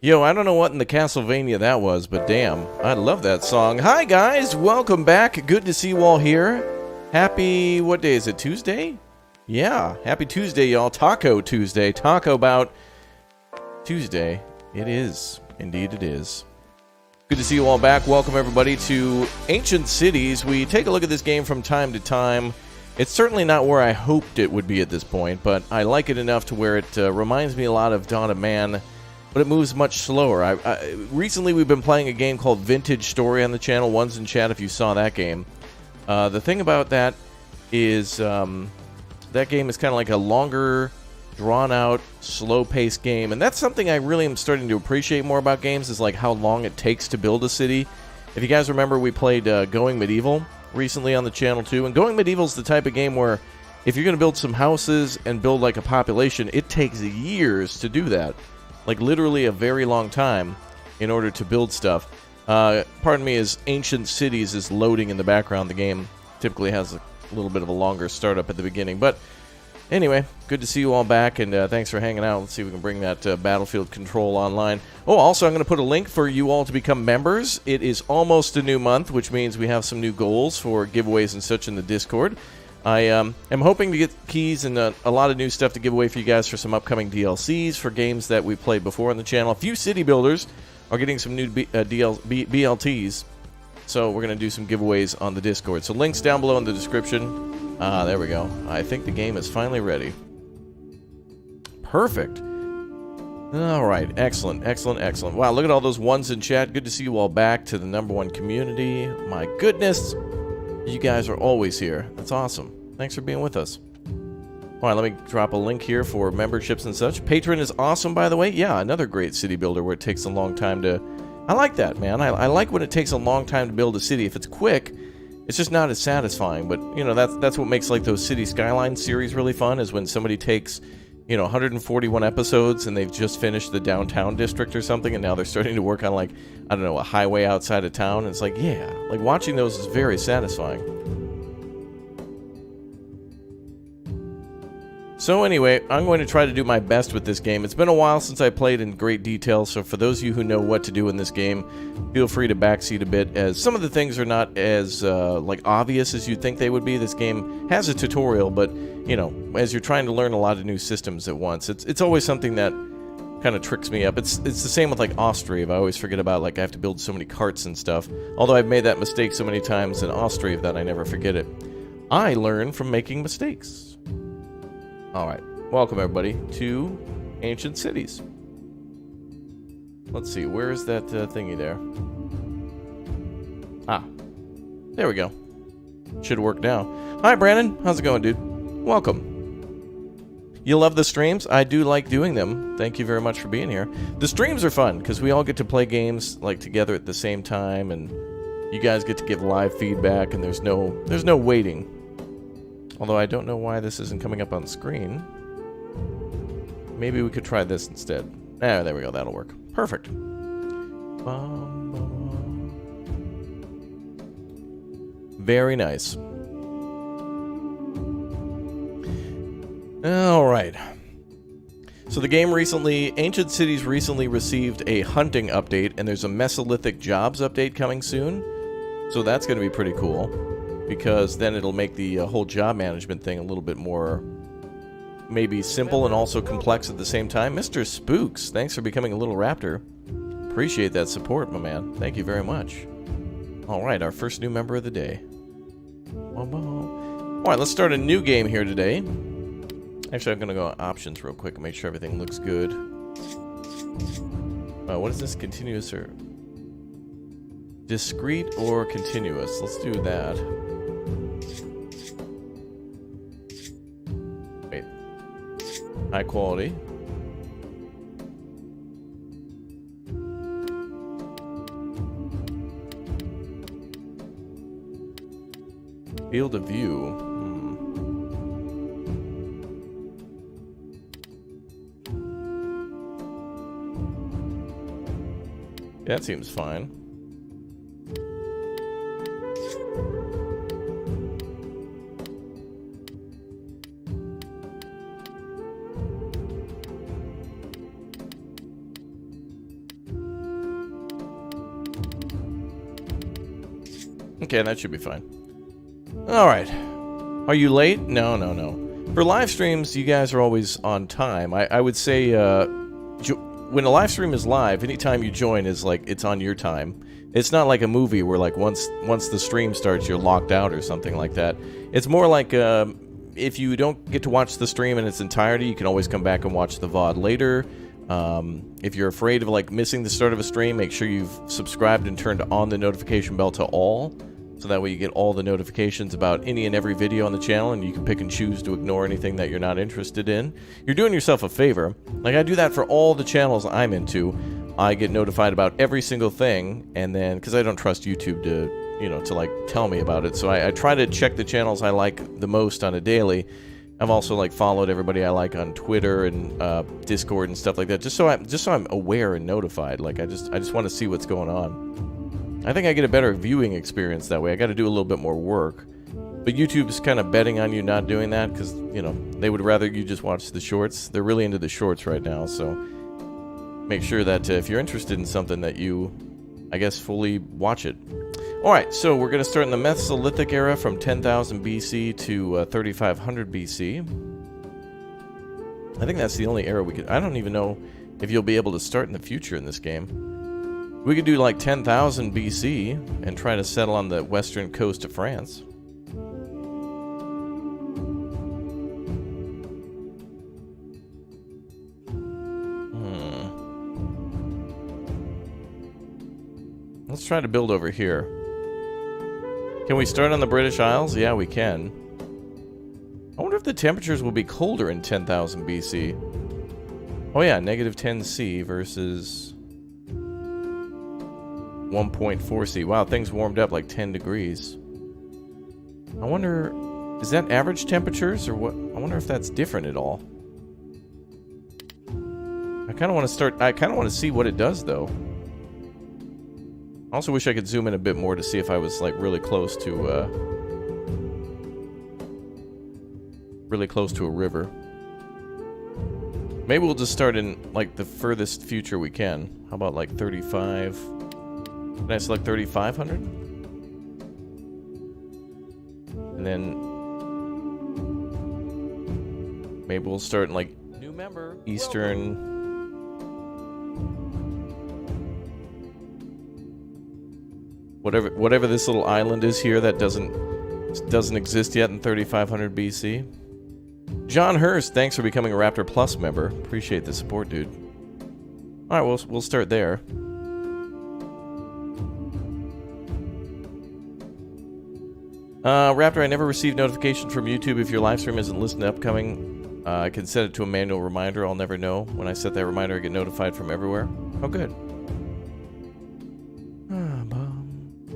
Yo, I don't know what in the Castlevania that was, but damn, I love that song. Hi guys, welcome back. Good to see you all here. Happy, what day is it, Tuesday? Yeah, happy Tuesday, y'all. Taco Tuesday. Taco about Tuesday. It is. Indeed it is. Good to see you all back. Welcome, everybody, to Ancient Cities. We take a look at this game from time to time. It's certainly not where I hoped it would be at this point, but I like it enough to where it reminds me a lot of Dawn of Man, but it moves much slower. Recently, we've been playing a game called Vintage Story on the channel. One's in chat if you saw that game. The thing about that is that game is kind of like a longer, drawn-out, slow-paced game, and that's something I really am starting to appreciate more about games, is like how long it takes to build a city. If you guys remember, we played Going Medieval recently on the channel too, and Going Medieval is the type of game where if you're going to build some houses and build like a population, it takes years to do that. Like literally a very long time in order to build stuff. Pardon me, as Ancient Cities is loading in the background, the game typically has a little bit of a longer startup at the beginning. But anyway, good to see you all back, and thanks for hanging out. Let's see if we can bring that Battlefield control online. Oh, also, I'm going to put a link for you all to become members. It is almost a new month, which means we have some new goals for giveaways and such in the Discord. I am hoping to get keys and a lot of new stuff to give away for you guys for some upcoming DLCs for games that we played before on the channel. A few city builders are getting some new BLTs. So we're going to do some giveaways on the Discord. So links down below in the description. Ah, there we go. I think the game is finally ready. Perfect. All right. Excellent, excellent, excellent. Wow, look at all those ones in chat. Good to see you all back to the #1 community. My goodness. You guys are always here. That's awesome. Thanks for being with us. All right, let me drop a link here for memberships and such. Patron is awesome, by the way. Yeah, another great city builder where it takes a long time to... I like that, man. I like when it takes a long time to build a city. If it's quick, it's just not as satisfying. But, you know, that's what makes, like, those City Skylines series really fun, is when somebody takes, you know, 141 episodes and they've just finished the downtown district or something, and now they're starting to work on, like, I don't know, a highway outside of town. And it's like, yeah, like, watching those is very satisfying. So anyway, I'm going to try to do my best with this game. It's been a while since I played in great detail, so for those of you who know what to do in this game, feel free to backseat a bit, as some of the things are not as like obvious as you'd think they would be. This game has a tutorial, but you know, as you're trying to learn a lot of new systems at once, it's always something that kind of tricks me up. It's the same with like Austrave. I always forget about, like, I have to build so many carts and stuff. Although I've made that mistake so many times in Austrave that I never forget it. I learn from making mistakes. Alright, welcome everybody to Ancient Cities. Let's see, where is that thingy there? Ah, there we go. Should work now. Hi Brandon, how's it going, dude? Welcome. You love the streams? I do like doing them. Thank you very much for being here. The streams are fun, because we all get to play games like together at the same time, and you guys get to give live feedback, and there's no waiting. Although I don't know why this isn't coming up on screen. Maybe we could try this instead. Ah, there we go. That'll work. Perfect. Very nice. All right. So the game recently, Ancient Cities recently received a hunting update, and there's a Mesolithic jobs update coming soon. So that's going to be pretty cool, because then it'll make the whole job management thing a little bit more maybe simple and also complex at the same time. Mr. Spooks, thanks for becoming a little raptor. Appreciate that support, my man. Thank you very much. Alright, our first new member of the day. Alright, let's start a new game here today. Actually, I'm going to go options real quick and make sure everything looks good. What is this? Continuous or... discrete or continuous? Let's do that. Wait. High quality. Field of view. That seems fine. Okay, that should be fine. Alright. Are you late? No, no, no. For live streams, you guys are always on time. I would say when a live stream is live, anytime you join is like it's on your time. It's not like a movie where like once the stream starts, you're locked out or something like that. It's more like if you don't get to watch the stream in its entirety, you can always come back and watch the VOD later. If you're afraid of like missing the start of a stream, make sure you've subscribed and turned on the notification bell to all. So that way you get all the notifications about any and every video on the channel, and you can pick and choose to ignore anything that you're not interested in. You're doing yourself a favor. Like, I do that for all the channels I'm into. I get notified about every single thing, and then, because I don't trust YouTube to, you know, to, like, tell me about it. So I try to check the channels I like the most on a daily. I've also, like, followed everybody I like on Twitter and Discord and stuff like that, just so I'm aware and notified. Like, I just want to see what's going on. I think I get a better viewing experience that way. I got to do a little bit more work. But YouTube's kind of betting on you not doing that because, you know, they would rather you just watch the shorts. They're really into the shorts right now, so make sure that if you're interested in something that you, I guess, fully watch it. Alright, so we're going to start in the Mesolithic Era from 10,000 BC to 3,500 BC. I think that's the only era we could... I don't even know if you'll be able to start in the future in this game. We could do like 10,000 BC and try to settle on the western coast of France. Let's try to build over here. Can we start on the British Isles? Yeah, we can. I wonder if the temperatures will be colder in 10,000 BC. Oh yeah, negative 10 C versus 1.4 C. Wow, things warmed up like 10 degrees. I wonder, is that average temperatures or what? I wonder if that's different at all. I kind of want to see what it does though. I also wish I could zoom in a bit more to see if I was like really close to a river. Maybe we'll just start in like the furthest future we can. How about like 35? Can I select 3,500? And then maybe we'll start in like new member eastern. Whatever this little island is here that doesn't exist yet in 3,500 BC. John Hurst, thanks for becoming a Raptor Plus member. Appreciate the support, dude. All right, we'll start there. Raptor, I never received notification from YouTube if your live stream isn't listed in upcoming. I can set it to a manual reminder. I'll never know. When I set that reminder, I get notified from everywhere. Oh, good.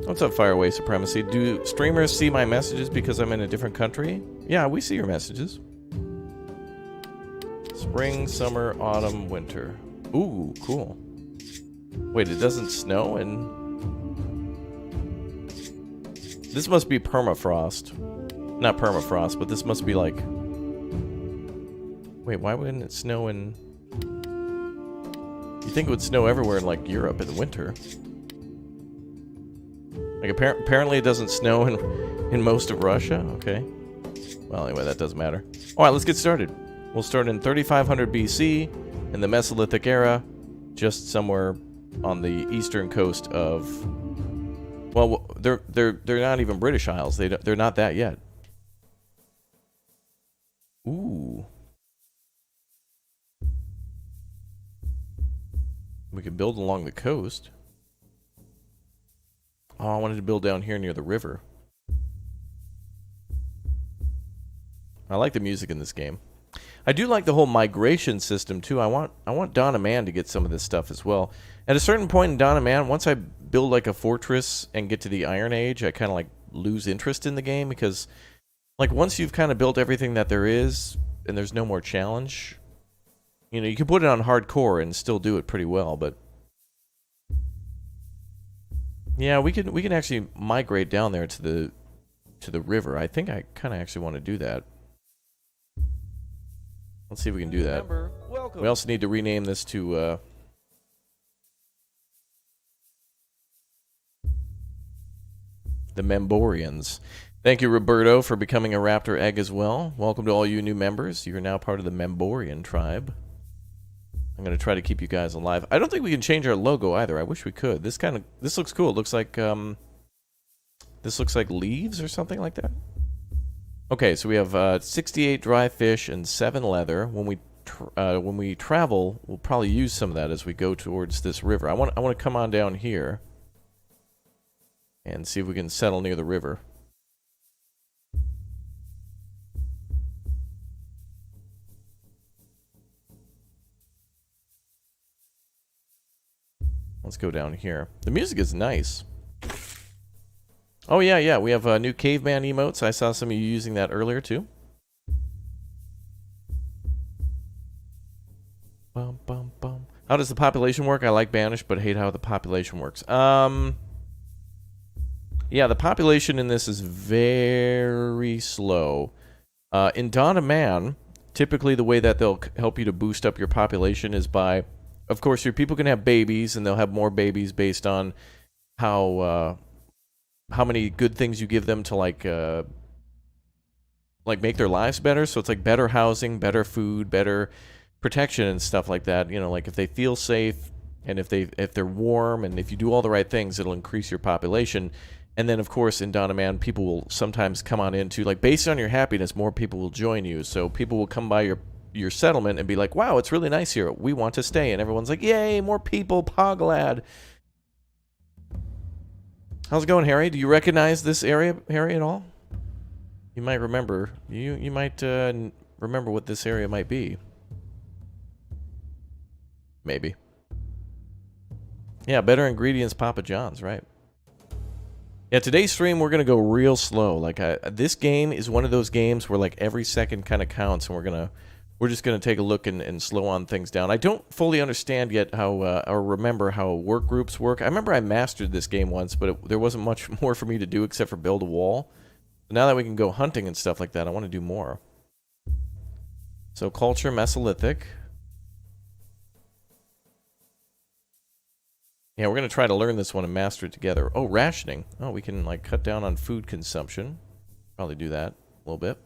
What's up, Fireway Supremacy? Do streamers see my messages because I'm in a different country? Yeah, we see your messages. Spring, summer, autumn, winter. Ooh, cool. Wait, it doesn't snow in... This must be permafrost. Not permafrost, but this must be like... Wait, why wouldn't it snow in... You think it would snow everywhere in, like, Europe in the winter. Like, apparently it doesn't snow in most of Russia? Okay. Well, anyway, that doesn't matter. Alright, let's get started. We'll start in 3,500 BC, in the Mesolithic Era, just somewhere on the eastern coast of... Well, they're not even British Isles. They're not that yet. Ooh. We could build along the coast. Oh, I wanted to build down here near the river. I like the music in this game. I do like the whole migration system too. I want Dawn of Man to get some of this stuff as well. At a certain point in Dawn of Man, once I build like a fortress and get to the Iron Age, I kind of like lose interest in the game because like once you've kind of built everything that there is and there's no more challenge, you know, you can put it on hardcore and still do it pretty well, but yeah, we can actually migrate down there to the river. I think I kind of actually want to do that. Let's see if we can do that. We also need to rename this to the Memborians. Thank you, Roberto, for becoming a raptor egg as well. Welcome to all you new members. You're now part of the Memborian tribe. I'm going to try to keep you guys alive. I don't think we can change our logo either. I wish we could. This looks cool. It looks like this looks like leaves or something like that. Okay, so we have 68 dry fish and 7 leather. When we travel, we'll probably use some of that as we go towards this river. I want to come on down here and see if we can settle near the river. Let's go down here. The music is nice. Oh, yeah. We have new caveman emotes. I saw some of you using that earlier, too. Bum, bum, bum. How does the population work? I like Banish, but hate how the population works. Yeah, the population in this is very slow. In Dawn of Man, typically the way that they'll help you to boost up your population is by... Of course, your people can have babies, and they'll have more babies based on how many good things you give them to like make their lives better. So it's like better housing, better food, better protection, and stuff like that. You know, like if they feel safe, and if they're warm, and if you do all the right things, it'll increase your population. And then, of course, in Dawn of Man, people will sometimes come on into like based on your happiness, more people will join you. So people will come by your settlement and be like, wow, it's really nice here, we want to stay. And everyone's like, yay, more people, Poglad. How's it going, Harry? Do you recognize this area, Harry, at all? You might remember. You might remember what this area might be. Maybe. Yeah, better ingredients, Papa John's, right? Yeah, today's stream we're gonna go real slow. Like this game is one of those games where like every second kind of counts, and we're just going to take a look and slow on things down. I don't fully understand yet how, or remember how work groups work. I remember I mastered this game once, but there wasn't much more for me to do except for build a wall. Now that we can go hunting and stuff like that, I want to do more. So culture, Mesolithic. Yeah, we're going to try to learn this one and master it together. Oh, rationing. Oh, we can like cut down on food consumption. Probably do that a little bit.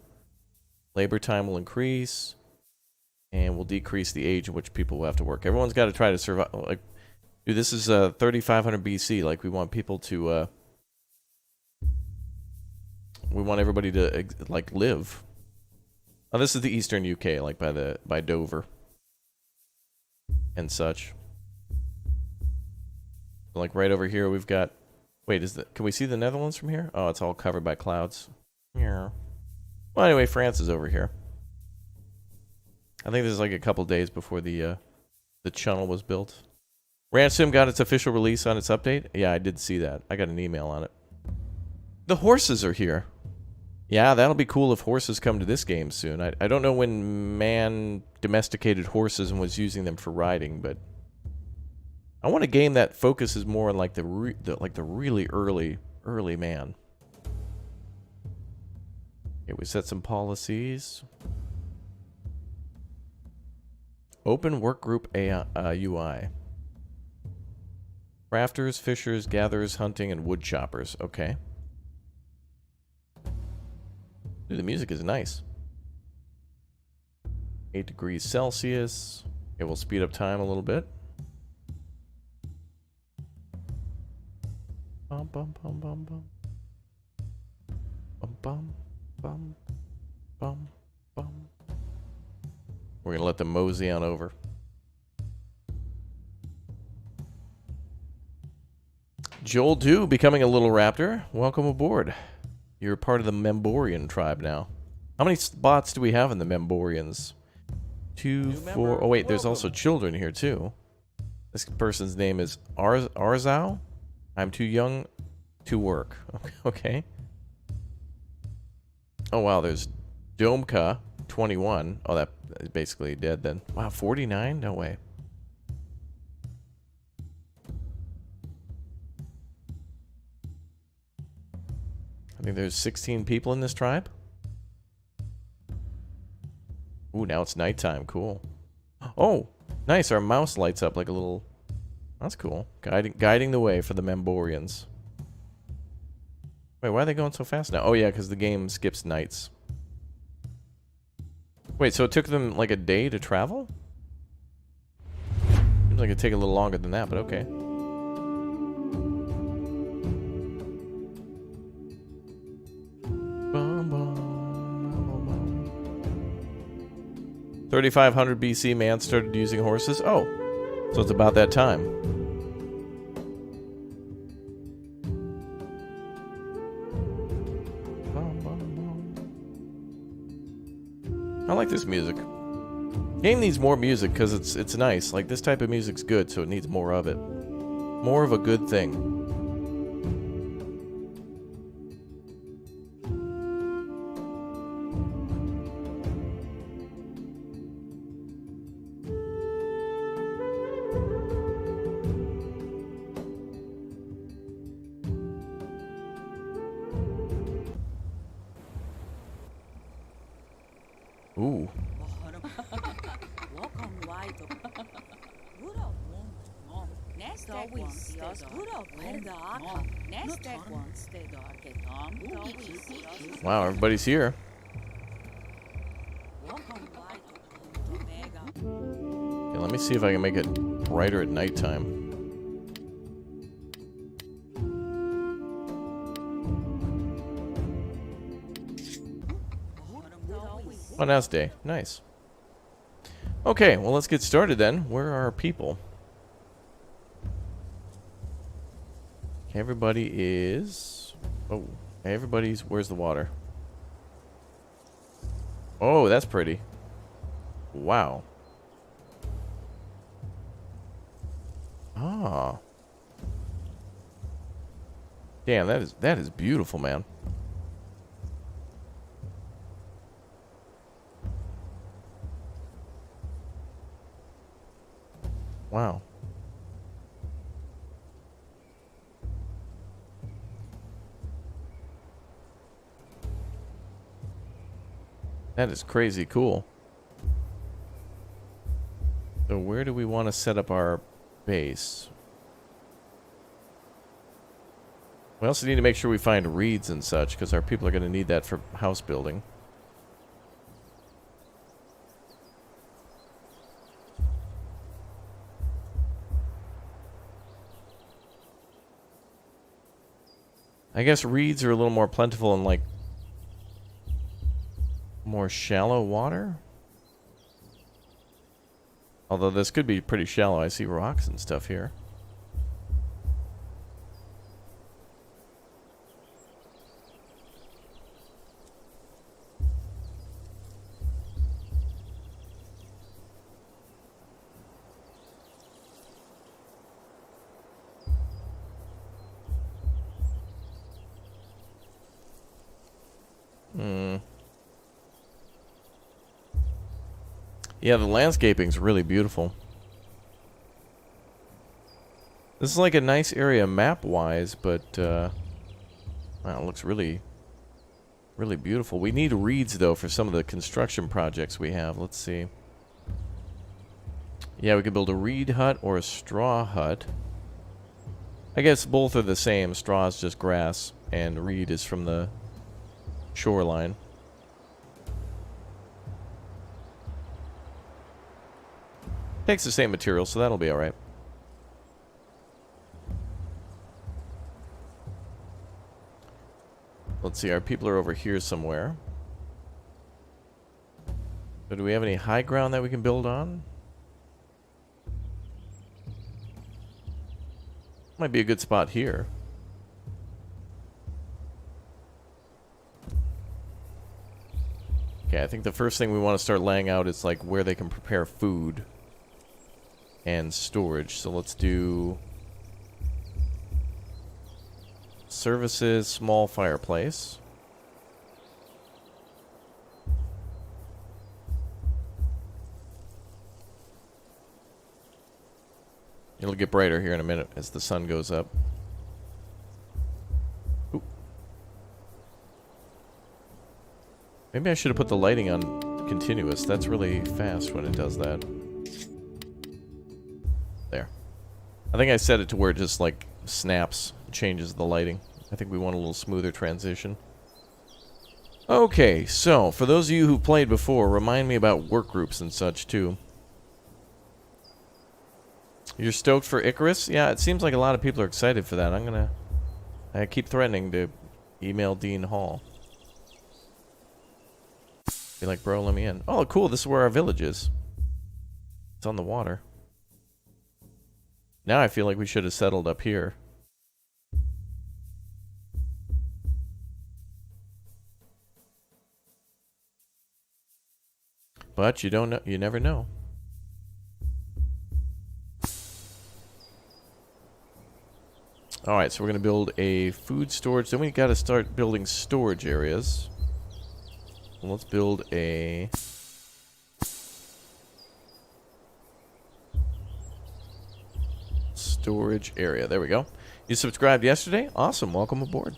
Labor time will increase. And we'll decrease the age in which people will have to work. Everyone's got to try to survive. Like, dude, this is 3500 BC. Like, we want people to, we want everybody to like live. Oh, this is the eastern UK, like by Dover and such. Like right over here, we've got. Wait, can we see the Netherlands from here? Oh, it's all covered by clouds. Yeah. Well, anyway, France is over here. I think this is like a couple days before the channel was built. Ransom got its official release on its update. Yeah, I did see that. I got an email on it. The horses are here. Yeah, that'll be cool if horses come to this game soon. I don't know when man domesticated horses and was using them for riding, but I want a game that focuses more on like the really early man. Okay, we set some policies. Open workgroup UI. Crafters, fishers, gatherers, hunting, and wood choppers. Okay. Dude, the music is nice. 8 degrees Celsius. Okay, we'll speed up time a little bit. Bum bum bum bum bum. Bum bum bum bum bum. We're gonna let them mosey on over. Joel Dew becoming a little raptor. Welcome aboard. You're part of the Memborian tribe now. How many spots do we have in the Memborians? 2, 4. Oh wait, there's also children here too. This person's name is Arzau. I'm too young to work. Okay. Oh wow, there's Domka 21. Oh, that is basically dead then. Wow, 49? No way. I think there's 16 people in this tribe. Ooh, now it's nighttime. Cool. Oh, nice. Our mouse lights up like a little... That's cool. Guiding the way for the Memborians. Wait, why are they going so fast now? Oh yeah, because the game skips nights. Wait, so it took them like a day to travel? Seems like it'd take a little longer than that, but okay. Bum, bum, bum, bum. 3500 BC, man started using horses. Oh, so it's about that time. I like this music. Game needs more music because it's nice. Like, this type of music's good, so it needs more of it. More of a good thing. Ooh. Wow, everybody's here. Okay, let me see if I can make it brighter at nighttime. Oh, now it's day. Nice. Okay, well, let's get started then. Where are our people? Everybody is... Oh, everybody's... Where's the water? Oh, that's pretty. Wow. Ah. Damn, that is beautiful, man. Wow. That is crazy cool. So where do we want to set up our base? We also need to make sure we find reeds and such, because our people are going to need that for house building. I guess reeds are a little more plentiful in, like, more shallow water? Although this could be pretty shallow. I see rocks and stuff here. Yeah, the landscaping's really beautiful. This is like a nice area map-wise, but wow, it looks really, really beautiful. We need reeds, though, for some of the construction projects we have. Let's see. Yeah, we could build a reed hut or a straw hut. I guess both are the same. Straw is just grass, and reed is from the shoreline. Takes the same material, so that'll be alright. Let's see, our people are over here somewhere. So do we have any high ground that we can build on? Might be a good spot here. Okay, I think the first thing we want to start laying out is like where they can prepare food and storage. So let's do services, small fireplace. It'll get brighter here in a minute as the sun goes up. Ooh. Maybe I should have put the lighting on continuous. That's really fast when it does that. There. I think I set it to where it just like snaps, changes the lighting. I think we want a little smoother transition. Okay, so for those of you who played before, remind me about work groups and such too. You're stoked for Icarus? Yeah, it seems like a lot of people are excited for that. I keep threatening to email Dean Hall. Be like, bro, let me in. Oh, cool, this is where our village is. It's on the water. Now I feel like we should have settled up here. But you don't know, you never know. Alright, so we're going to build a food storage. Then we got to start building storage areas. Well, let's build a... storage area. There we go. You subscribed yesterday? Awesome. Welcome aboard.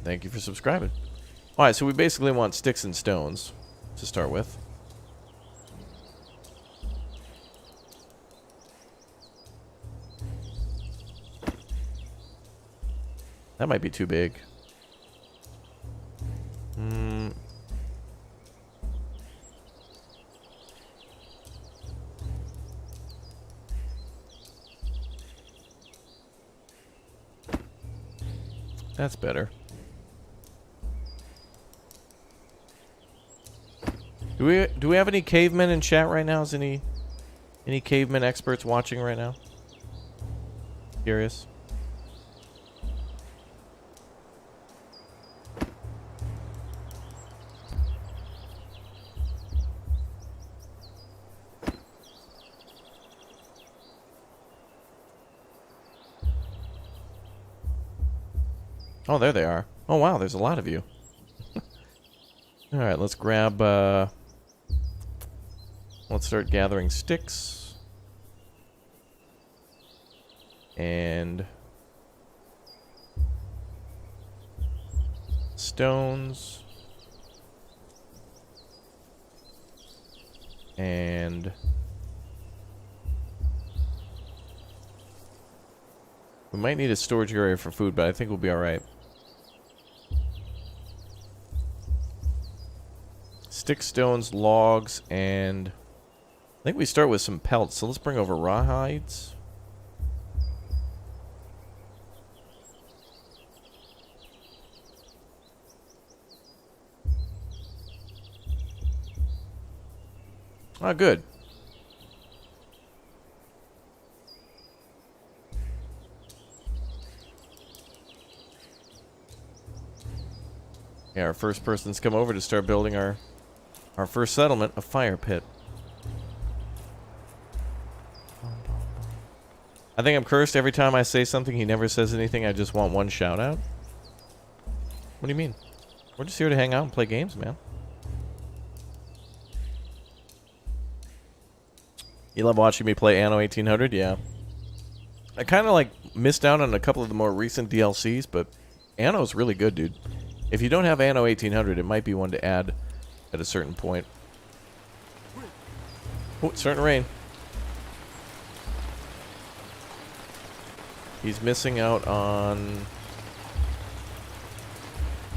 Thank you for subscribing. Alright, so we basically want sticks and stones to start with. That might be too big. That's better. Do we have any cavemen in chat right now? Is any caveman experts watching right now? Curious. Oh, there they are. Oh, wow, there's a lot of you. Alright, let's grab, let's start gathering sticks. And... stones. And... we might need a storage area for food, but I think we'll be alright. Stick, stones, logs, and I think we start with some pelts. So let's bring over rawhides. Ah, good. Yeah, our first person's come over to start building our first settlement, a fire pit. I think I'm cursed. Every time I say something, he never says anything. I just want one shout out. What do you mean? We're just here to hang out and play games, man. You love watching me play Anno 1800? Yeah. I kind of like missed out on a couple of the more recent DLCs, but Anno's really good, dude. If you don't have Anno 1800, it might be one to add at a certain point. Oh, it's starting to rain. He's missing out on...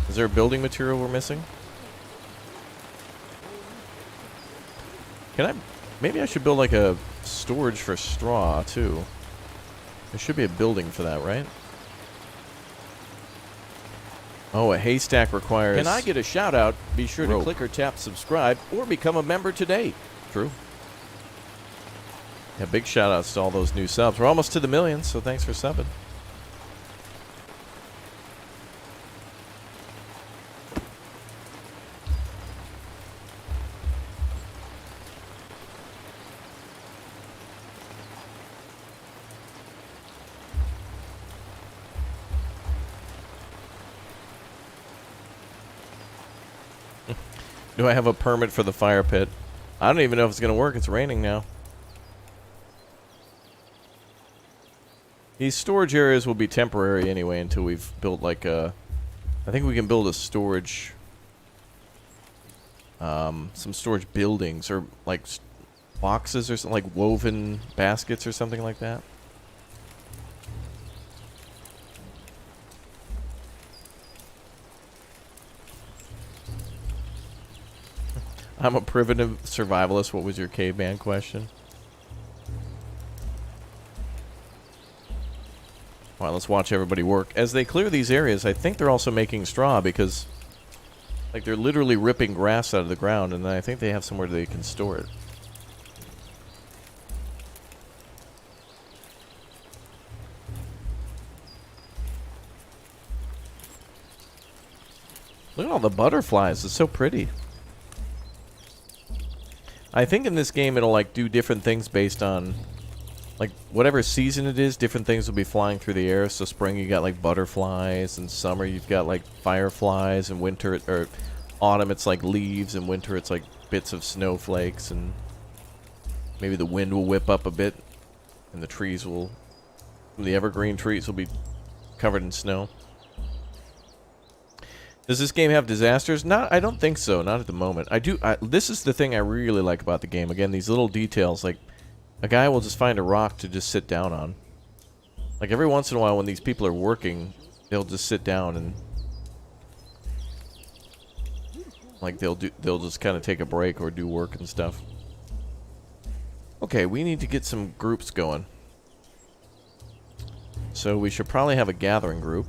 is there a building material we're missing? Can I... maybe I should build like a storage for straw, too. There should be a building for that, right? Oh, a haystack requires... Can I get a shout out? Be sure rope. to click or tap subscribe or become a member today. True. Yeah, big shout outs to all those new subs. We're almost to the millions, so thanks for subbing. Do I have a permit for the fire pit? I don't even know if it's going to work. It's raining now. These storage areas will be temporary anyway until we've built like a... I think we can build a storage... some storage buildings or like boxes or something, like woven baskets or something like that. I'm a primitive survivalist. What was your caveman question? Alright, let's watch everybody work. As they clear these areas, I think they're also making straw because, like, they're literally ripping grass out of the ground, and then I think they have somewhere they can store it. Look at all the butterflies. It's so pretty. I think in this game it'll, like, do different things based on, like, whatever season it is, different things will be flying through the air. So spring you got, like, butterflies, and summer you've got, like, fireflies, and winter, or autumn it's, like, leaves, and winter it's, like, bits of snowflakes, and maybe the wind will whip up a bit, and the trees will, the evergreen trees will be covered in snow. Does this game have disasters? I don't think so. Not at the moment. This is the thing I really like about the game. Again, these little details. Like, a guy will just find a rock to just sit down on. Like, every once in a while when these people are working, they'll just sit down and... like, they'll just kind of take a break or do work and stuff. Okay, we need to get some groups going. So we should probably have a gathering group.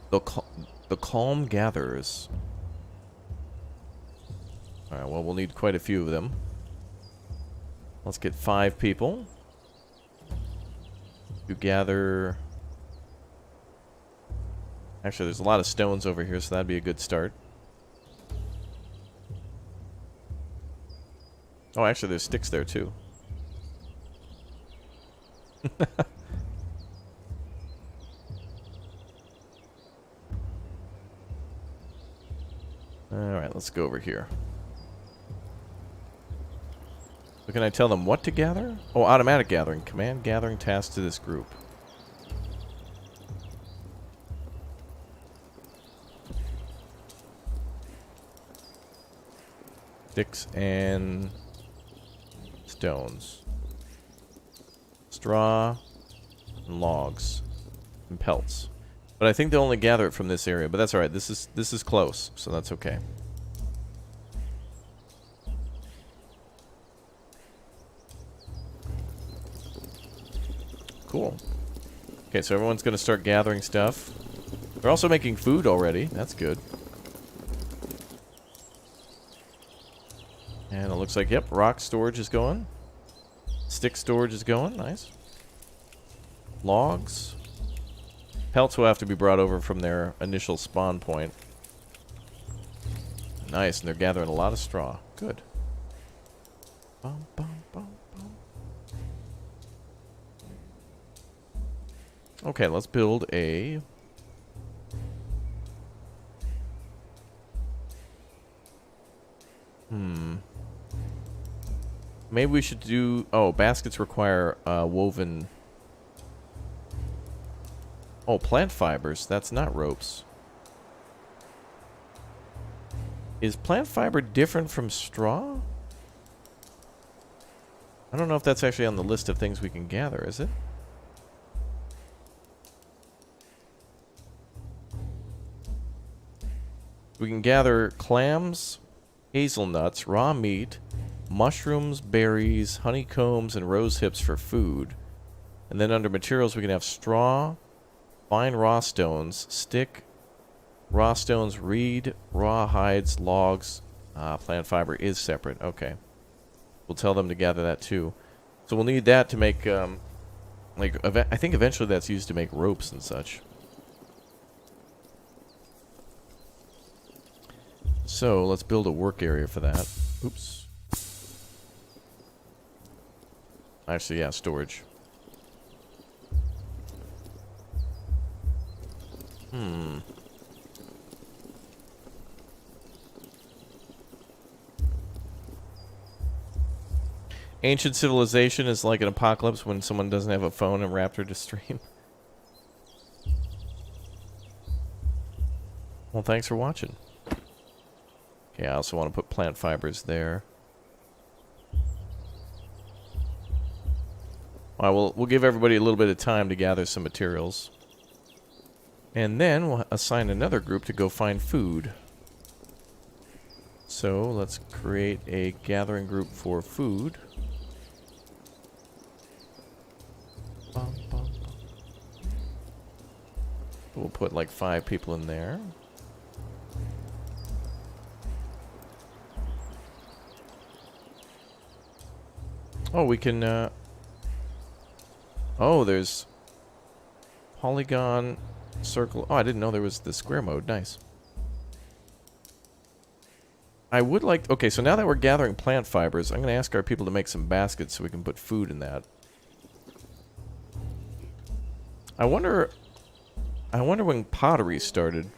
The Calm Gatherers. Alright, well, we'll need quite a few of them. Let's get 5 people. You gather... Actually, there's a lot of stones over here, so that'd be a good start. Oh, actually, there's sticks there, too. Alright, let's go over here. So can I tell them what to gather? Oh, automatic gathering. Command gathering task to this group. Sticks and stones. Straw and logs and pelts. But I think they'll only gather it from this area, but that's alright. This is close, so that's okay. Cool. Okay, so everyone's going to start gathering stuff. They're also making food already. That's good. And it looks like, yep, rock storage is going. Stick storage is going. Nice. Logs. Pelts will have to be brought over from their initial spawn point. Nice, and they're gathering a lot of straw. Good. Bum, bum, bum, bum. Okay, let's build a... Maybe we should do... Oh, baskets require woven... Oh, plant fibers. That's not ropes. Is plant fiber different from straw? I don't know if that's actually on the list of things we can gather, is it? We can gather clams, hazelnuts, raw meat, mushrooms, berries, honeycombs, and rose hips for food. And then under materials we can have straw, fine raw stones, stick, raw stones, reed, raw hides, logs. Plant fiber is separate. Okay. We'll tell them to gather that too. So we'll need that to make, I think eventually that's used to make ropes and such. So let's build a work area for that. Oops. Actually, yeah, storage. Ancient civilization is like an apocalypse when someone doesn't have a phone and Raptor to stream. Well, thanks for watching. Okay, I also want to put plant fibers there. Alright, we'll give everybody a little bit of time to gather some materials. And then we'll assign another group to go find food. So let's create a gathering group for food. Bum, bum, bum. We'll put like 5 people in there. Oh, we can, oh, there's polygon, circle. Oh, I didn't know there was the square mode. Nice. I would like... Okay, so now that we're gathering plant fibers, I'm going to ask our people to make some baskets so we can put food in that. I wonder when pottery started.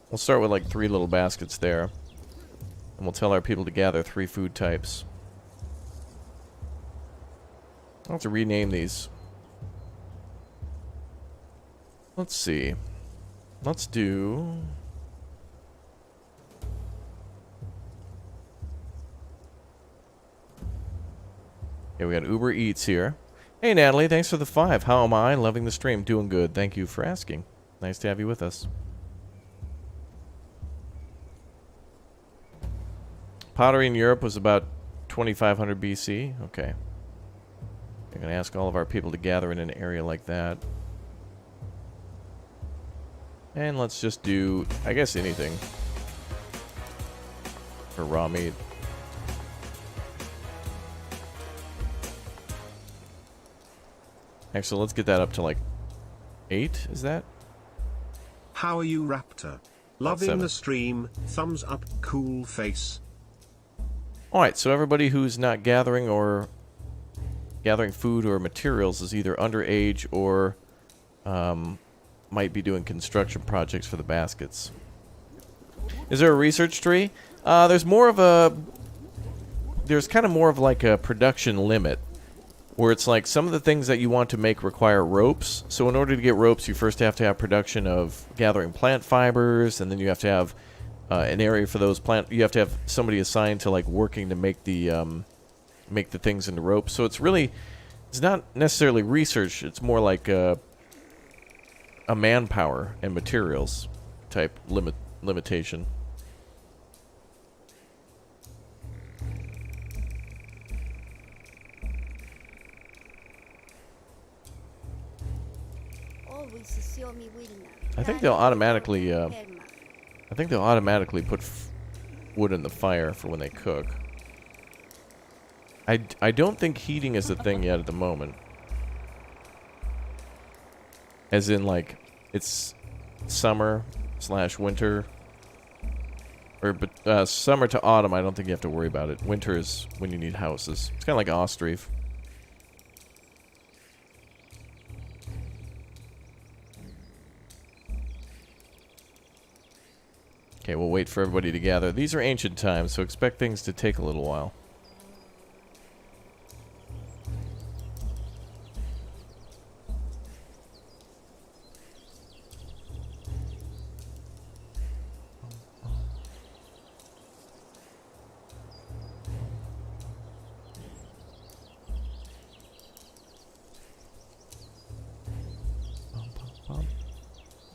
We'll start with like 3 little baskets there. And we'll tell our people to gather 3 food types. I'll have to rename these. Let's see. Let's do... Okay, we got Uber Eats here. Hey Natalie, thanks for the 5. How am I? Loving the stream. Doing good. Thank you for asking. Nice to have you with us. Pottery in Europe was about 2500 BC. Okay. I'm going to ask all of our people to gather in an area like that. And let's just do, I guess, anything for raw meat. Actually, let's get that up to like 8, is that? How are you, Raptor? Loving the stream, thumbs up, cool face. Alright, so everybody who's not gathering or gathering food or materials is either underage or might be doing construction projects for the baskets. Is there a research tree? There's more of a... There's kind of more of like a production limit, where it's like some of the things that you want to make require ropes. So in order to get ropes, you first have to have production of gathering plant fibers, and then you have to have an area for those plant. You have to have somebody assigned to like working to make the things into ropes. So it's really, it's not necessarily research. It's more like a manpower and materials type limitation. I think they'll automatically put wood in the fire for when they cook. I don't think heating is a thing yet at the moment. As in, like, it's summer/winter. Or, summer to autumn, I don't think you have to worry about it. Winter is when you need houses. It's kind of like Ostreef. Okay, we'll wait for everybody to gather. These are ancient times, so expect things to take a little while.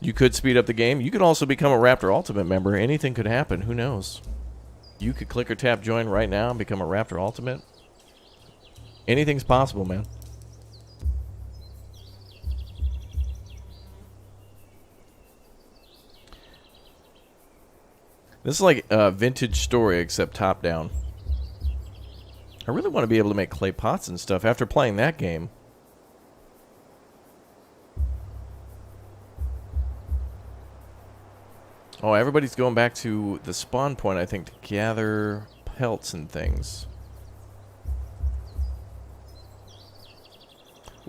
You could speed up the game. You could also become a Raptor Ultimate member. Anything could happen. Who knows? You could click or tap join right now and become a Raptor Ultimate. Anything's possible, man. This is like a vintage story, except top down. I really want to be able to make clay pots and stuff after playing that game. Oh, everybody's going back to the spawn point, I think, to gather pelts and things.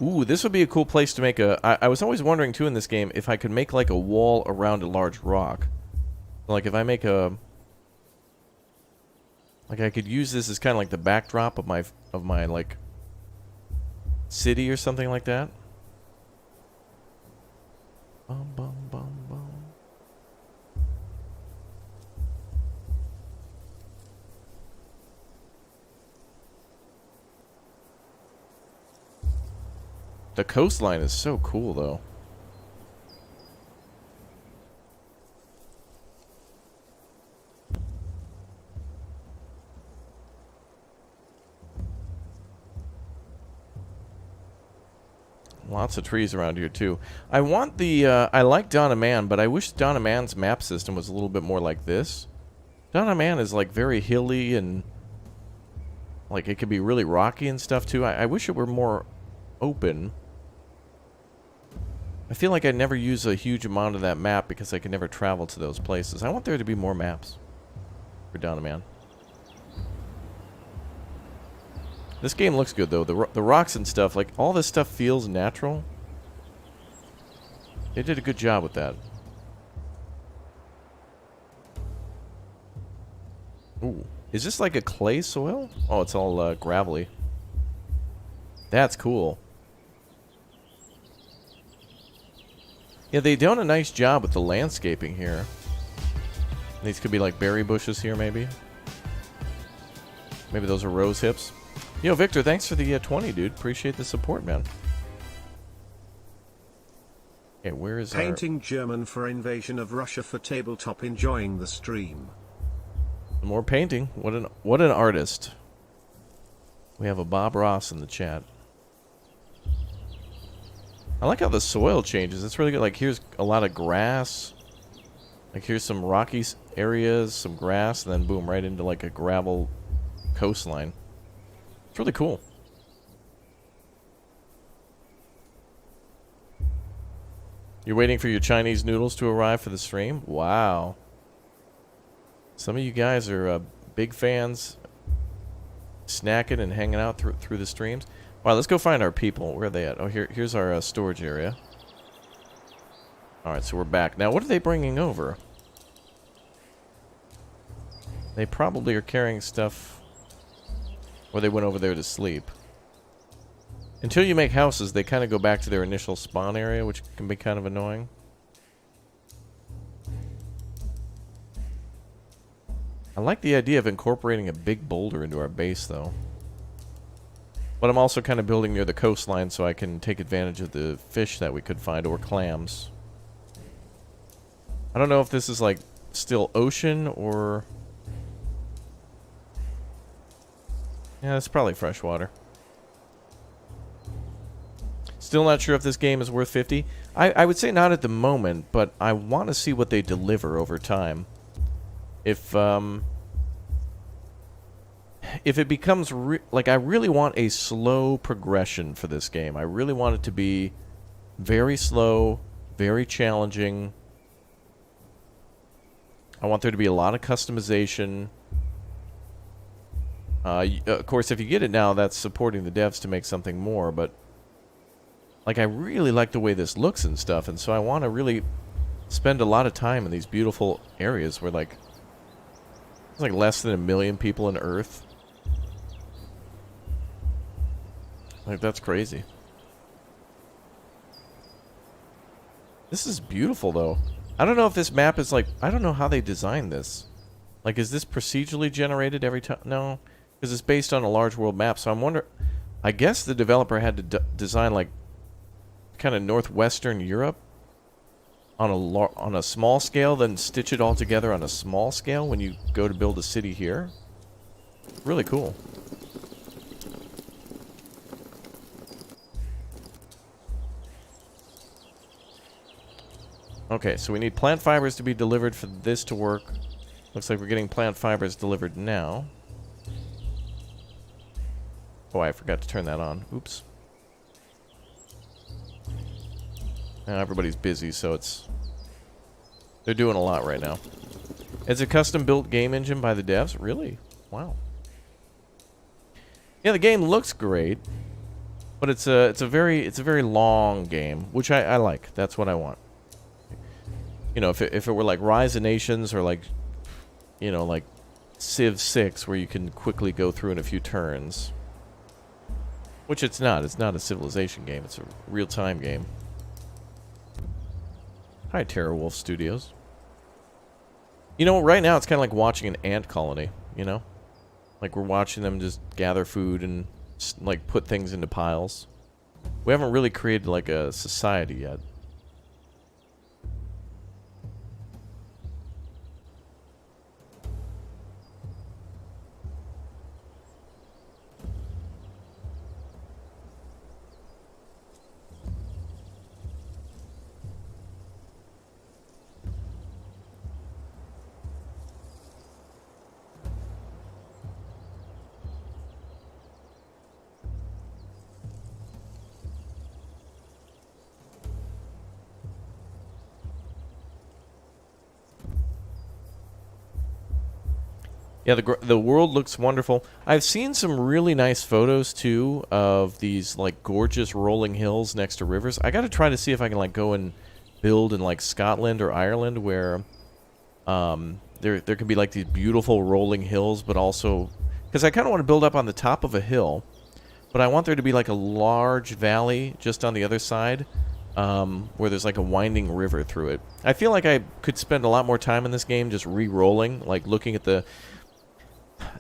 Ooh, this would be a cool place to make a... I was always wondering, too, in this game, if I could make, like, a wall around a large rock. Like, if I make a... Like, I could use this as kind of like the backdrop of my, like, city or something like that. Bum, bum, bum, bum. The coastline is so cool, though. Lots of trees around here, too. I want the, I like Dawn of Man, but I wish Dawn of Man's map system was a little bit more like this. Dawn of Man is, like, very hilly and, like, it could be really rocky and stuff, too. I wish it were more open. I feel like I never use a huge amount of that map because I can never travel to those places. I want there to be more maps for Dawn of Man. This game looks good, though. The rocks and stuff, like, all this stuff feels natural. They did a good job with that. Ooh. Is this like a clay soil? Oh, it's all gravelly. That's cool. Yeah, they've done a nice job with the landscaping here. These could be like berry bushes here, maybe. Maybe those are rose hips. Yo, Victor, thanks for the 20, dude. Appreciate the support, man. Okay, where is Painting German for invasion of Russia for tabletop, enjoying the stream. More painting. What an artist. We have a Bob Ross in the chat. I like how the soil changes. It's really good. Like, here's a lot of grass. Like, here's some rocky areas, some grass, and then boom, right into like a gravel coastline. It's really cool. You're waiting for your Chinese noodles to arrive for the stream? Wow. Some of you guys are big fans, snacking and hanging out through the streams. All right, let's go find our people. Where are they at? Oh, here's our storage area. All right, so we're back. Now, what are they bringing over? They probably are carrying stuff... Or they went over there to sleep. Until you make houses, they kind of go back to their initial spawn area, which can be kind of annoying. I like the idea of incorporating a big boulder into our base, though. But I'm also kind of building near the coastline so I can take advantage of the fish that we could find, or clams. I don't know if this is, like, still ocean, or... Yeah, it's probably freshwater. Still not sure if this game is worth 50. I would say not at the moment, but I want to see what they deliver over time. If it becomes... like, I really want a slow progression for this game. I really want it to be very slow, very challenging. I want there to be a lot of customization. Of course, if you get it now, that's supporting the devs to make something more, but... Like, I really like the way this looks and stuff, and so I want to really spend a lot of time in these beautiful areas where, like... There's, like, less than 1 million people on Earth. Like, that's crazy. This is beautiful, though. I don't know if this map is, like... I don't know how they designed this. Like, is this procedurally generated every time? No. Because it's based on a large world map, so I'm wondering... I guess the developer had to design, like, kind of northwestern Europe on a small scale, then stitch it all together on a small scale when you go to build a city here. Really cool. Okay, so we need plant fibers to be delivered for this to work. Looks like we're getting plant fibers delivered now. Oh, I forgot to turn that on. Oops. Now everybody's busy, so they're doing a lot right now. It's a custom-built game engine by the devs? Really? Wow. Yeah, the game looks great, but it's a very long game, which I like. That's what I want. You know, if it were like Rise of Nations or like, you know, like Civ 6, where you can quickly go through in a few turns. Which it's not. It's not a Civilization game. It's a real-time game. Hi, TerraWolf Studios. You know, right now it's kind of like watching an ant colony, you know? Like, we're watching them just gather food and, like, put things into piles. We haven't really created, like, a society yet. Yeah, the world looks wonderful. I've seen some really nice photos too of these like gorgeous rolling hills next to rivers. I got to try to see if I can like go and build in like Scotland or Ireland where there can be like these beautiful rolling hills, but also because I kind of want to build up on the top of a hill, but I want there to be like a large valley just on the other side where there's like a winding river through it. I feel like I could spend a lot more time in this game just re-rolling, like looking at the...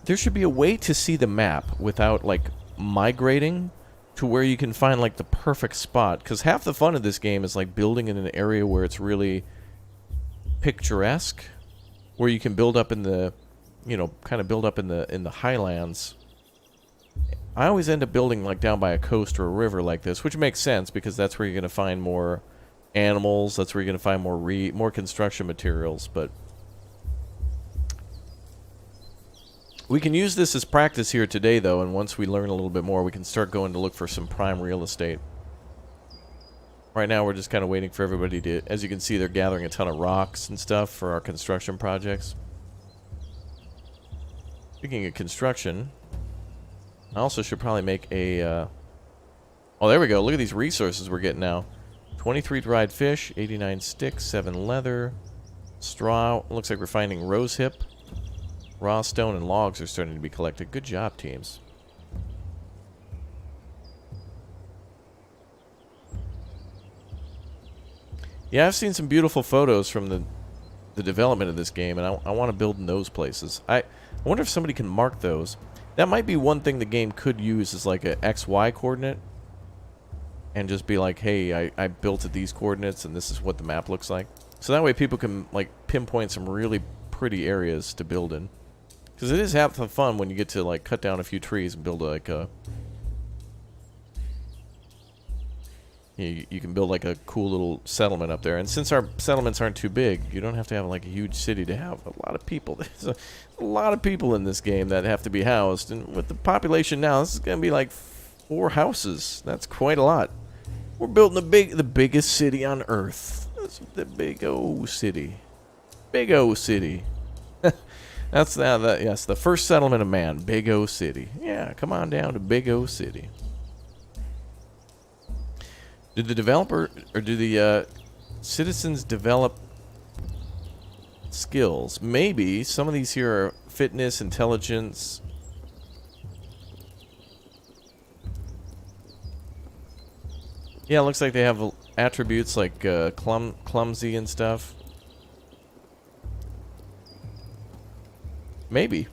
There should be a way to see the map without like migrating to where you can find like the perfect spot, because half the fun of this game is like building in an area where it's really picturesque, where you can build up in the, you know, kind of build up in the highlands. I always end up building like down by a coast or a river like this, which makes sense because that's where you're going to find more animals, that's where you're going to find more construction materials, but we can use this as practice here today, though, and once we learn a little bit more, we can start going to look for some prime real estate. Right now, we're just kind of waiting for everybody to... As you can see, they're gathering a ton of rocks and stuff for our construction projects. Speaking of construction, I also should probably make a... Oh, there we go. Look at these resources we're getting now. 23 dried fish, 89 sticks, 7 leather, straw. Looks like we're finding rosehip. Raw stone and logs are starting to be collected. Good job, teams. Yeah, I've seen some beautiful photos from the development of this game, and I want to build in those places. I wonder if somebody can mark those. That might be one thing the game could use as like a XY coordinate, and just be like, hey, I built at these coordinates, and this is what the map looks like. So that way people can like pinpoint some really pretty areas to build in. Because it is half the fun when you get to like cut down a few trees and build like a... You can build like a cool little settlement up there. And since our settlements aren't too big, you don't have to have like a huge city to have a lot of people. There's a lot of people in this game that have to be housed. And with the population now, this is going to be like 4 houses. That's quite a lot. We're building the biggest city on Earth. That's the big O city. Big O city. That's yes, the first settlement of man, Big O City. Yeah, come on down to Big O City. Did the developer, or do the citizens develop skills? Maybe. Some of these here are fitness, intelligence. Yeah, it looks like they have attributes like clumsy and stuff. Maybe.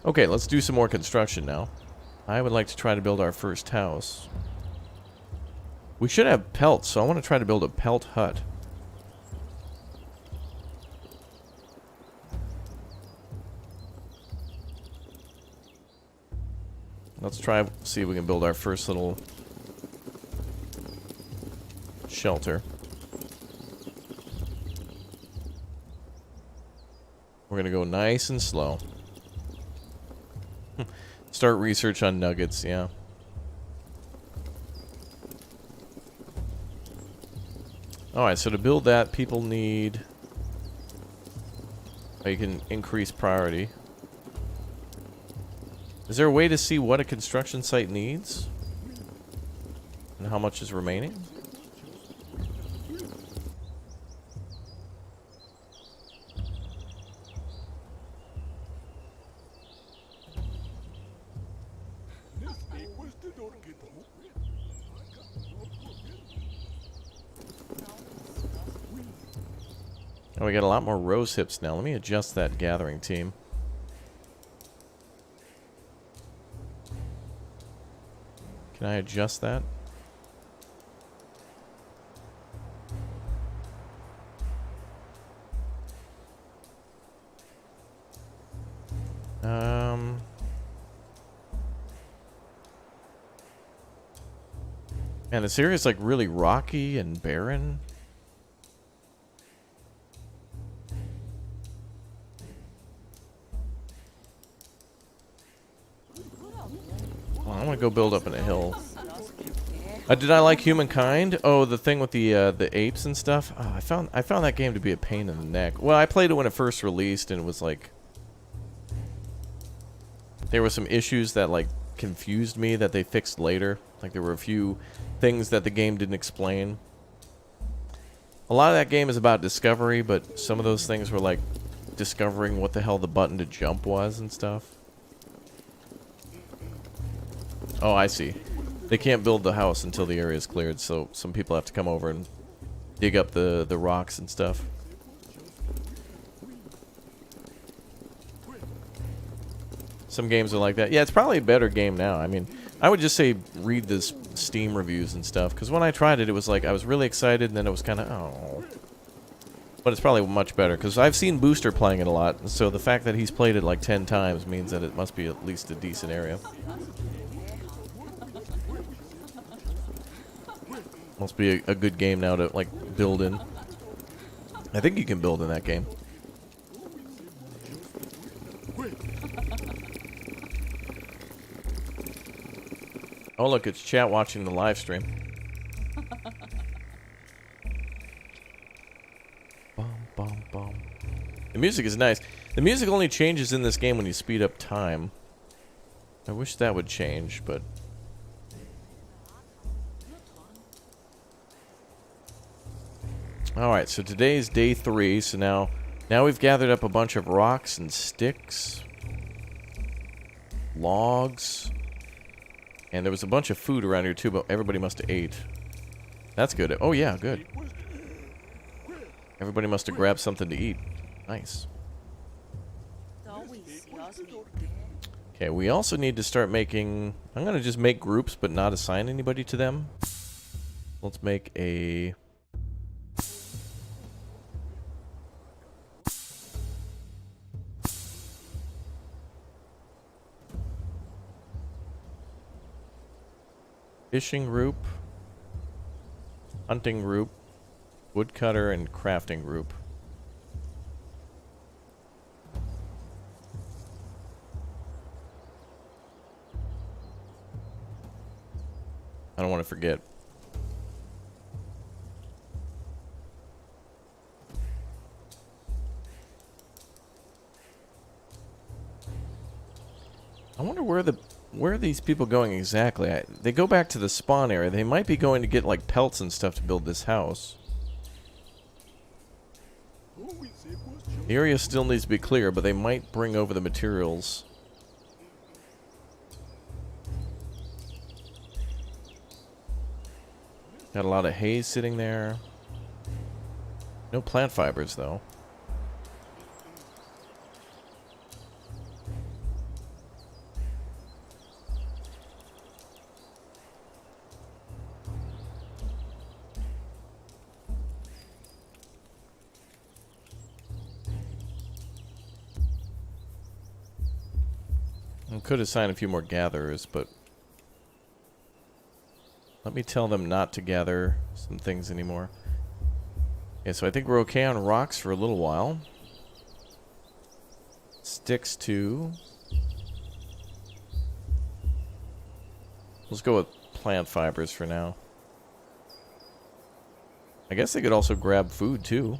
Okay, let's do some more construction now. I would like to try to build our first house. We should have pelts, so I want to try to build a pelt hut. Let's try, see if we can build our first little shelter. We're gonna go nice and slow. Start research on nuggets, yeah. Alright, so to build that, people need... Oh, you can increase priority. Is there a way to see what a construction site needs? And how much is remaining? Oh, we got a lot more rose hips now. Let me adjust that gathering team. Can I adjust that? And this area is like really rocky and barren. Well, I'm gonna go build up in a hill. Did I like Humankind? Oh, the thing with the apes and stuff. Oh, I found that game to be a pain in the neck. Well, I played it when it first released, and it was like there were some issues that like confused me that they fixed later. Like there were a few things that the game didn't explain. A lot of that game is about discovery, but some of those things were like discovering what the hell the button to jump was and stuff. Oh, I see. They can't build the house until the area is cleared, so some people have to come over and dig up the rocks and stuff. Some games are like that. Yeah, it's probably a better game now. I mean, I would just say read the Steam reviews and stuff, because when I tried it, it was like I was really excited, and then it was kind of, oh. But it's probably much better, because I've seen Booster playing it a lot, and so the fact that he's played it like 10 times means that it must be at least a decent area. Must be a good game now to, like, build in. I think you can build in that game. Oh, look, it's chat watching the live stream. Bum, bum, bum. The music is nice. The music only changes in this game when you speed up time. I wish that would change, but... Alright, so today's day 3, so now we've gathered up a bunch of rocks and sticks, logs, and there was a bunch of food around here too, but everybody must have ate. That's good. Oh yeah, good. Everybody must have grabbed something to eat. Nice. Okay, we also need to start making... I'm going to just make groups, but not assign anybody to them. Let's make a... fishing group, hunting group, woodcutter, and crafting group. I don't want to forget. I wonder where are these people going exactly? They go back to the spawn area. They might be going to get like pelts and stuff to build this house. The area still needs to be clear, but they might bring over the materials. Got a lot of hay sitting there. No plant fibers though. I could assign a few more gatherers, but let me tell them not to gather some things anymore. Okay, so I think we're okay on rocks for a little while. Sticks too. Let's go with plant fibers for now. I guess they could also grab food too.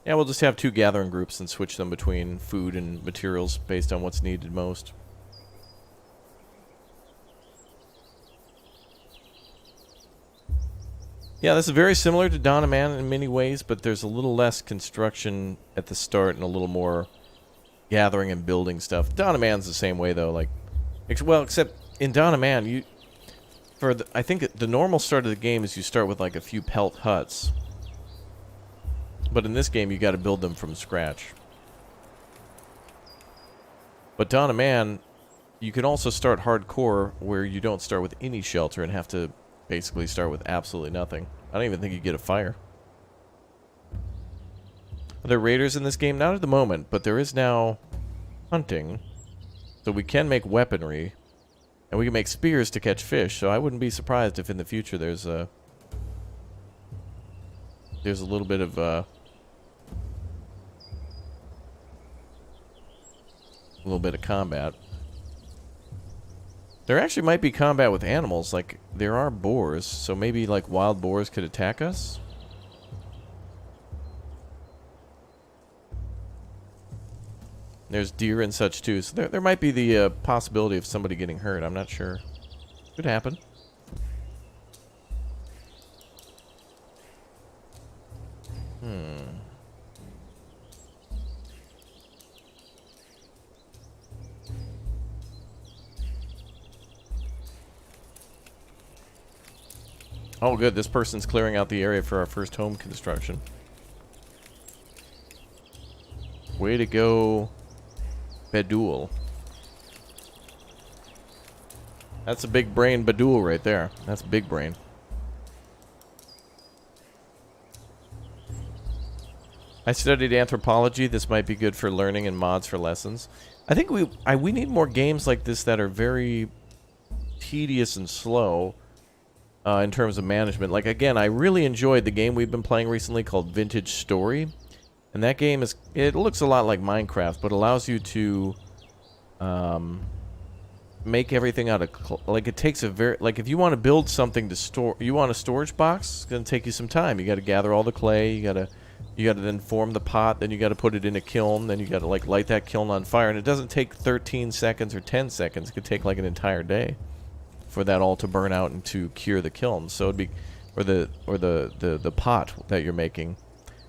Yeah, we'll just have 2 gathering groups and switch them between food and materials based on what's needed most. Yeah, this is very similar to Dawn of Man in many ways, but there's a little less construction at the start and a little more gathering and building stuff. Dawn of Man's the same way though, like, well, except in Dawn of Man, I think the normal start of the game is you start with like a few pelt huts. But in this game, you got to build them from scratch. But Dawn of Man, you can also start hardcore where you don't start with any shelter and have to basically start with absolutely nothing. I don't even think you get a fire. Are there raiders in this game? Not at the moment, but there is now hunting. So we can make weaponry. And we can make spears to catch fish, so I wouldn't be surprised if in the future there's a little bit of combat. There actually might be combat with animals. Like, there are boars, so maybe, like, wild boars could attack us? There's deer and such, too. So there might be the possibility of somebody getting hurt. I'm not sure. Could happen. Oh, good. This person's clearing out the area for our first home construction. Way to go, Badul. That's a big brain Badul right there. That's big brain. I studied anthropology. This might be good for learning and mods for lessons. I think we need more games like this that are very tedious and slow. In terms of management. Like, again, I really enjoyed the game we've been playing recently called Vintage Story. And that game is, it looks a lot like Minecraft, but allows you to make everything out of, like, it takes a very, like, if you want to build something to store, you want a storage box, it's going to take you some time. You got to gather all the clay, you got to then form the pot, then you got to put it in a kiln, then you got to, like, light that kiln on fire. And it doesn't take 13 seconds or 10 seconds. It could take, like, an entire day for that all to burn out and to cure the kiln. So it'd be, or the pot that you're making.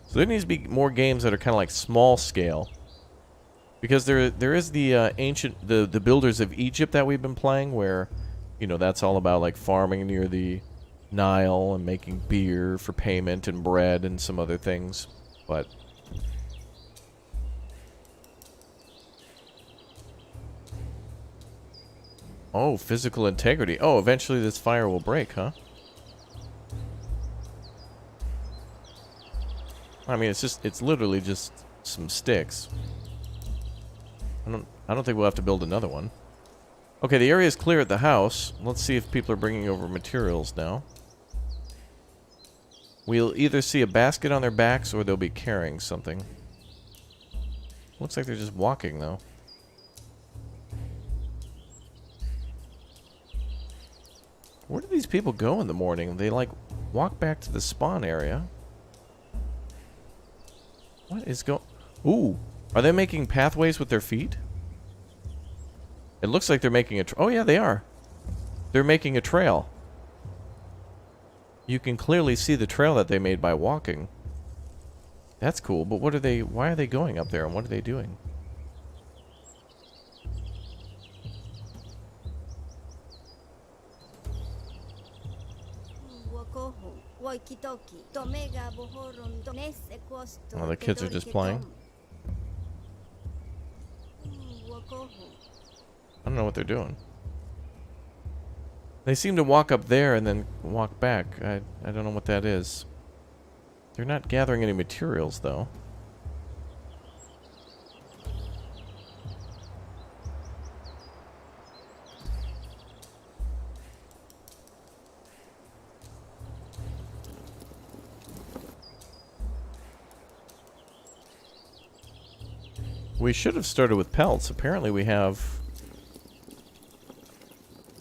So there needs to be more games that are kind of like small scale, because there is the ancient the Builders of Egypt that we've been playing, where, you know, that's all about like farming near the Nile and making beer for payment and bread and some other things. But oh, physical integrity. Oh, eventually this fire will break, huh? I mean, it's literally just some sticks. I don't think we'll have to build another one. Okay, the area is clear at the house. Let's see if people are bringing over materials now. We'll either see a basket on their backs or they'll be carrying something. Looks like they're just walking, though. Where do these people go in the morning? They, like, walk back to the spawn area. What is going... Ooh. Are they making pathways with their feet? It looks like they're making a... Oh, yeah, they are. They're making a trail. You can clearly see the trail that they made by walking. That's cool, but what are they... Why are they going up there, and what are they doing? Oh, the kids are just playing. I don't know what they're doing. They seem to walk up there and then walk back. I don't know what that is. They're not gathering any materials, though. We should have started with pelts. Apparently we have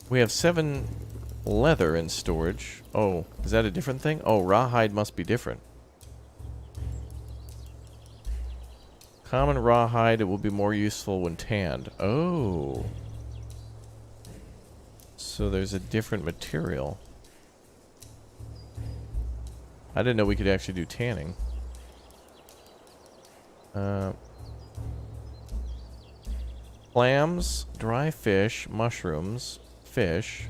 7 leather in storage. Oh, is that a different thing? Oh, rawhide must be different. Common rawhide, it will be more useful when tanned. Oh. So there's a different material. I didn't know we could actually do tanning. Clams, dry fish, mushrooms, fish,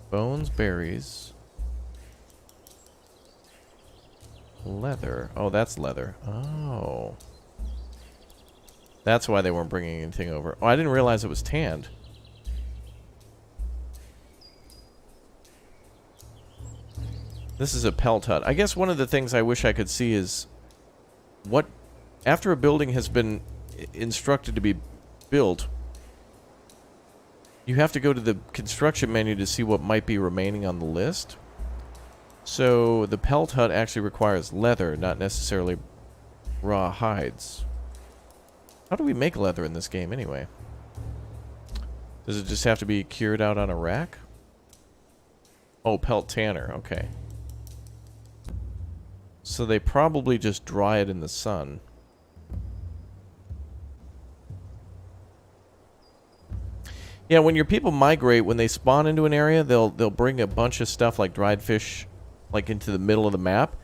bones, berries, leather. Oh, that's leather. Oh. That's why they weren't bringing anything over. Oh, I didn't realize it was tanned. This is a Pelt Hut. I guess one of the things I wish I could see is what, after a building has been instructed to be built, you have to go to the construction menu to see what might be remaining on the list. So the Pelt Hut actually requires leather, not necessarily raw hides. How do we make leather in this game anyway? Does it just have to be cured out on a rack? Oh, pelt tanner. Okay. So they probably just dry it in the sun. Yeah, when your people migrate, when they spawn into an area, they'll bring a bunch of stuff like dried fish, like into the middle of the map.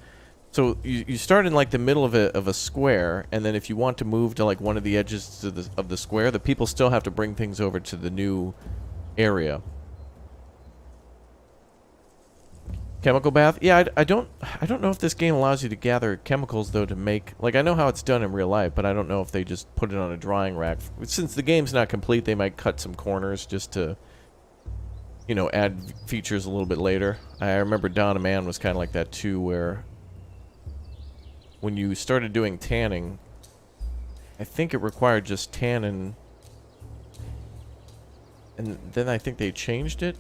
So you start in like the middle of a square, and then if you want to move to like one of the edges of the square, the people still have to bring things over to the new area. Chemical bath? Yeah, I don't know if this game allows you to gather chemicals though to make, like, I know how it's done in real life, but I don't know if they just put it on a drying rack. Since the game's not complete, they might cut some corners just to, you know, add features a little bit later. I remember Dawn of Man was kind of like that too, where when you started doing tanning, I think it required just tannin, and then I think they changed it.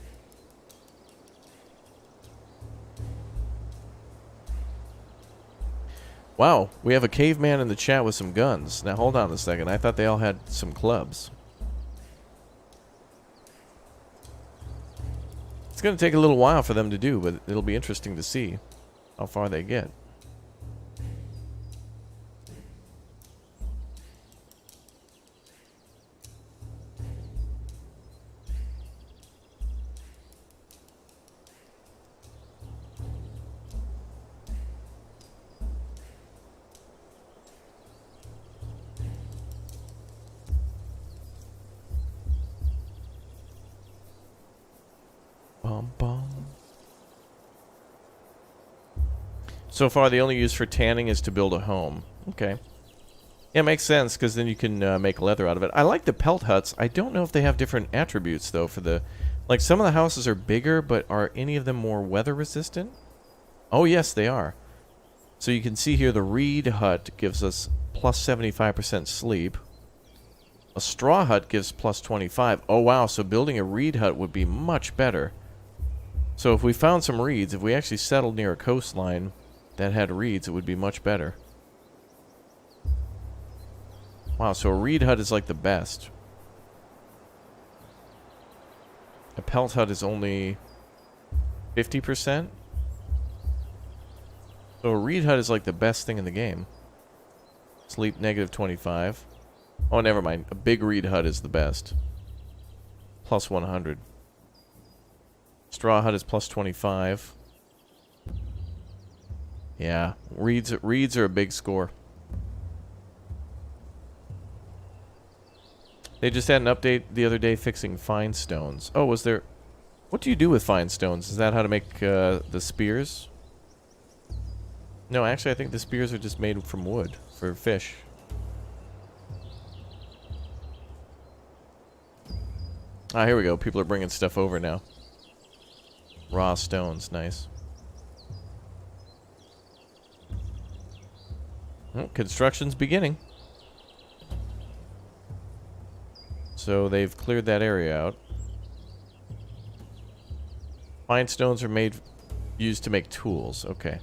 Wow, we have a caveman in the chat with some guns. Now hold on a second, I thought they all had some clubs. It's going to take a little while for them to do, but it'll be interesting to see how far they get. So far, the only use for tanning is to build a home. Okay. Yeah, makes sense, because then you can make leather out of it. I like the pelt huts. I don't know if they have different attributes, though, for the... Like, some of the houses are bigger, but are any of them more weather resistant? Oh, yes, they are. So you can see here the reed hut gives us plus 75% sleep. A straw hut gives plus 25. Oh, wow, so building a reed hut would be much better. So if we found some reeds, if we actually settled near a coastline that had reeds, it would be much better. Wow, so a reed hut is like the best. A pelt hut is only 50%? So a reed hut is like the best thing in the game. Sleep negative 25. Oh, never mind. A big reed hut is the best. Plus 100. Straw hut is plus 25. Yeah, reeds are a big score. They just had an update the other day fixing fine stones. Oh, was there... What do you do with fine stones? Is that how to make the spears? No, actually, I think the spears are just made from wood for fish. Ah, here we go. People are bringing stuff over now. Raw stones, nice. Well, construction's beginning. So they've cleared that area out. Fine stones are used to make tools. Okay.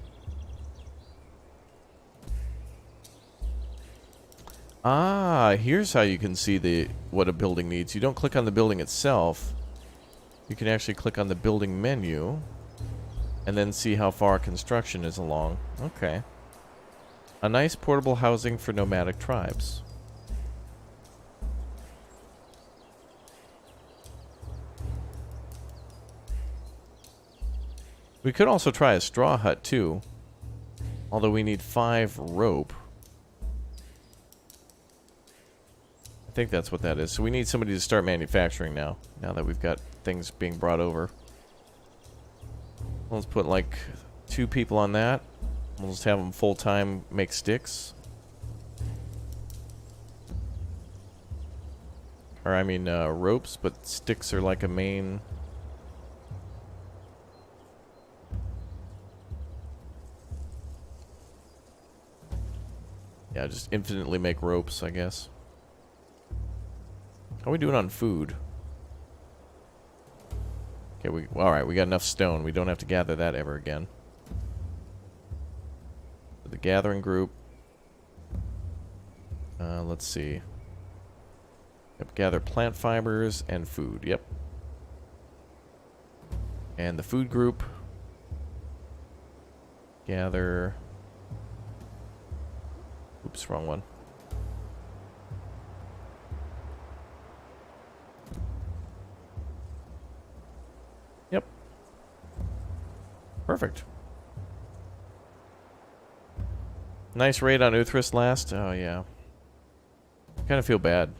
Ah, here's how you can see what a building needs. You don't click on the building itself. You can actually click on the building menu and then see how far construction is along. Okay. A nice portable housing for nomadic tribes. We could also try a straw hut too, although we need 5 rope. I think that's what that is. So we need somebody to start manufacturing now that we've got things being brought over. Let's put like 2 people on that. We'll just have them full-time make sticks. Or I mean ropes, but sticks are like a main... Yeah, just infinitely make ropes, I guess. How are we doing on food? Okay, alright, we got enough stone. We don't have to gather that ever again. The gathering group. Let's see. Yep, gather plant fibers and food. Yep. And the food group. Gather... Oops, wrong one. Yep. Perfect. Nice raid on Uthris last. Oh, yeah. Kind of feel bad.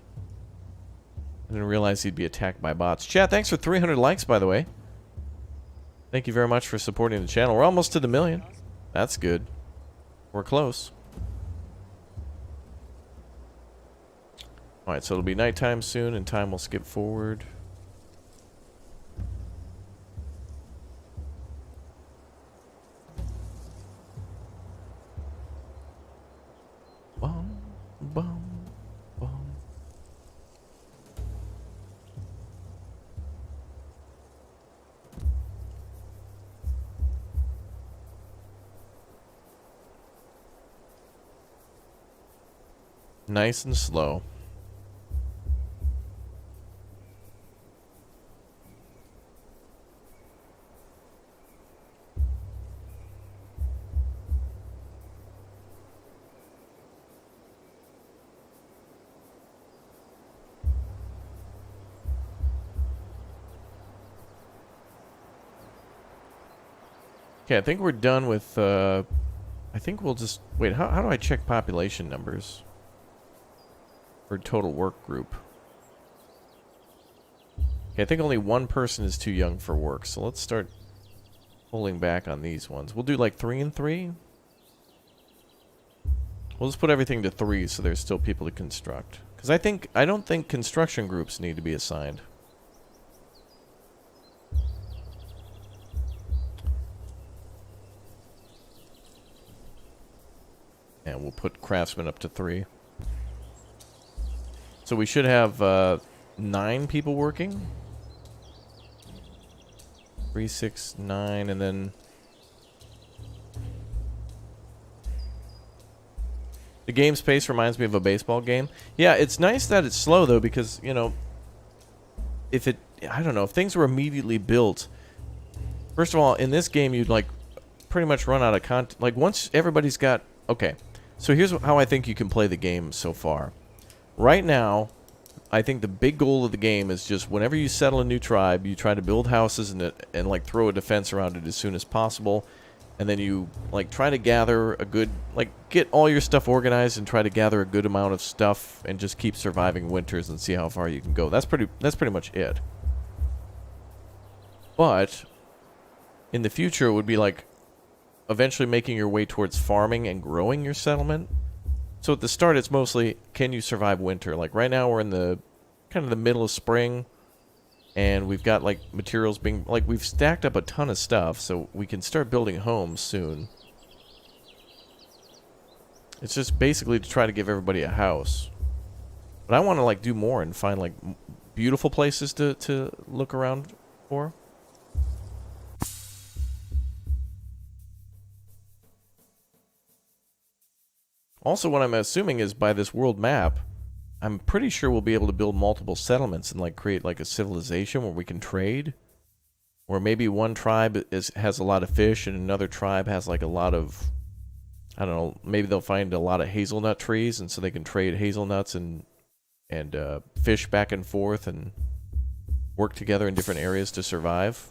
I didn't realize he'd be attacked by bots. Chat, thanks for 300 likes, by the way. Thank you very much for supporting the channel. We're almost to the 1,000,000. That's good. We're close. Alright, so it'll be nighttime soon, and time will skip forward. Bum, bum, bum. Nice and slow. Okay, I think we're done with, I think we'll just... Wait, how do I check population numbers? For total work group. Okay, I think only one person is too young for work, so let's start pulling back on these ones. We'll do like 3 and 3. We'll just put everything to 3 so there's still people to construct. Because I don't think construction groups need to be assigned. And we'll put craftsmen up to 3. So we should have 9 people working. 3, 6, 9, and then... The game's pace reminds me of a baseball game. Yeah, it's nice that it's slow, though, because, you know... If it... I don't know, if things were immediately built... First of all, in this game, you'd, like, pretty much run out of content. Like, once everybody's got... Okay, so here's how I think you can play the game so far. Right now, I think the big goal of the game is just whenever you settle a new tribe, you try to build houses and like throw a defense around it as soon as possible, and then you like try to gather a good get all your stuff organized and try to gather a good amount of stuff and just keep surviving winters and see how far you can go. That's pretty much it. But in the future, it would be like eventually making your way towards farming and growing your settlement. So at the start, it's mostly, can you survive winter? Like right now, we're in the kind of the middle of spring, and we've got like materials being, like we've stacked up a ton of stuff, so we can start building homes soon. It's just basically to try to give everybody a house. But I want to like do more and find like beautiful places to look around for. Also, what I'm assuming is by this world map, I'm pretty sure we'll be able to build multiple settlements and like create like a civilization where we can trade. Or maybe one tribe has a lot of fish and another tribe has like a lot of, I don't know, maybe they'll find a lot of hazelnut trees and so they can trade hazelnuts and fish back and forth and work together in different areas to survive.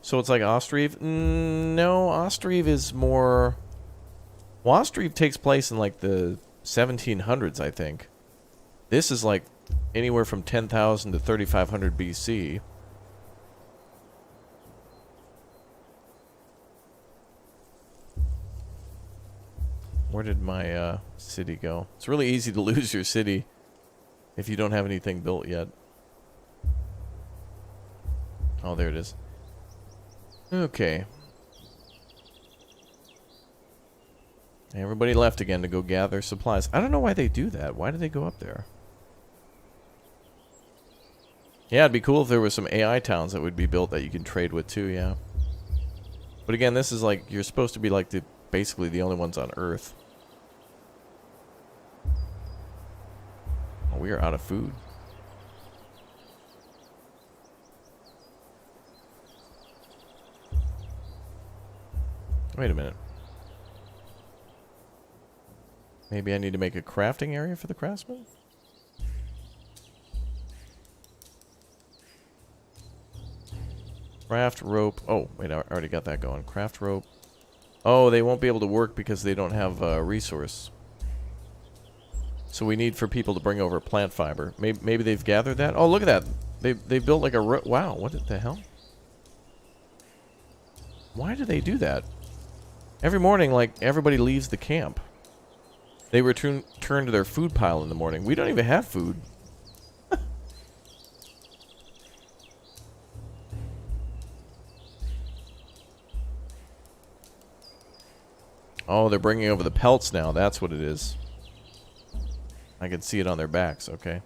So it's like Ostriv? No, Ostriv is more... Well, Ostriv takes place in like the 1700s, I think. This is like anywhere from 10,000 to 3,500 BC. Where did my city go? It's really easy to lose your city if you don't have anything built yet. Oh, there it is. Okay. Everybody left again to go gather supplies. I don't know why they do that. Why do they go up there? Yeah, it'd be cool if there were some AI towns that would be built that you can trade with too, yeah. But again, this is like, you're supposed to be like basically the only ones on Earth. we are out of food. Wait a minute. Maybe I need to make a crafting area for the craftsman? Craft rope. Oh, wait, I already got that going. Craft rope. Oh, they won't be able to work because they don't have a resource. So we need for people to bring over plant fiber. Maybe they've gathered that. Oh, look at that. They built like a... Wow, what the hell? Why do they do that? Every morning, like, everybody leaves the camp. They turn to their food pile in the morning. We don't even have food. Oh, they're bringing over the pelts now. That's what it is. I can see it on their backs. Okay.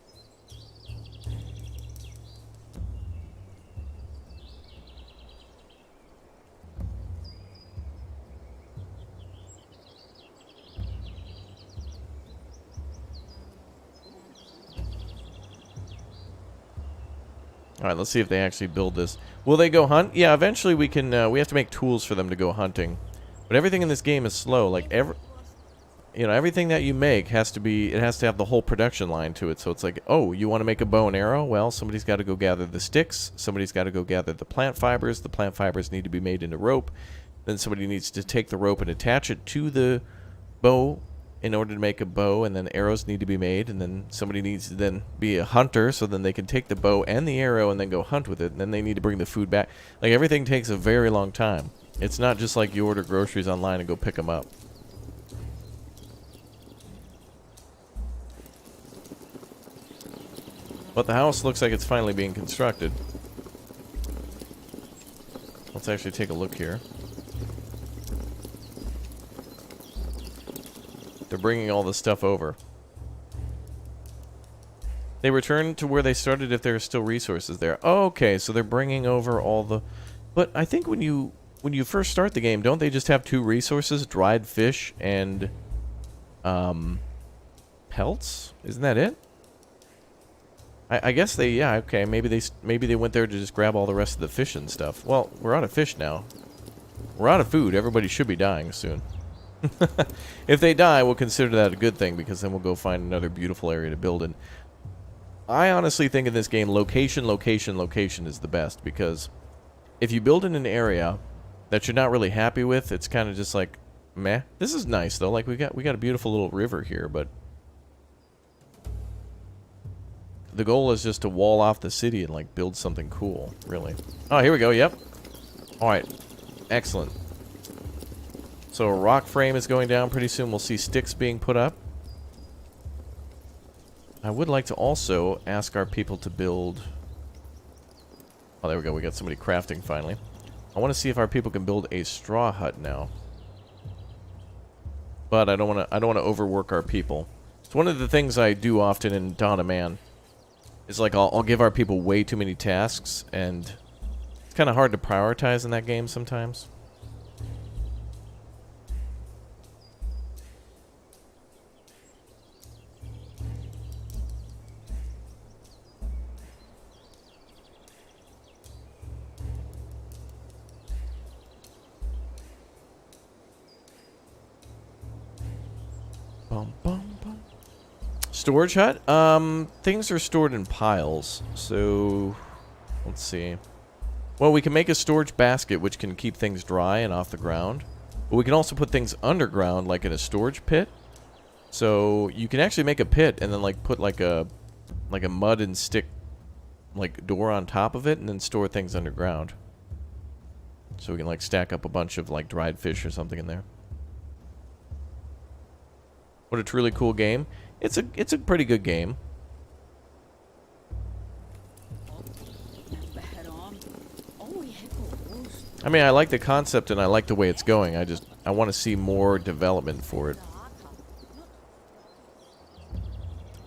Alright, let's see if they actually build this. Will they go hunt? Yeah, eventually we can, we have to make tools for them to go hunting. But everything in this game is slow. Like, everything that you make has to be, it has to have the whole production line to it. So it's like, oh, you want to make a bow and arrow? Well, somebody's got to go gather the sticks. Somebody's got to go gather the plant fibers. The plant fibers need to be made into rope. Then somebody needs to take the rope and attach it to the bow in order to make a bow, and then arrows need to be made, and then somebody needs to then be a hunter, so then they can take the bow and the arrow and then go hunt with it, and then they need to bring the food back. Like, everything takes a very long time. It's not just like you order groceries online and go pick them up. But the house looks like it's finally being constructed. Let's actually take a look here. They're bringing all this stuff over. They return to where they started if there are still resources there. Oh, okay, so they're bringing over all the... But I think when you first start the game, don't they just have two resources? Dried fish and... pelts? Isn't that it? I guess they... Yeah, okay, maybe they went there to just grab all the rest of the fish and stuff. Well, we're out of fish now. We're out of food. Everybody should be dying soon. If they die, we'll consider that a good thing, because then we'll go find another beautiful area to build in. I honestly think in this game, location is the best, because if you build in an area that you're not really happy with, it's kind of just like, meh. This is nice though. Like we got a beautiful little river here, but the goal is just to wall off the city and like build something cool, really. Oh, here we go. Yep. All right. Excellent. So a rock frame is going down pretty soon. We'll see sticks being put up. I would like to also ask our people to build... Oh, there we go. We got somebody crafting finally. I want to see if our people can build a straw hut now. But I don't want to overwork our people. It's one of the things I do often in Dawn of Man. Is like I'll give our people way too many tasks, and it's kind of hard to prioritize in that game sometimes. Storage hut? Things are stored in piles. So, let's see. Well, we can make a storage basket, which can keep things dry and off the ground. But we can also put things underground, like in a storage pit. So, you can actually make a pit and then, like, put, like a mud and stick, like, door on top of it, and then store things underground. So we can, like, stack up a bunch of, like, dried fish or something in there. What a truly cool game. It's a pretty good game. I mean, I like the concept and I like the way it's going. I want to see more development for it.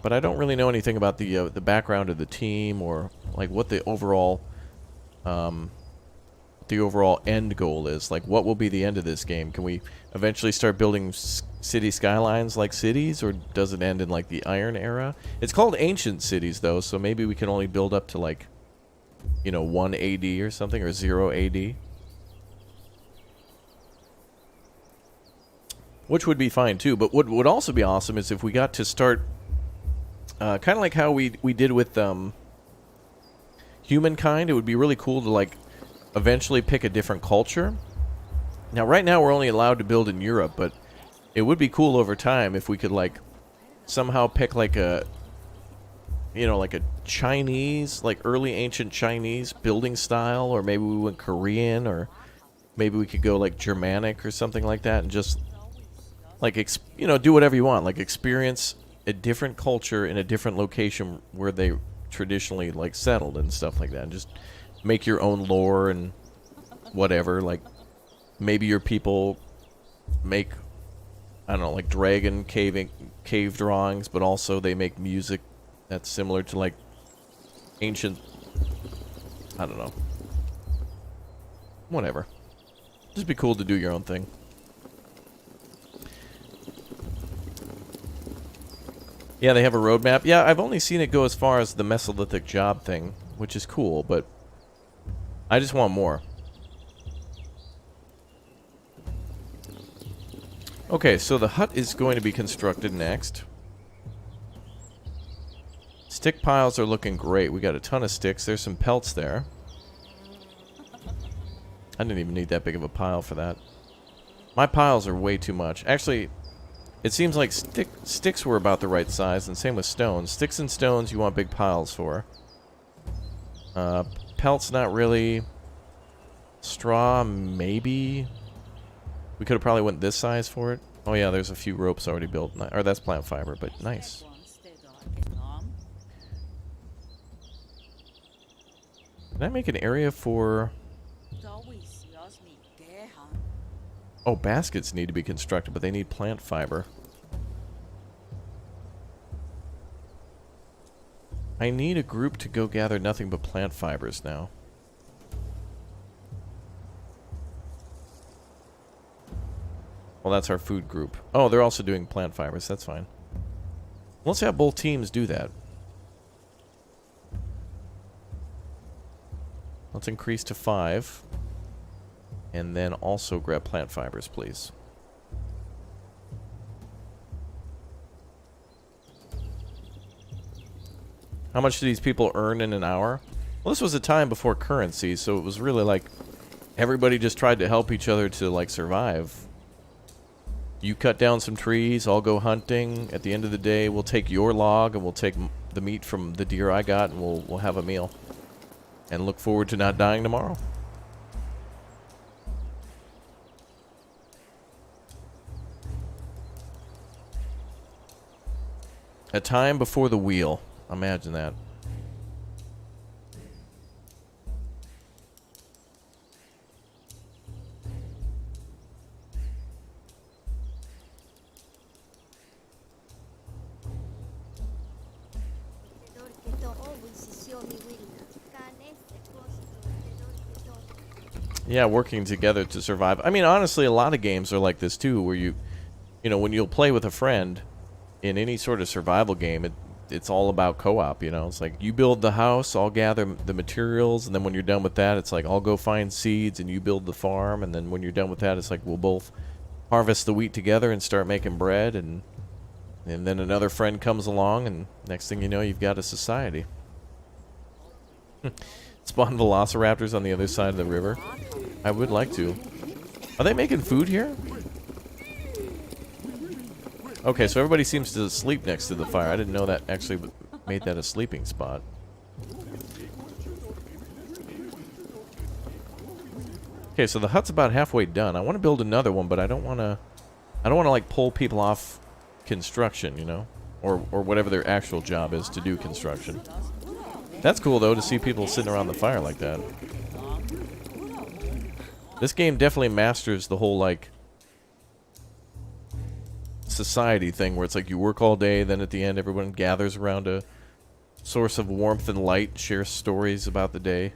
But I don't really know anything about the background of the team or like what the overall the overall end goal is. Like, what will be the end of this game? Can we eventually start building city skylines like cities, or does it end in, like, the Iron Era? It's called Ancient Cities, though, so maybe we can only build up to, like, you know, 1 AD or something, or 0 AD. Which would be fine, too. But what would also be awesome is if we got to start... kind of like how we did with humankind. It would be really cool to, like, eventually pick a different culture. Now, right now, we're only allowed to build in Europe, but it would be cool over time if we could, like, somehow pick, like, a... You know, like a Chinese, like early ancient Chinese building style, or maybe we went Korean, or maybe we could go like Germanic or something like that, and just like you know, do whatever you want, like experience a different culture in a different location where they traditionally like settled and stuff like that, and just make your own lore and whatever. Like maybe your people make, I don't know, like dragon cave drawings, but also they make music that's similar to, like, ancient... I don't know. Whatever. Just be cool to do your own thing. Yeah, they have a roadmap. Yeah, I've only seen it go as far as the Mesolithic job thing, which is cool, but I just want more. Okay, so the hut is going to be constructed next. Stick piles are looking great. We got a ton of sticks. There's some pelts there. I didn't even need that big of a pile for that. My piles are way too much. Actually, it seems like sticks were about the right size, and same with stones. Sticks and stones you want big piles for. Pelts not really. Straw, maybe. We could have probably went this size for it. Oh yeah, there's a few ropes already built. Or that's plant fiber, but nice. Can I make an area for... Oh, baskets need to be constructed, but they need plant fiber. I need a group to go gather nothing but plant fibers now. Well, that's our food group. Oh, they're also doing plant fibers. That's fine. Let's have both teams do that. Let's increase to 5. And then also grab plant fibers, please. How much do these people earn in an hour? Well, this was a time before currency, so it was really like everybody just tried to help each other to like survive. You cut down some trees, I'll go hunting. At the end of the day, we'll take your log and we'll take the meat from the deer I got, and we'll have a meal. And look forward to not dying tomorrow. A time before the wheel. Imagine that. Yeah, working together to survive. I mean, honestly, a lot of games are like this too, where you know, when you'll play with a friend in any sort of survival game, it's all about co-op, you know. It's like you build the house, I'll gather the materials, and then when you're done with that, it's like I'll go find seeds and you build the farm, and then when you're done with that, it's like we'll both harvest the wheat together and start making bread, and then another friend comes along, and next thing you know, you've got a society. Spawn velociraptors on the other side of the river. I would like to. Are they making food here? Okay, so everybody seems to sleep next to the fire. I didn't know that actually made that a sleeping spot. Okay, so the hut's about halfway done. I want to build another one, but I don't want to like pull people off construction, you know, or whatever their actual job is to do construction. That's cool though to see people sitting around the fire like that. This game definitely masters the whole like society thing where it's like you work all day, then at the end everyone gathers around a source of warmth and light, shares stories about the day.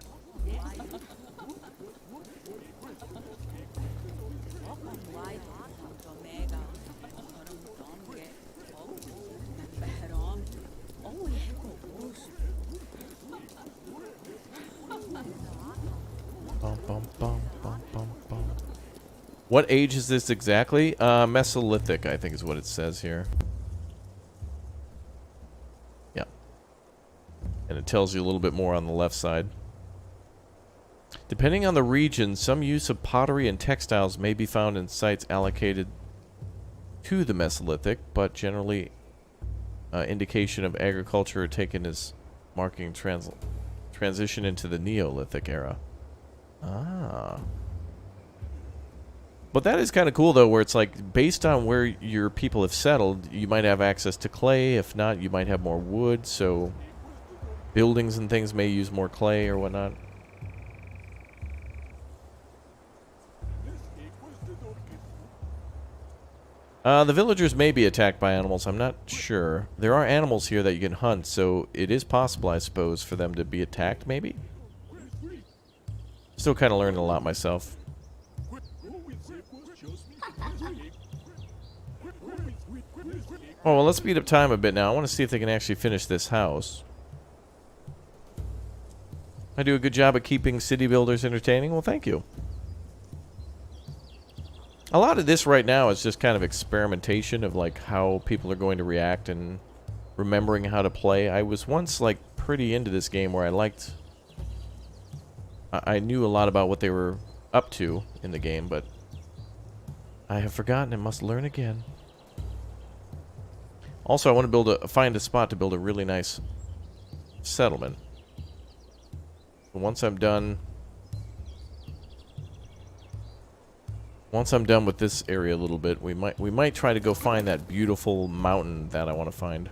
What age is this exactly? Mesolithic, I think is what it says here. Yeah. And it tells you a little bit more on the left side. Depending on the region, some use of pottery and textiles may be found in sites allocated to the Mesolithic, but generally indication of agriculture taken as marking transition into the Neolithic era. Ah. But that is kind of cool, though, where it's like, based on where your people have settled, you might have access to clay. If not, you might have more wood, so buildings and things may use more clay or whatnot. The villagers may be attacked by animals. I'm not sure. There are animals here that you can hunt, so it is possible, I suppose, for them to be attacked, maybe? Still kind of learning a lot myself. Oh, well, let's speed up time a bit now. I want to see if they can actually finish this house. I do a good job at keeping city builders entertaining? Well, thank you. A lot of this right now is just kind of experimentation of like how people are going to react and remembering how to play. I was once like pretty into this game where I knew a lot about what they were up to in the game, but I have forgotten and must learn again. Also, I want to find a spot to build a really nice settlement. Once I'm done with this area a little bit, we might try to go find that beautiful mountain that I want to find.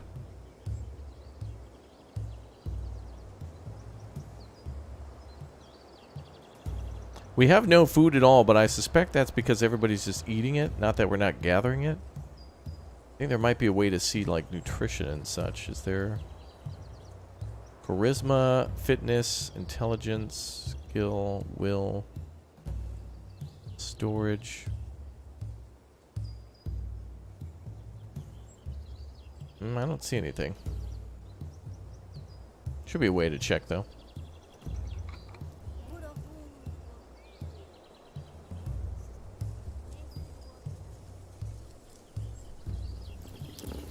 We have no food at all, but I suspect that's because everybody's just eating it, not that we're not gathering it. I think there might be a way to see like nutrition and such. Is there charisma, fitness, intelligence, skill, will, storage? I don't see anything. Should be a way to check though.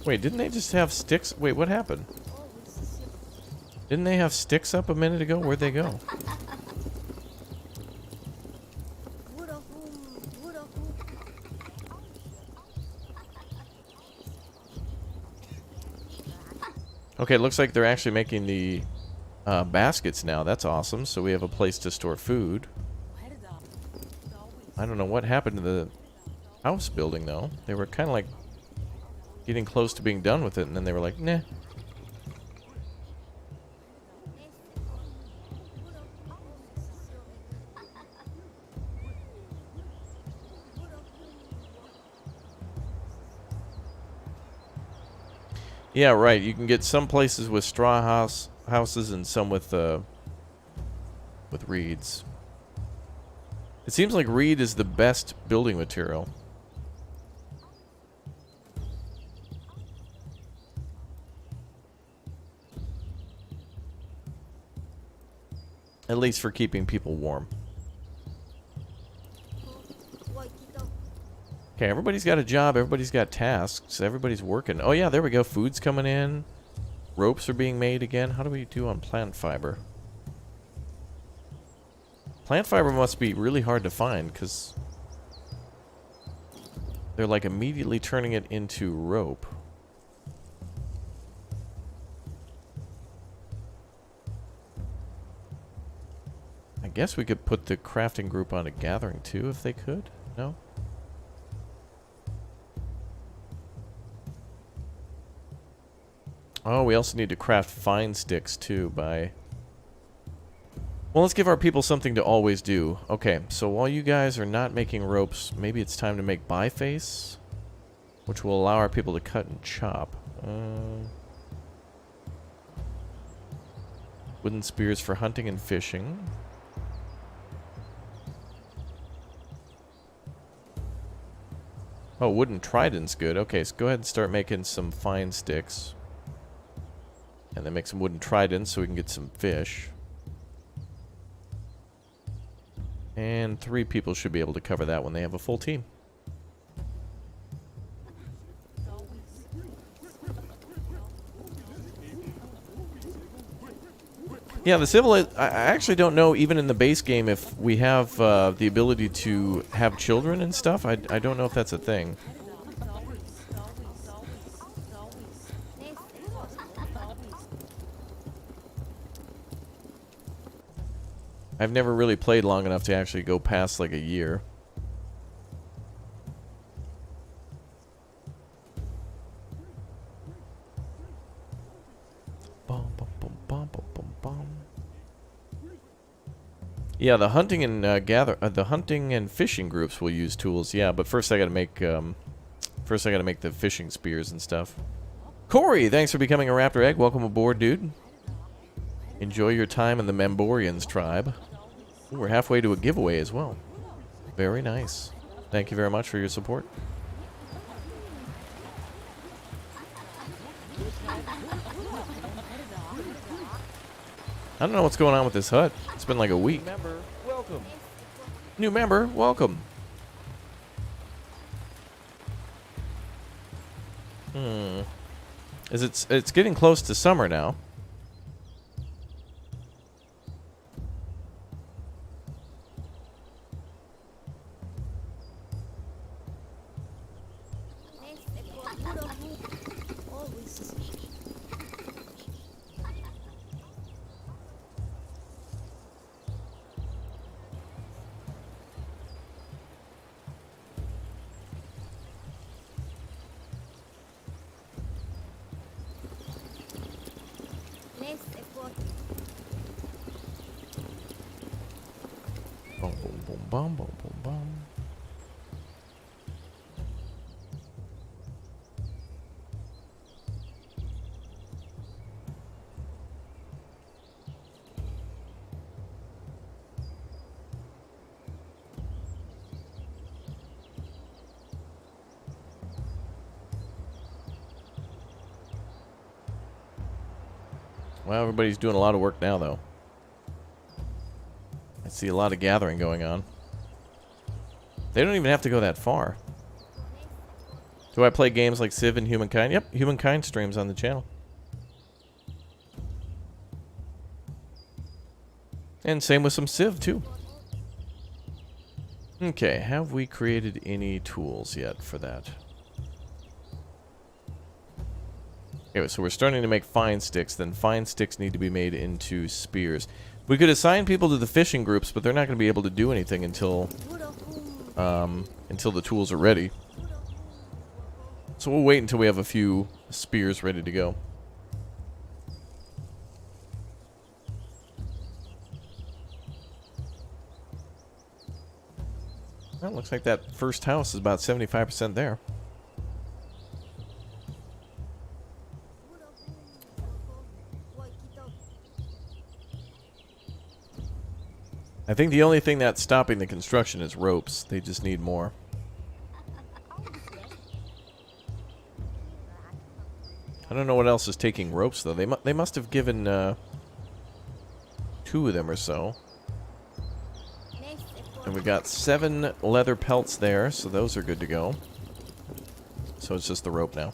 Wait, didn't they just have sticks? Wait, what happened? Didn't they have sticks up a minute ago? Where'd they go? Okay, it looks like they're actually making the baskets now. That's awesome. So we have a place to store food. I don't know what happened to the house building, though. They were kind of like getting close to being done with it, and then they were like, nah. Yeah, right. You can get some places with straw houses and some with reeds. It seems like reed is the best building material. At least for keeping people warm. Okay, everybody's got a job. Everybody's got tasks. Everybody's working. Oh, yeah, there we go. Food's coming in. Ropes are being made again. How do we do on plant fiber? Plant fiber must be really hard to find because they're like immediately turning it into rope. I guess we could put the crafting group on a gathering too if they could. No? Oh, we also need to craft fine sticks too by... Well, let's give our people something to always do. Okay, so while you guys are not making ropes, maybe it's time to make biface, which will allow our people to cut and chop. Wooden spears for hunting and fishing. Oh, wooden trident's good. Okay, so go ahead and start making some fine sticks. And then make some wooden tridents so we can get some fish. And And 3 people should be able to cover that when they have a full team. Yeah, the civil. I actually don't know, even in the base game, if we have the ability to have children and stuff. I don't know if that's a thing. I've never really played long enough to actually go past like a year. Yeah, the hunting and the hunting and fishing groups will use tools. Yeah, but first I got to make the fishing spears and stuff. Corey, thanks for becoming a Raptor Egg. Welcome aboard, dude. Enjoy your time in the Memborians tribe. Ooh, we're halfway to a giveaway as well. Very nice. Thank you very much for your support. I don't know what's going on with this hut. It's been like a week. New member, welcome. New member, welcome. It's getting close to summer now. Boom, boom, boom, boom, boom, boom, boom. Well, everybody's doing a lot of work now, though. I see a lot of gathering going on. They don't even have to go that far. Do I play games like Civ and Humankind? Yep, Humankind streams on the channel. And same with some Civ, too. Okay, have we created any tools yet for that? Okay, so we're starting to make fine sticks. Then fine sticks need to be made into spears. We could assign people to the fishing groups, but they're not going to be able to do anything until the tools are ready. So we'll wait until we have a few spears ready to go. Well, looks like that first house is about 75% there. I think the only thing that's stopping the construction is ropes. They just need more. I don't know what else is taking ropes, though. They must have given 2 of them or so. And we got 7 leather pelts there, so those are good to go. So it's just the rope now.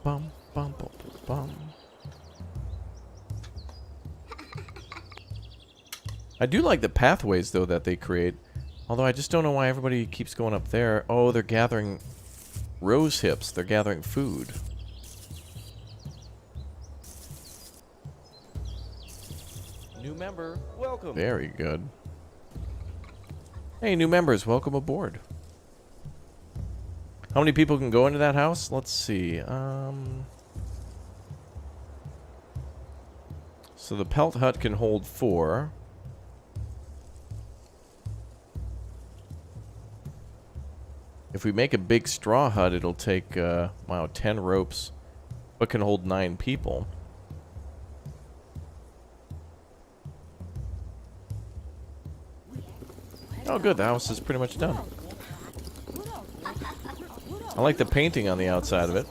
Bum, bum, bum, bum. I do like the pathways, though, that they create. Although I just don't know why everybody keeps going up there. Oh, they're gathering rose hips. They're gathering food. New member, welcome. Very good. Hey, new members, welcome aboard. How many people can go into that house? Let's see. So the Pelt Hut can hold 4. If we make a big straw hut, it'll take, wow, 10 ropes, but can hold 9 people. Oh, good. The house is pretty much done. I like the painting on the outside of it.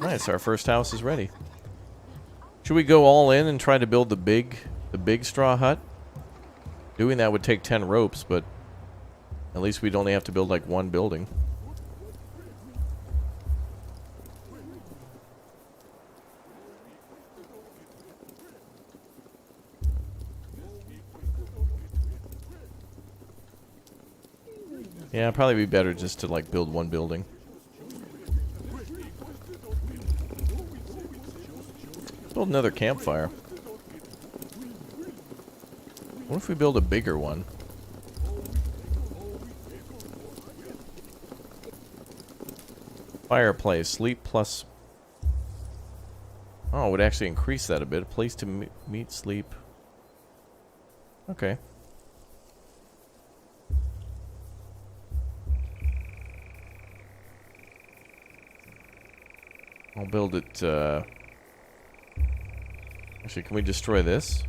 Nice, our first house is ready. Should we go all in and try to build the big straw hut? Doing that would take 10 ropes, but at least we'd only have to build like one building. Yeah, it'd probably be better just to like build one building. Build another campfire. What if we build a bigger one? Fireplace, sleep plus... Oh, it would actually increase that a bit. A place to meet, sleep. Okay. I'll build it, Actually, can we destroy this?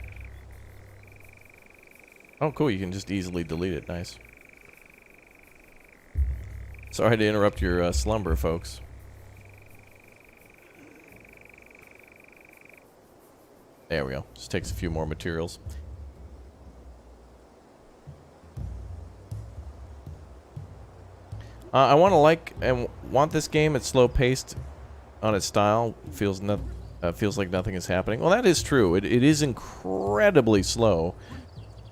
Oh, cool, you can just easily delete it. Nice. Sorry to interrupt your slumber, folks. There we go. Just takes a few more materials. I want to like and want this game. It's slow paced on its style. Feels like nothing is happening. Well, that is true. It is incredibly slow.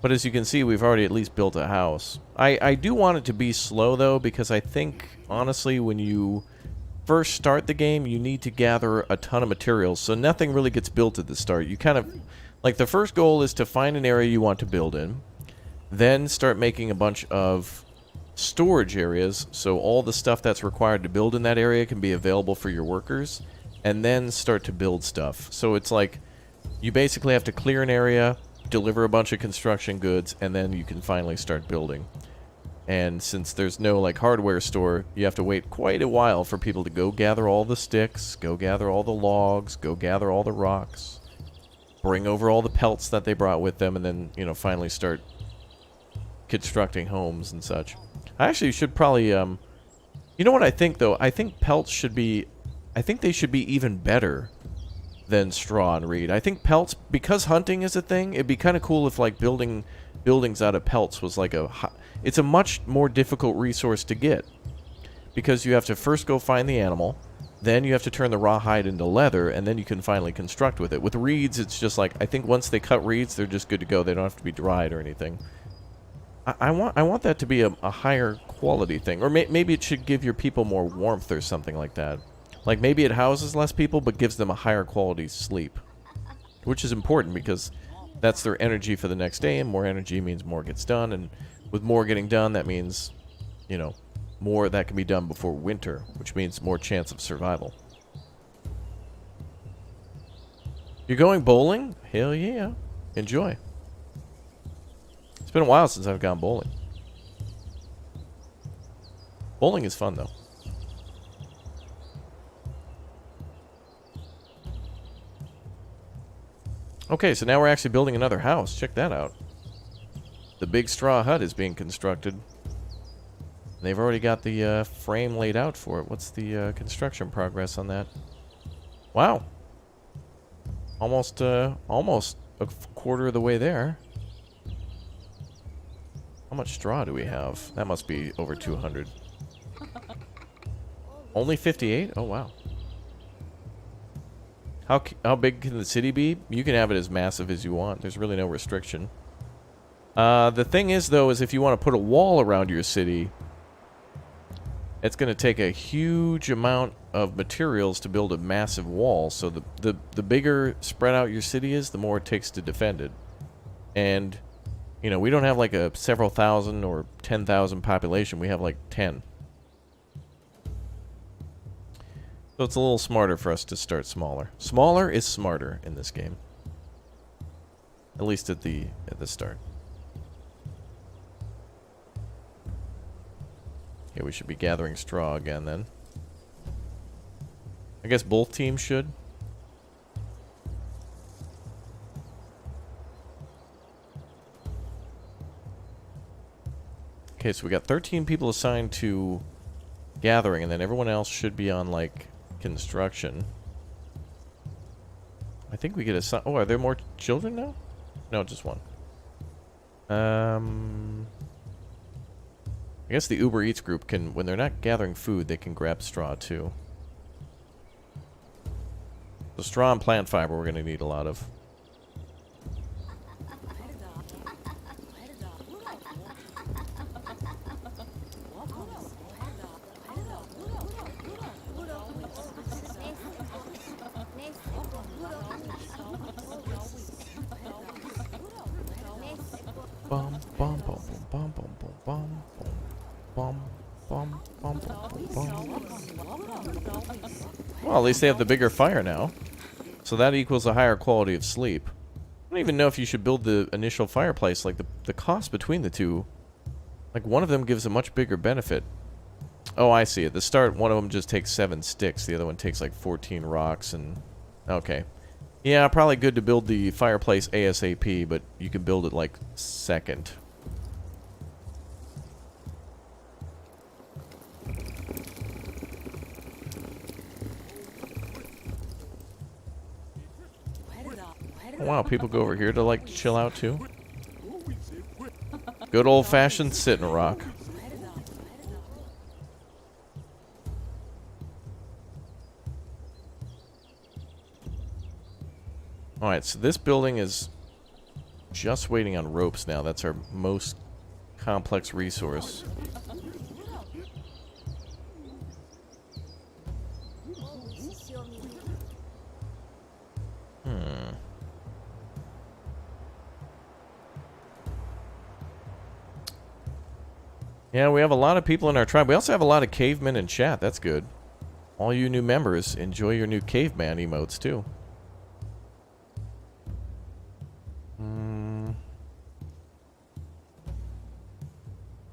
But as you can see, we've already at least built a house. I do want it to be slow, though, because I think, honestly, when you first start the game, you need to gather a ton of materials, so nothing really gets built at the start. You kind of... Like, the first goal is to find an area you want to build in, then start making a bunch of storage areas, so all the stuff that's required to build in that area can be available for your workers, and then start to build stuff. So it's like, you basically have to clear an area, deliver a bunch of construction goods, and then you can finally start building. And since there's no like hardware store, you have to wait quite a while for people to go gather all the sticks, go gather all the logs, go gather all the rocks, bring over all the pelts that they brought with them, and then, you know, finally start constructing homes and such. I actually should probably, you know what I think, though? I think pelts should be, I think they should be even better than straw and reed. I think pelts, because hunting is a thing, it'd be kind of cool if like building buildings out of pelts was like it's a much more difficult resource to get, because you have to first go find the animal, then you have to turn the raw hide into leather, and then you can finally construct with it. With reeds, it's just like, I think once they cut reeds, they're just good to go. They don't have to be dried or anything. I want that to be a higher quality thing, or maybe it should give your people more warmth or something like that. Like, maybe it houses less people, but gives them a higher quality sleep. Which is important, because that's their energy for the next day, and more energy means more gets done, and with more getting done, that means, you know, more that can be done before winter, which means more chance of survival. You're going bowling? Hell yeah. Enjoy. It's been a while since I've gone bowling. Bowling is fun, though. Okay, so now we're actually building another house. Check that out. The big straw hut is being constructed. They've already got the frame laid out for it. What's the construction progress on that? Wow. Almost a quarter of the way there. How much straw do we have? That must be over 200. Only 58? Oh, wow. How big can the city be? You can have it as massive as you want. There's really no restriction. The thing is, though, is if you want to put a wall around your city, it's going to take a huge amount of materials to build a massive wall. So the bigger spread out your city is, the more it takes to defend it. And, you know, we don't have like a several thousand or 10,000 population. We have like 10. So it's a little smarter for us to start smaller. Smaller is smarter in this game. At least at the start. Okay, we should be gathering straw again then. I guess both teams should. Okay, so we got 13 people assigned to gathering, and then everyone else should be on, like, construction. I think we get a son. Oh, are there more children now? No, just one. I guess the Uber Eats group can, when they're not gathering food, they can grab straw too. The straw and plant fiber we're going to need a lot of. Bum bum bum bum bum bum bum bum bum bum bum. Well, at least they have the bigger fire now, so that equals a higher quality of sleep. I don't even know if you should build the initial fireplace. Like the cost between the two, like one of them gives a much bigger benefit. Oh, I see. At the start, one of them just takes 7 sticks. The other one takes like 14 rocks and okay. Yeah, probably good to build the fireplace ASAP, but you can build it like second. Oh, wow, people go over here to like chill out too. Good old-fashioned sit and rock. Alright, so this building is just waiting on ropes now. That's our most complex resource. Yeah, we have a lot of people in our tribe. We also have a lot of cavemen in chat. That's good. All you new members, enjoy your new caveman emotes too.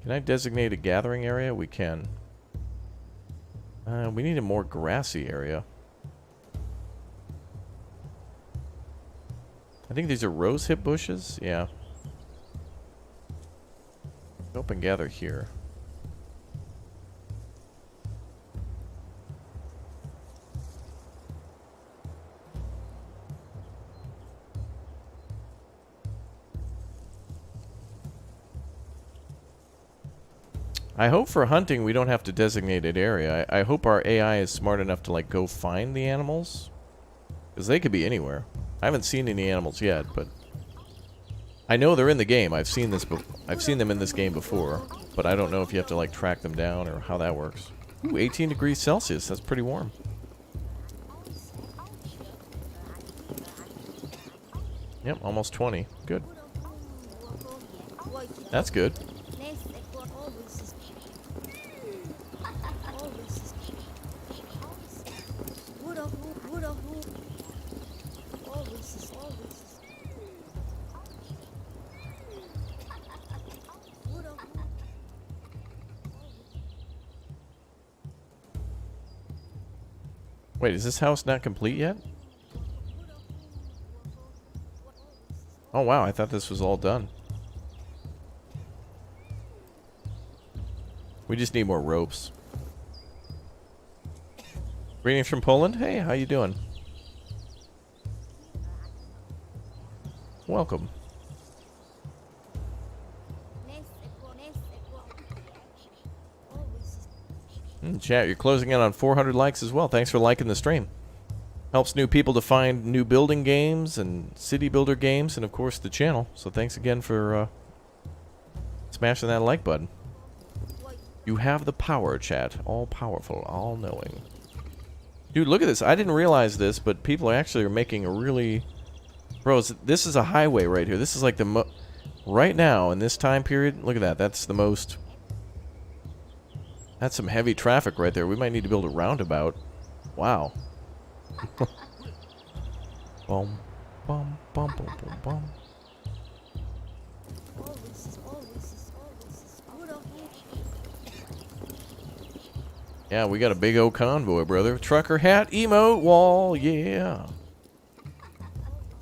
Can I designate a gathering area? We can. We need a more grassy area. I think these are rosehip bushes. Yeah. Go up and gather here. I hope for hunting we don't have to designate an area. I hope our AI is smart enough to like go find the animals, because they could be anywhere. I haven't seen any animals yet, but I know they're in the game. I've seen them in this game before, but I don't know if you have to like track them down or how that works. Ooh, 18 degrees Celsius. That's pretty warm. Yep, almost 20. Good. That's good. Wait, is this house not complete yet? Oh wow, I thought this was all done. We just need more ropes. Greetings from Poland. Hey, how you doing? Welcome. Chat, you're closing in on 400 likes as well. Thanks for liking the stream. Helps new people to find new building games and city builder games, and of course the channel. So thanks again for smashing that like button. You have the power, chat. All powerful, all knowing. Dude, look at this. I didn't realize this, but people actually are making a really... Bros, this is a highway right here. This is like the right now in this time period. Look at that. That's the most... That's some heavy traffic right there. We might need to build a roundabout. Wow. Boom, bum, bum, bum, bum, bum. Yeah, we got a big old convoy, brother. Trucker hat, emote wall, yeah.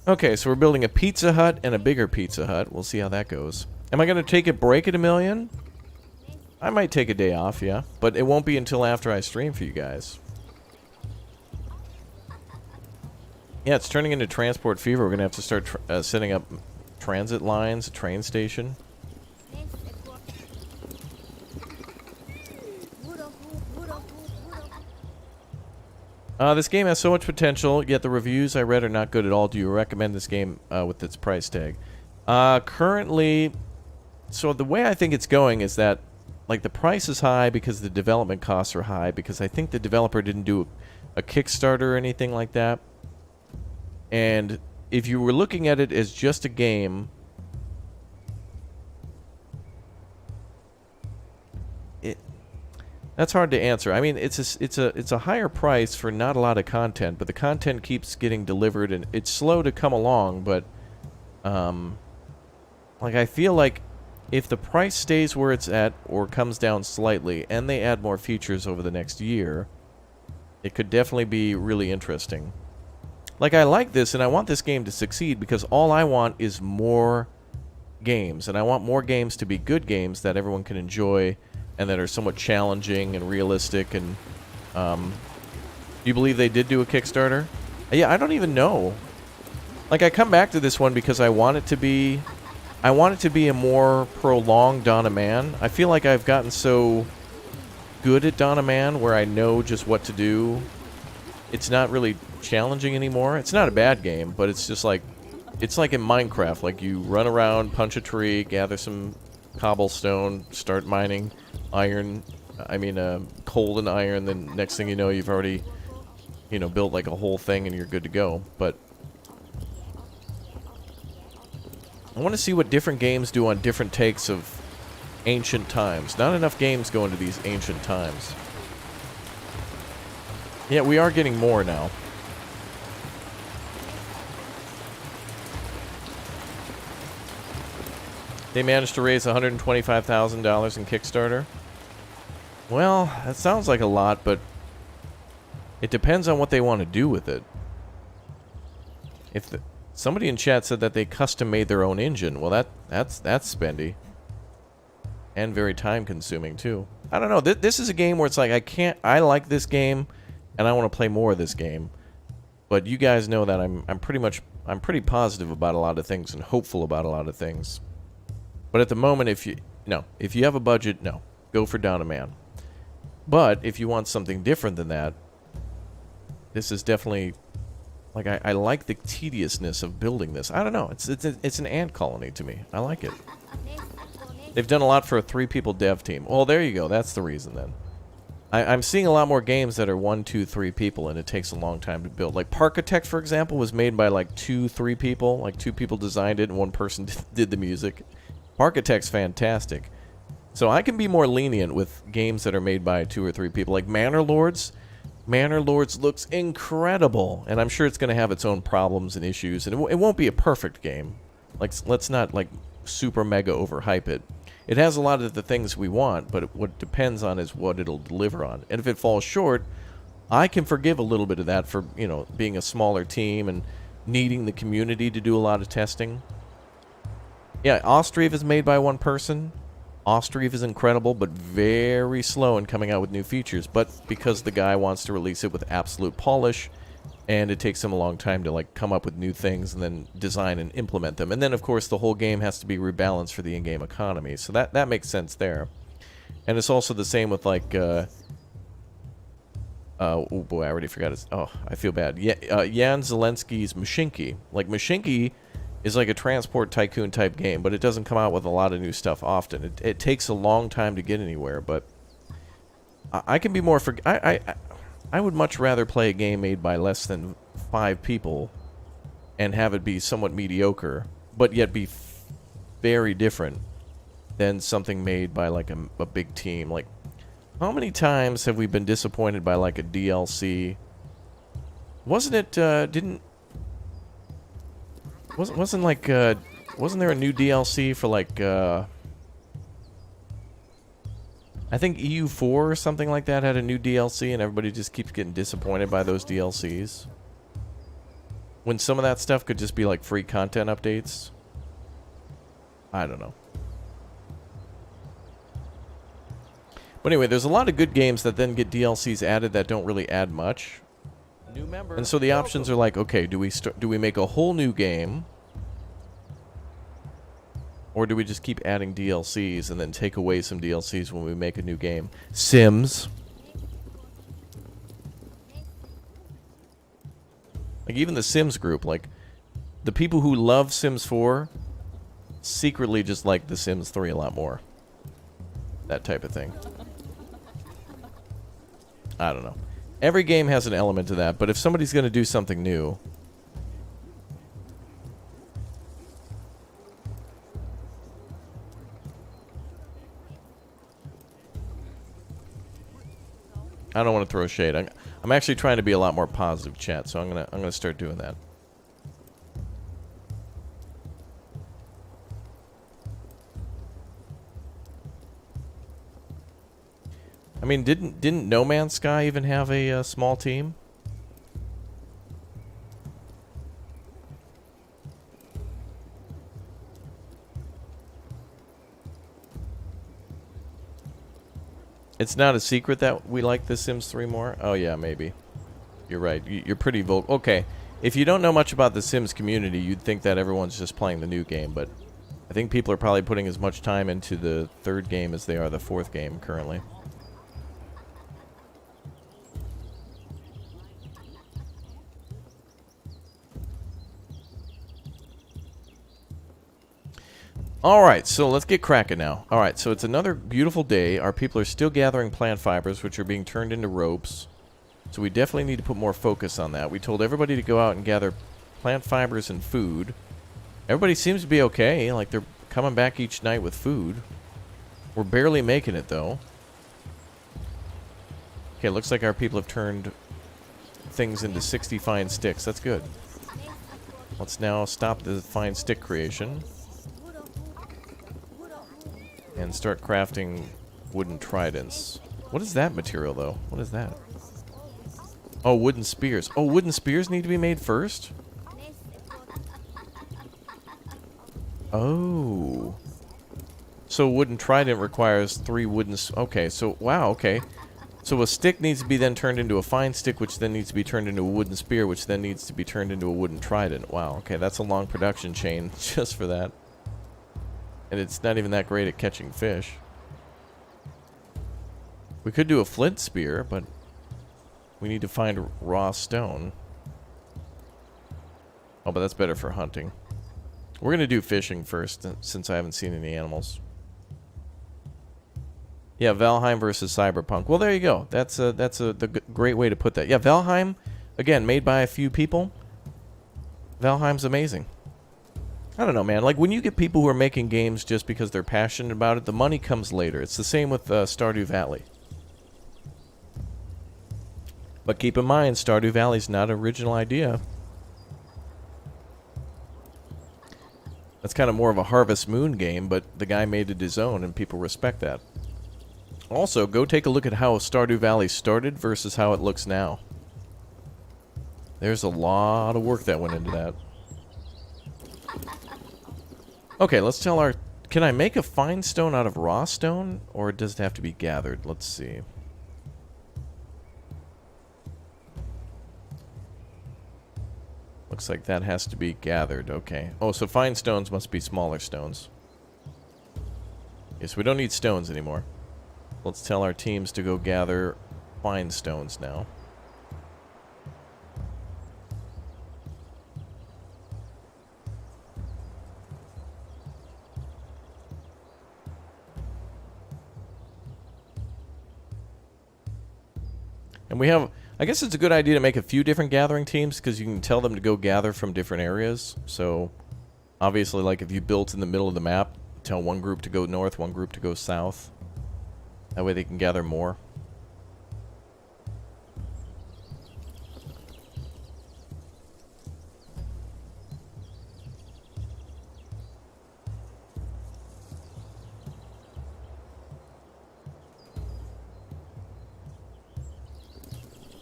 Okay, so we're building a Pizza Hut and a bigger Pizza Hut. We'll see how that goes. Am I going to take a break at 1,000,000? I might take a day off, yeah. But it won't be until after I stream for you guys. Yeah, it's turning into transport fever. We're going to have to start setting up transit lines, a train station. This game has so much potential, yet the reviews I read are not good at all. Do you recommend this game with its price tag? Currently, so the way I think it's going is that, like, the price is high because the development costs are high, because I think the developer didn't do a Kickstarter or anything like that. And if you were looking at it as just a game, that's hard to answer. I mean, it's a higher price for not a lot of content, but the content keeps getting delivered, and it's slow to come along. But like, I feel like if the price stays where it's at or comes down slightly, and they add more features over the next year, it could definitely be really interesting. Like, I like this, and I want this game to succeed because all I want is more games, and I want more games to be good games that everyone can enjoy and that are somewhat challenging and realistic. And you believe they did do a Kickstarter? Yeah, I don't even know. Like, I come back to this one because I want it to be a more prolonged Dawn of Man. I feel like I've gotten so good at Dawn of Man where I know just what to do. It's not really challenging anymore. It's not a bad game, but it's just like, it's like in Minecraft. Like, you run around, punch a tree, gather some cobblestone, start mining iron, coal and iron, then next thing you know, you've already, built like a whole thing and you're good to go. But I want to see what different games do on different takes of ancient times. Not enough games go into these ancient times. Yeah, we are getting more now. They managed to raise $125,000 in Kickstarter. Well, that sounds like a lot, but it depends on what they want to do with it. Somebody in chat said that they custom made their own engine. Well, that's spendy. And very time consuming too. I don't know. This is a game where it's like, I like this game and I want to play more of this game. But you guys know that I'm pretty positive about a lot of things and hopeful about a lot of things. But at the moment, if you have a budget, no, go for Dawn of Man. But if you want something different than that, this is definitely, like, I like the tediousness of building this. I don't know, it's an ant colony to me. I like it. They've done a lot for a 3-people dev team. Well, there you go. That's the reason then. I'm seeing a lot more games that are 1, 2, 3 people, and it takes a long time to build. Like Parkitect, for example, was made by like 2, 3 people. Like 2 people designed it, and 1 person did the music. Parkitect's fantastic. So I can be more lenient with games that are made by 2 or 3 people. Like Manor Lords. Manor Lords looks incredible, and I'm sure it's going to have its own problems and issues, and it won't be a perfect game. Like, let's not like super mega overhype it. It has a lot of the things we want, but what depends on is what it'll deliver on. And if it falls short, I can forgive a little bit of that for, being a smaller team and needing the community to do a lot of testing. Yeah, Austrieve is made by 1 person. Austrieve is incredible, but very slow in coming out with new features. But because the guy wants to release it with absolute polish, and it takes him a long time to like come up with new things and then design and implement them. And then, of course, the whole game has to be rebalanced for the in-game economy. So that makes sense there. And it's also the same with like, oh boy, I already forgot his. Oh, I feel bad. Jan Zelensky's Mashinki. Like, Mashinki is like a transport tycoon type game, but it doesn't come out with a lot of new stuff often. It takes a long time to get anywhere, but I can be more I would much rather play a game made by less than 5 people and have it be somewhat mediocre, but yet be very different than something made by like a big team. Like, how many times have we been disappointed by like a DLC? Wasn't it, wasn't there a new DLC for like, I think EU4 or something like that had a new DLC, and everybody just keeps getting disappointed by those DLCs. When some of that stuff could just be like free content updates. I don't know. But anyway, there's a lot of good games that then get DLCs added that don't really add much. New member. And so the options are like, okay, do we make a whole new game? Or do we just keep adding DLCs and then take away some DLCs when we make a new game? Sims. Like, even the Sims group, like, the people who love Sims 4 secretly just like the Sims 3 a lot more. That type of thing. I don't know. Every game has an element to that, but if somebody's going to do something new... I don't want to throw shade. I'm actually trying to be a lot more positive, chat, so I'm gonna start doing that. I mean, didn't No Man's Sky even have a small team? It's not a secret that we like The Sims 3 more? Oh yeah, maybe. You're right. You're pretty vocal. Okay, if you don't know much about the Sims community, you'd think that everyone's just playing the new game, but I think people are probably putting as much time into the third game as they are the fourth game currently. Alright, so let's get cracking now. Alright, so it's another beautiful day. Our people are still gathering plant fibers, which are being turned into ropes. So we definitely need to put more focus on that. We told everybody to go out and gather plant fibers and food. Everybody seems to be okay. Like, they're coming back each night with food. We're barely making it, though. Okay, looks like our people have turned things into 60 fine sticks. That's good. Let's now stop the fine stick creation. And start crafting wooden tridents. What is that material, though? What is that? Oh, wooden spears. Oh, wooden spears need to be made first? Oh. So wooden trident requires 3 wooden... Okay, so... Wow, okay. So a stick needs to be then turned into a fine stick, which then needs to be turned into a wooden spear, which then needs to be turned into a wooden trident. Wow, okay, that's a long production chain just for that. And it's not even that great at catching fish. We could do a flint spear, but we need to find raw stone. Oh, but that's better for hunting. We're going to do fishing first, since I haven't seen any animals. Yeah, Valheim versus Cyberpunk. Well, there you go. That's the great way to put that. Yeah, Valheim, again, made by a few people. Valheim's amazing. I don't know, man. Like, when you get people who are making games just because they're passionate about it, the money comes later. It's the same with Stardew Valley. But keep in mind, Stardew Valley's not an original idea. That's kind of more of a Harvest Moon game, but the guy made it his own, and people respect that. Also, go take a look at how Stardew Valley started versus how it looks now. There's a lot of work that went into that. Okay, let's tell our... Can I make a fine stone out of raw stone? Or does it have to be gathered? Let's see. Looks like that has to be gathered. Okay. Oh, so fine stones must be smaller stones. Yes, we don't need stones anymore. Let's tell our teams to go gather fine stones now. And we have, I guess it's a good idea to make a few different gathering teams, because you can tell them to go gather from different areas. So, obviously, like if you built in the middle of the map, tell one group to go north, one group to go south. That way they can gather more.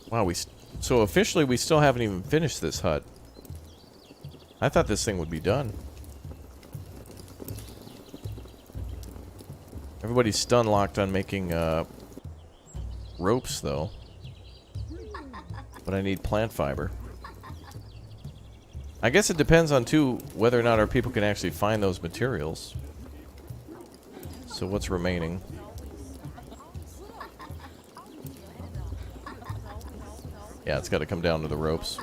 Wow, so officially we still haven't even finished this hut. I thought this thing would be done. Everybody's stun locked on making ropes, though. But I need plant fiber. I guess it depends on, too, whether or not our people can actually find those materials. So what's remaining? Yeah, it's got to come down to the ropes.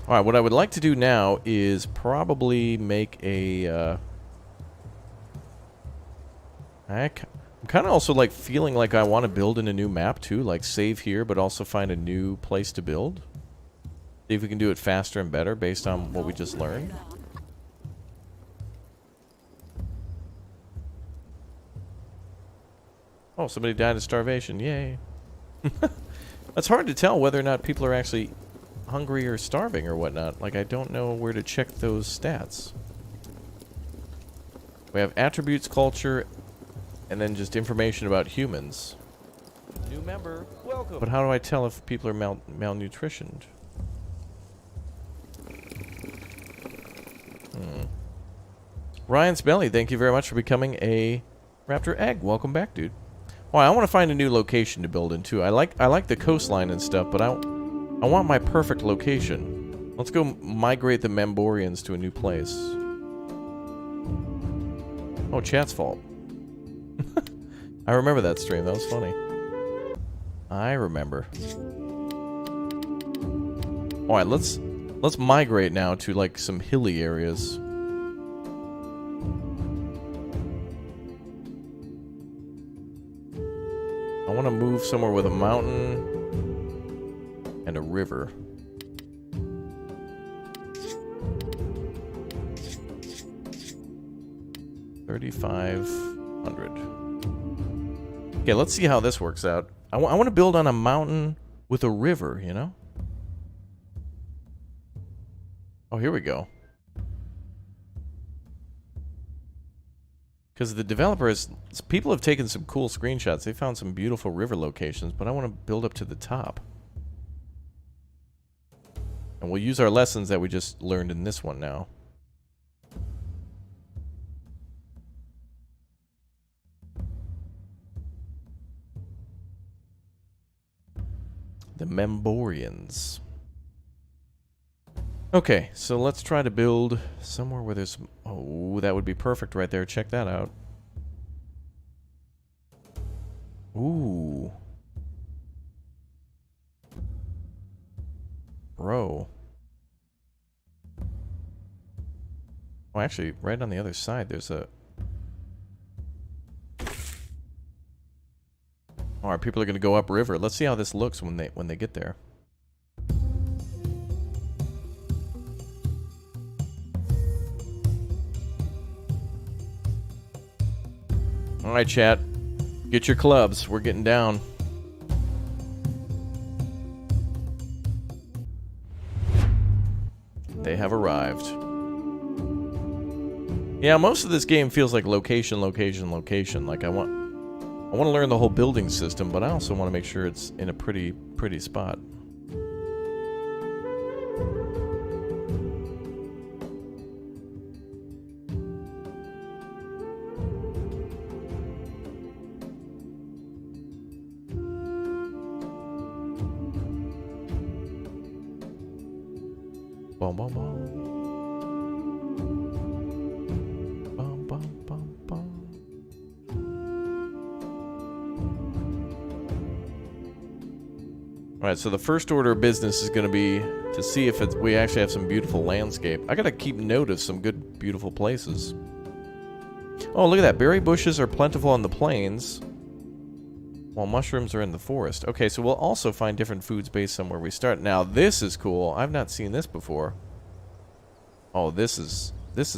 Alright, what I would like to do now is probably make a, I'm kind of also, like, feeling like I want to build in a new map, too. Like, save here, but also find a new place to build. See if we can do it faster and better based on what we just learned. Oh, somebody died of starvation. Yay. It's hard to tell whether or not people are actually hungry or starving or whatnot. Like, I don't know where to check those stats. We have attributes, culture, and then just information about humans. New member, welcome. But how do I tell if people are malnutritioned? Ryan Smelly, thank you very much for becoming a Raptor Egg. Welcome back, dude. Well, I want to find a new location to build in, too. I like the coastline and stuff, but I want my perfect location. Let's go migrate the Memborians to a new place. Oh, chat's fault. I remember that stream. That was funny. I remember. Alright, let's migrate now to, like, some hilly areas. I want to move somewhere with a mountain and a river. $3,500. Okay, let's see how this works out. I want to build on a mountain with a river, you know? Oh, here we go. Because the developers, people have taken some cool screenshots. They found some beautiful river locations, but I want to build up to the top. And we'll use our lessons that we just learned in this one now. The Memborians. Okay, so let's try to build somewhere where there's... Oh, that would be perfect right there. Check that out. Ooh. Bro. Oh, actually, right on the other side, there's a... Alright, people are going to go upriver. Let's see how this looks when they get there. Alright, chat. Get your clubs. We're getting down. They have arrived. Yeah, most of this game feels like location, location, location. Like I want to learn the whole building system, but I also want to make sure it's in a pretty spot. Bum, bum, bum. Bum, bum, bum, bum. Alright, so the first order of business is going to be to see if we actually have some beautiful landscape. I got to keep note of some good, beautiful places. Oh, look at that. Berry bushes are plentiful on the plains, while mushrooms are in the forest. Okay, so we'll also find different foods based on where we start. Now, this is cool. I've not seen this before. Oh, this is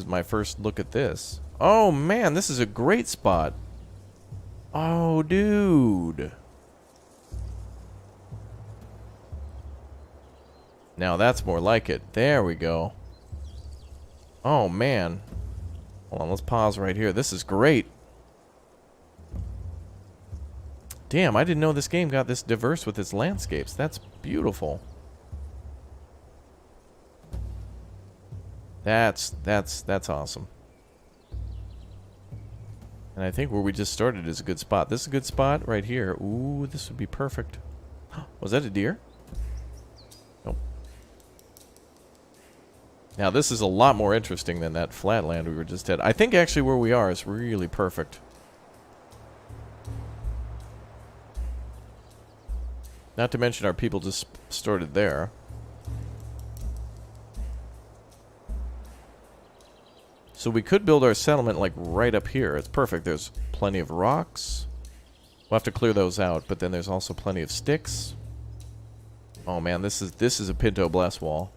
my first look at this. Oh, man, this is a great spot. Oh, dude. Now, that's more like it. There we go. Oh, man. Hold on, let's pause right here. This is great. Damn, I didn't know this game got this diverse with its landscapes. That's beautiful. That's awesome. And I think where we just started is a good spot. This is a good spot right here. Ooh, this would be perfect. Was that a deer? Nope. Now this is a lot more interesting than that flatland we were just at. I think actually where we are is really perfect. Not to mention our people just started there. So we could build our settlement like right up here. It's perfect. There's plenty of rocks. We'll have to clear those out, but then there's also plenty of sticks. Oh man, this is a Pinto Bless wall.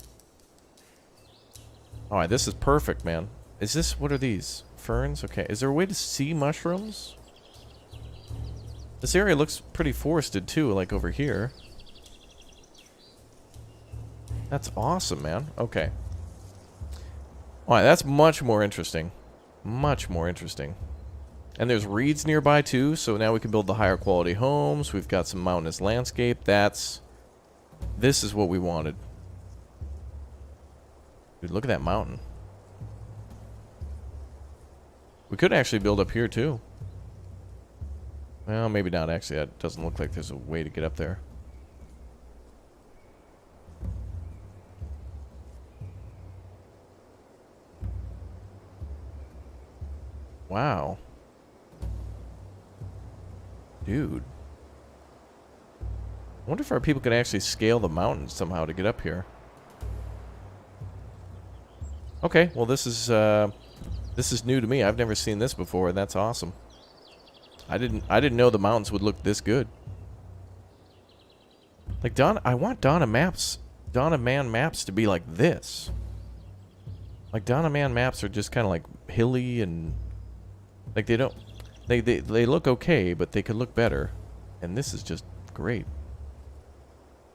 Alright, this is perfect, man. Is this, what are these? Ferns? Okay. Is there a way to see mushrooms? This area looks pretty forested too, like over here. That's awesome, man. Okay. Alright, that's much more interesting. Much more interesting. And there's reeds nearby too, so now we can build the higher quality homes. We've got some mountainous landscape. This is what we wanted. Dude, look at that mountain. We could actually build up here too. Well, maybe not actually. That doesn't look like there's a way to get up there. Wow. Dude. I wonder if our people could actually scale the mountains somehow to get up here. Okay, well this is new to me. I've never seen this before, and that's awesome. I didn't know the mountains would look this good. Like I want Donna Man maps to be like this. Like Donna Man maps are just kind of like hilly and like they don't they look okay, but they could look better. And this is just great.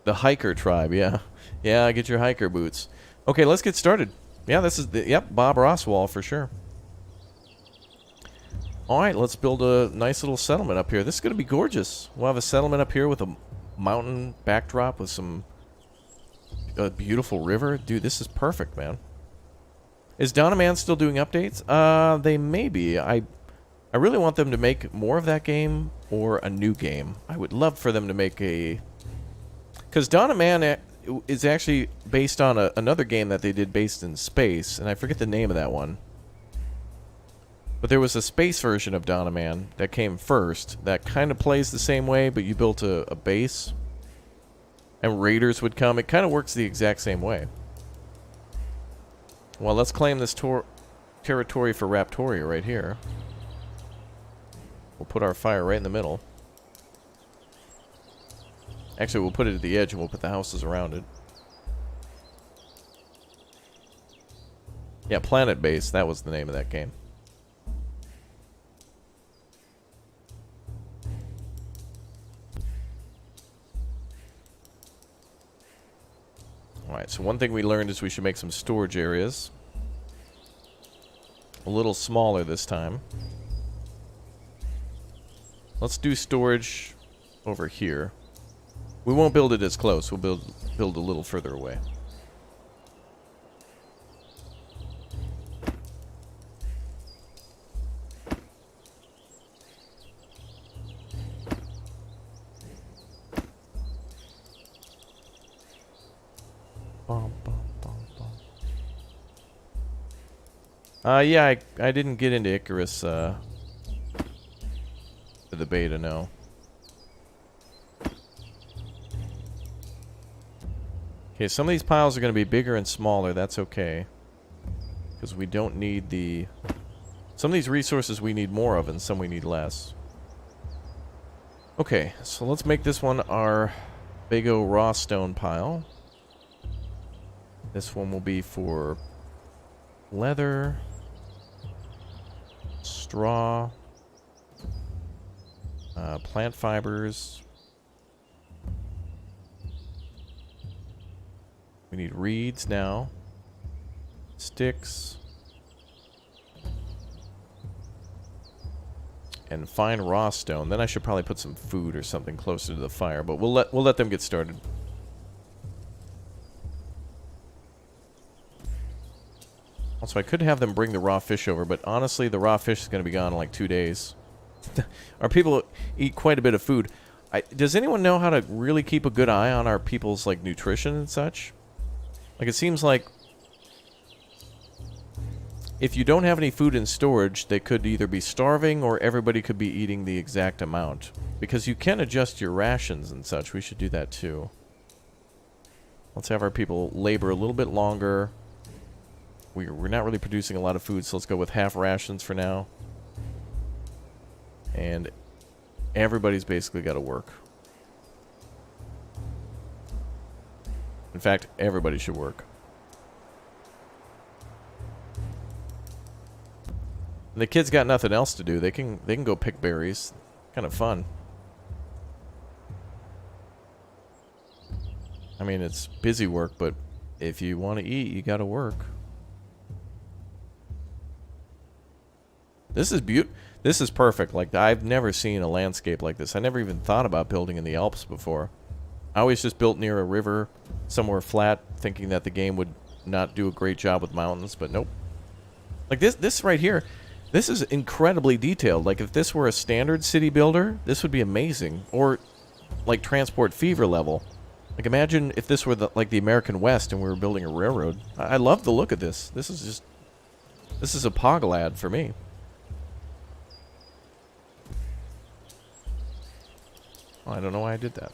The hiker tribe, yeah. Yeah, get your hiker boots. Okay, let's get started. Yeah, this is yep, Bob Ross wall for sure. Alright, let's build a nice little settlement up here. This is going to be gorgeous. We'll have a settlement up here with a mountain backdrop with some beautiful river. Dude, this is perfect, man. Is Donna Man still doing updates? They may be. I really want them to make more of that game or a new game. I would love for them to make a... Because Donna Man is actually based on another game that they did based in space, and I forget the name of that one. But there was a space version of Donna Man that came first that kind of plays the same way, but you built a base. And raiders would come. It kind of works the exact same way. Well, let's claim this territory for Raptoria right here. We'll put our fire right in the middle. Actually, we'll put it at the edge and we'll put the houses around it. Yeah, Planet Base. That was the name of that game. Alright, so one thing we learned is we should make some storage areas. A little smaller this time. Let's do storage over here. We won't build it as close. We'll build a little further away. Yeah, I didn't get into Icarus, the beta, no. Okay, some of these piles are going to be bigger and smaller, that's okay. Because we don't need the... Some of these resources we need more of, and some we need less. Okay, so let's make this one our big O raw stone pile. This one will be for leather, straw, plant fibers. We need reeds now, sticks, and fine raw stone. Then I should probably put some food or something closer to the fire, but we'll let them get started. Also, I could have them bring the raw fish over, but honestly, the raw fish is going to be gone in like 2 days. Our people eat quite a bit of food. Does anyone know how to really keep a good eye on our people's like nutrition and such? Like, it seems like if you don't have any food in storage, they could either be starving or everybody could be eating the exact amount. Because you can adjust your rations and such. We should do that too. Let's have our people labor a little bit longer. We're not really producing a lot of food, so let's go with half rations for now. And everybody's basically got to work. In fact, everybody should work. And the kids got nothing else to do. They can go pick berries. Kind of fun. I mean, it's busy work, but if you want to eat, you got to work. This is This is perfect. Like, I've never seen a landscape like this. I never even thought about building in the Alps before. I always just built near a river, somewhere flat, thinking that the game would not do a great job with mountains, but nope. Like, this right here, this is incredibly detailed. Like, if this were a standard city builder, this would be amazing. Or, like, Transport Fever level. Like, imagine if this were like the American West and we were building a railroad. I love the look of this. This is a Poglad for me. I don't know why I did that.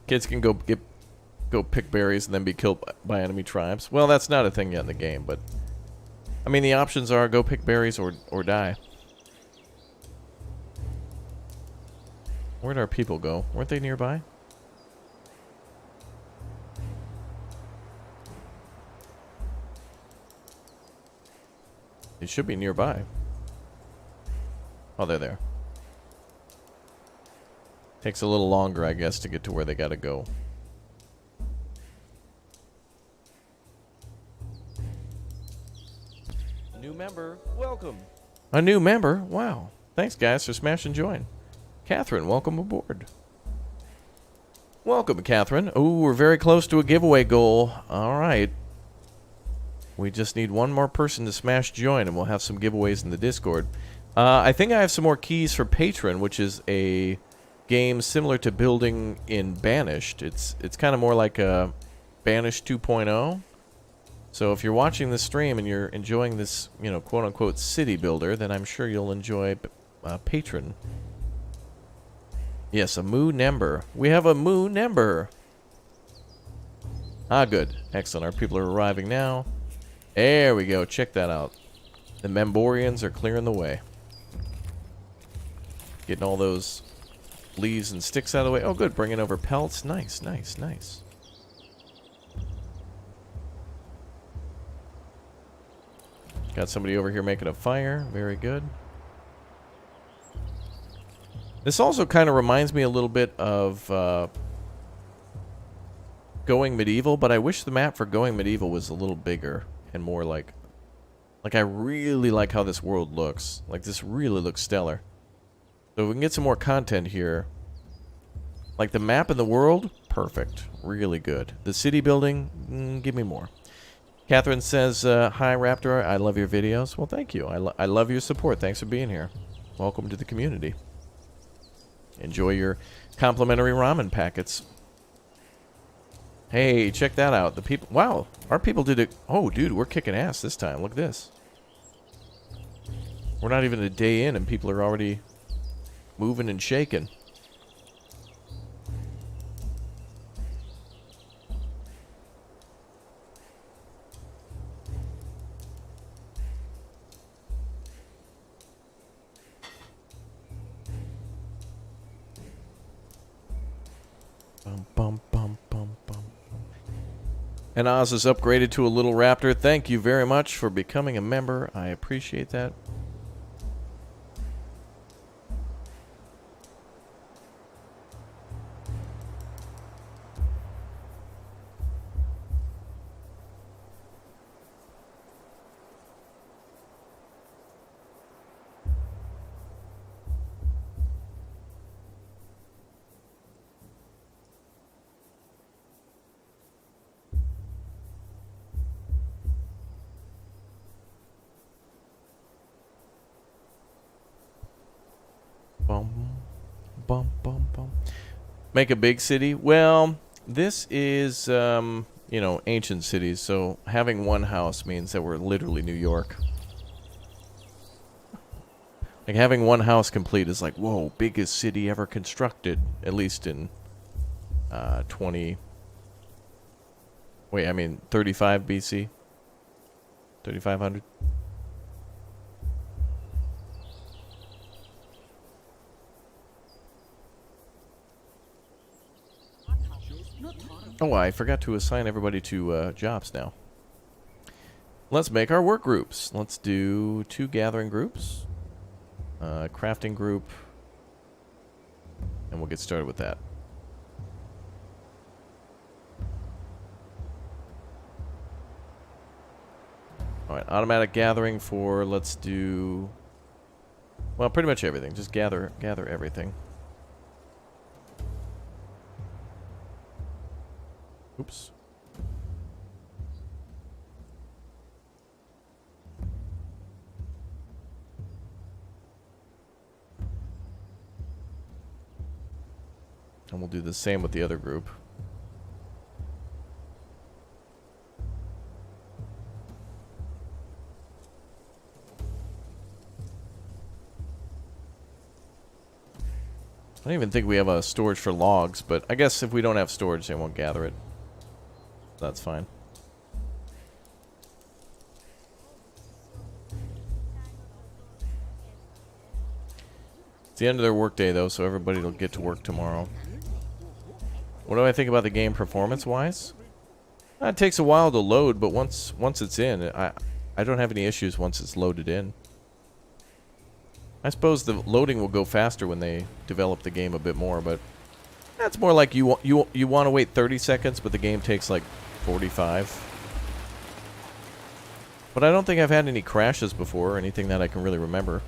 Kids can go pick berries and then be killed by enemy tribes. Well, that's not a thing yet in the game, but I mean, the options are go pick berries or die. Where'd our people go? Weren't they nearby? They should be nearby. Oh, they're there. Takes a little longer, I guess, to get to where they gotta go. New member, welcome. A new member? Wow. Thanks, guys, for smash and join. Catherine, welcome aboard. Welcome, Catherine. Ooh, we're very close to a giveaway goal. All right. We just need one more person to smash join, and we'll have some giveaways in the Discord. I think I have some more keys for Patron, which is a game similar to building in Banished. It's kind of more like a Banished 2.0. So if you're watching this stream and you're enjoying this, you know, quote-unquote city builder, then I'm sure you'll enjoy Patron. Yes, a Moo Nember. We have a Moo Nember. Ah, good. Excellent. Our people are arriving now. There we go. Check that out. The Memborians are clearing the way. Getting all those leaves and sticks out of the way. Oh, good. Bringing over pelts. Nice, nice, nice. Got somebody over here making a fire. Very good. This also kind of reminds me a little bit of Going Medieval, but I wish the map for Going Medieval was a little bigger and more like I really like how this world looks. Like, this really looks stellar. So if we can get some more content here. Like, the map and the world, perfect. Really good. The city building, give me more. Catherine says, hi, Raptor. I love your videos. Well, thank you. I love your support. Thanks for being here. Welcome to the community. Enjoy your complimentary ramen packets. Hey, check that out. The people... Wow, our people did it... Oh, dude, we're kicking ass this time. Look at this. We're not even a day in, and people are already moving and shaking. Bum, bum, bum, bum, bum. And Oz is upgraded to a little raptor. Thank you very much for becoming a member. I appreciate that. Bum, bum, bum, bum. Make a big city? Well, this is, you know, ancient cities, so having one house means that we're literally New York. Like, having one house complete is like, whoa, biggest city ever constructed. At least in 35 BC? 3500? Oh, I forgot to assign everybody to jobs now. Let's make our work groups. Let's do 2 gathering groups. Crafting group. And we'll get started with that. Alright, automatic gathering for, let's do, well, pretty much everything. Just gather everything. Oops. And we'll do the same with the other group. I don't even think we have a storage for logs, but I guess if we don't have storage, they won't gather it. That's fine. It's the end of their workday, though, so everybody will get to work tomorrow. What do I think about the game performance-wise? It takes a while to load, but once it's in, I don't have any issues once it's loaded in. I suppose the loading will go faster when they develop the game a bit more, but that's more like you want to wait 30 seconds, but the game takes like 45. But I don't think I've had any crashes before or anything that I can really remember.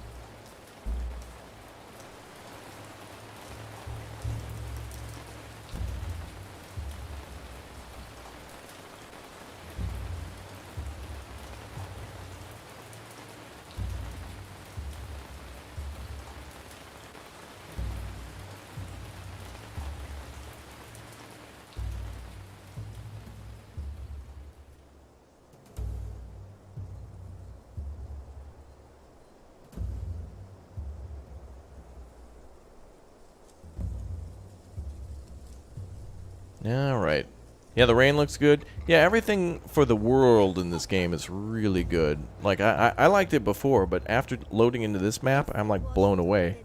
Alright. Yeah, the rain looks good. Yeah, everything for the world in this game is really good. Like, I liked it before, but after loading into this map, I'm, like, blown away.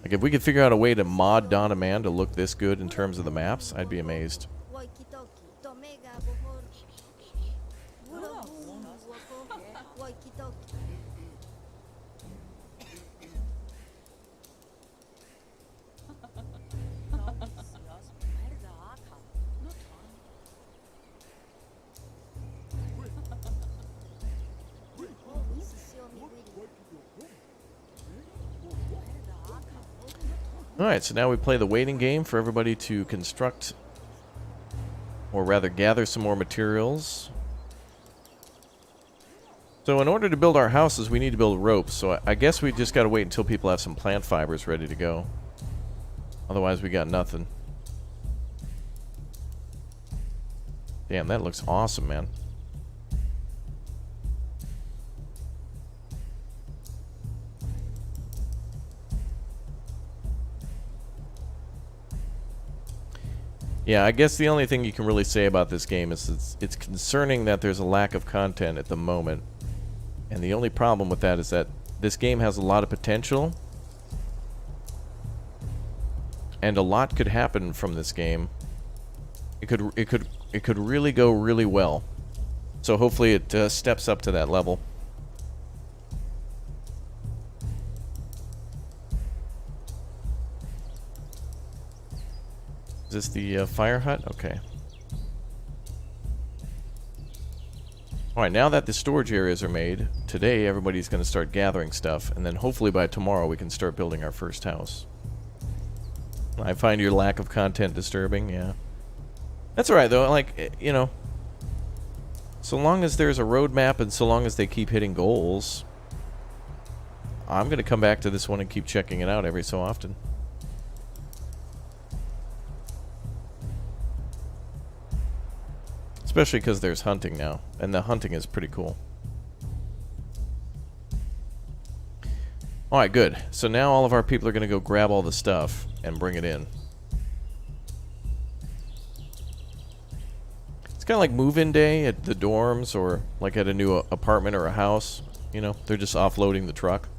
Like, if we could figure out a way to mod Don Man to look this good in terms of the maps, I'd be amazed. Alright, so now we play the waiting game for everybody to construct, or rather gather some more materials. So in order to build our houses, we need to build ropes, so I guess we just gotta wait until people have some plant fibers ready to go. Otherwise we got nothing. Damn, that looks awesome, man. Yeah, I guess the only thing you can really say about this game is it's concerning that there's a lack of content at the moment. And the only problem with that is that this game has a lot of potential. And a lot could happen from this game. It could really go really well. So hopefully it steps up to that level. Is this the fire hut? Okay. Alright, now that the storage areas are made, today everybody's going to start gathering stuff, and then hopefully by tomorrow we can start building our first house. I find your lack of content disturbing, yeah. That's alright though, like, you know, so long as there's a roadmap and so long as they keep hitting goals, I'm going to come back to this one and keep checking it out every so often. Especially because there's hunting now, and the hunting is pretty cool. Alright, good. So now all of our people are going to go grab all the stuff and bring it in. It's kind of like move-in day at the dorms or like at a new apartment or a house. You know, they're just offloading the truck.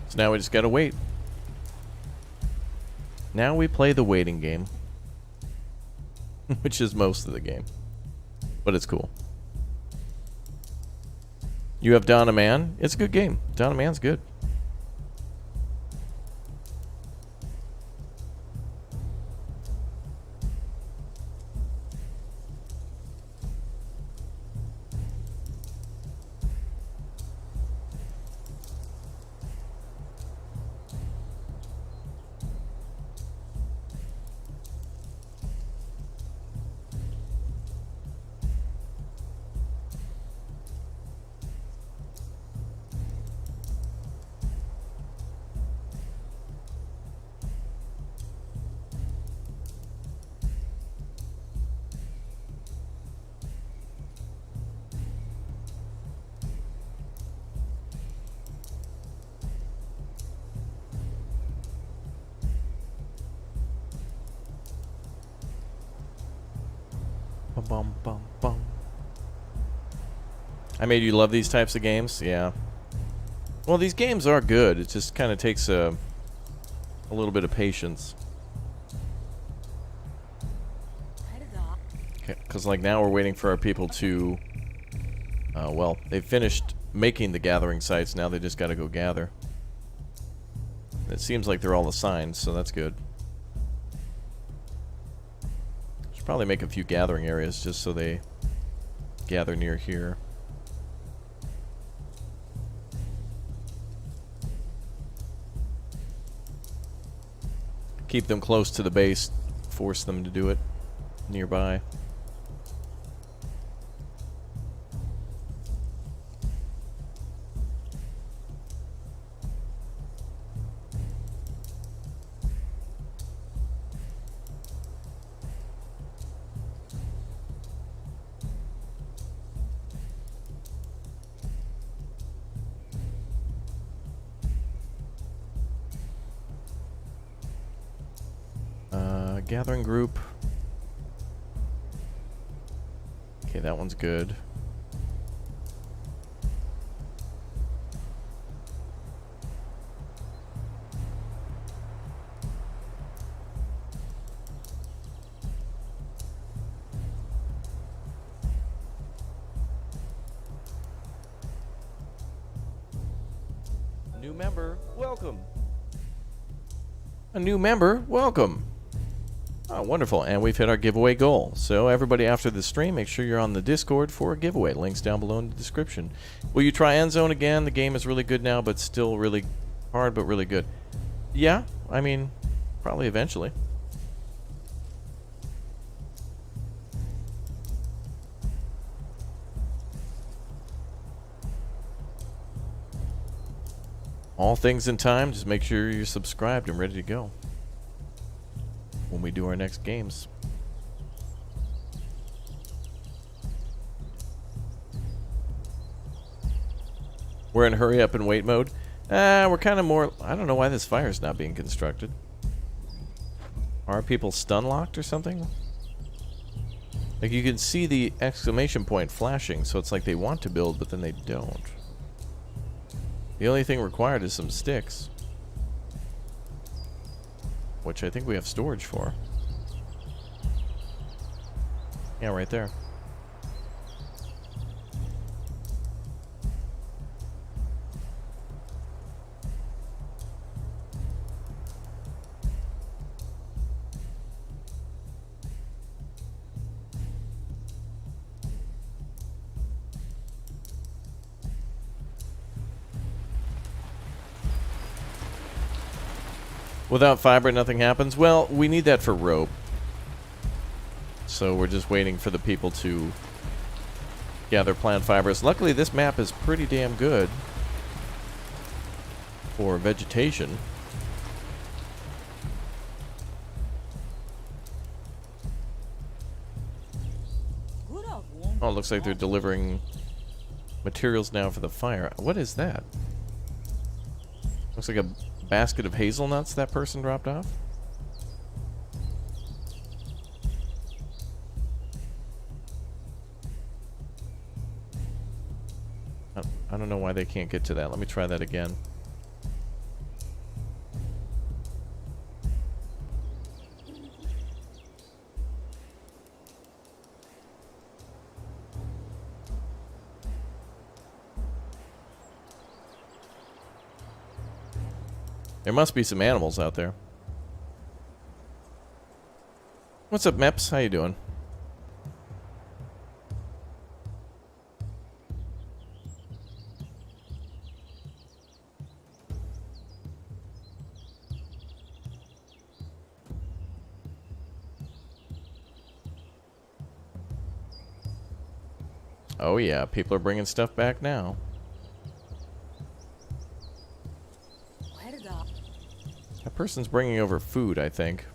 So now we just gotta wait. Now we play the waiting game. Which is most of the game. But it's cool. You have Donna Man. It's a good game. Donna Man's good. Bum, bum, bum. I made you love these types of games? Yeah. Well, these games are good. It just kind of takes a little bit of patience. Because, like, now we're waiting for our people to... well, they've finished making the gathering sites. Now they just got to go gather. It seems like they're all assigned, so that's good. Probably make a few gathering areas just so they gather near here. Keep them close to the base, force them to do it nearby. Gathering group. Okay, that one's good. New member, welcome. A new member, welcome. Oh, wonderful. And we've hit our giveaway goal. So everybody after the stream, make sure you're on the Discord for a giveaway. Links down below in the description. Will you try End Zone again? The game is really good now, but still really hard, but really good. Yeah, I mean, probably eventually. All things in time, just make sure you're subscribed and ready to go when we do our next games. We're in hurry up and wait mode. We're kind of more... I don't know why this fire's not being constructed. Are people stun locked or something? Like, you can see the exclamation point flashing, so it's like they want to build, but then they don't. The only thing required is some sticks. Which I think we have storage for. Yeah, right there. Without fiber, nothing happens. Well, we need that for rope. So we're just waiting for the people to gather plant fibers. Luckily, this map is pretty damn good for vegetation. Oh, it looks like they're delivering materials now for the fire. What is that? Looks like a basket of hazelnuts that person dropped off. I don't know why they can't get to that. Let me try that again. There must be some animals out there. What's up, Meps? How you doing? Oh yeah, people are bringing stuff back now. That person's bringing over food, I think.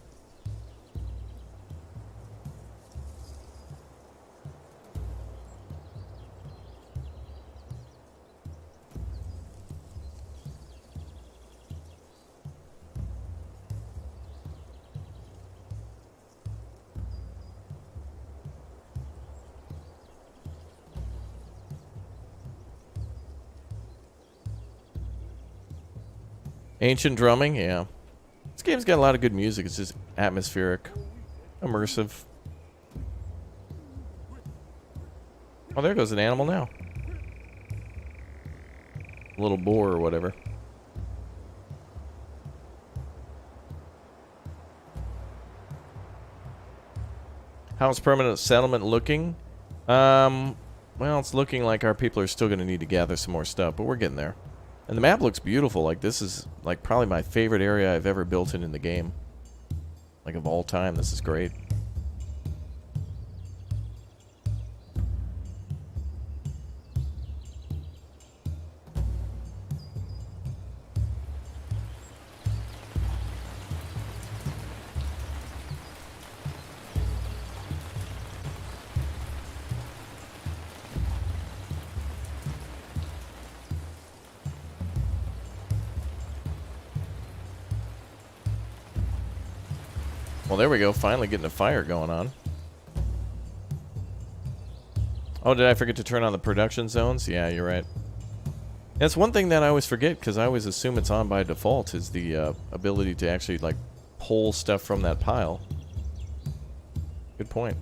Ancient drumming, yeah. This game's got a lot of good music. It's just atmospheric, immersive. Oh, there goes an animal now. A little boar or whatever. How's permanent settlement looking? Well, it's looking like our people are still going to need to gather some more stuff, but we're getting there. And the map looks beautiful. Like, this is, like, probably my favorite area I've ever built in the game. Like, of all time, this is great. Well, there we go. Finally getting a fire going on. Oh, did I forget to turn on the production zones? Yeah, you're right. That's one thing that I always forget, because I always assume it's on by default, is the ability to actually, like, pull stuff from that pile. Good point.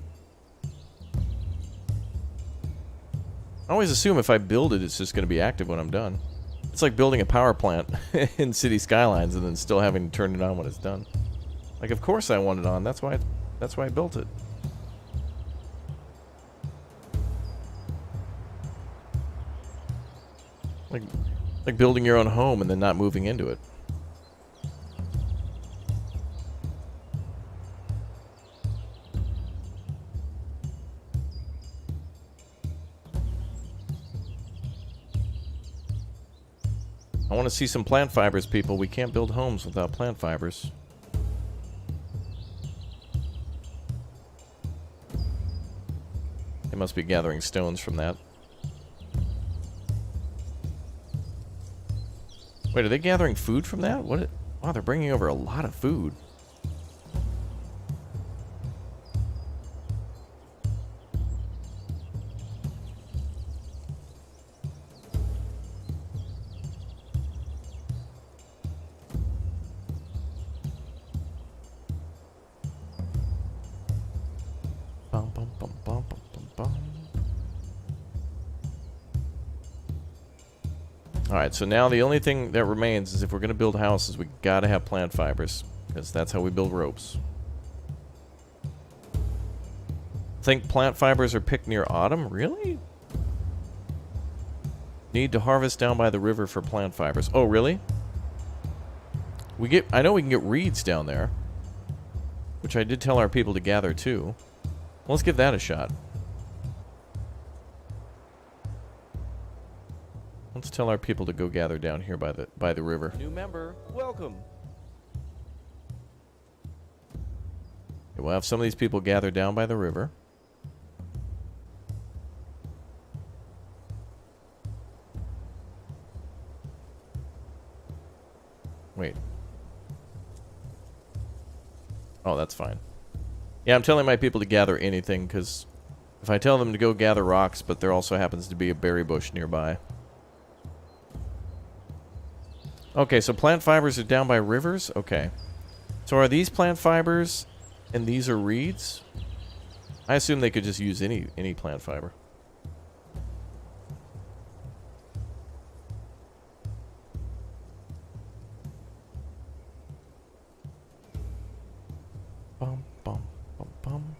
I always assume if I build it, it's just going to be active when I'm done. It's like building a power plant in City Skylines and then still having to turn it on when it's done. Like, of course I want it on. That's why I built it. Like building your own home and then not moving into it. I want to see some plant fibers, people. We can't build homes without plant fibers. They must be gathering stones from that. Wait, are they gathering food from that? Wow, they're bringing over a lot of food. Bum, bum, bum, bum, bum, bum, bum. Alright, so now the only thing that remains is if we're going to build houses, we gotta have plant fibers. Because that's how we build ropes. Think plant fibers are picked near autumn? Really? Need to harvest down by the river for plant fibers. Oh, really? I know we can get reeds down there. Which I did tell our people to gather too. Let's give that a shot. Let's tell our people to go gather down here by the river. New member, welcome. Okay, we'll have some of these people gather down by the river. Wait. Oh, that's fine. Yeah, I'm telling my people to gather anything, because if I tell them to go gather rocks, but there also happens to be a berry bush nearby. Okay, so plant fibers are down by rivers? Okay. So are these plant fibers and these are reeds? I assume they could just use any plant fiber. Bum, bum, bum, bum.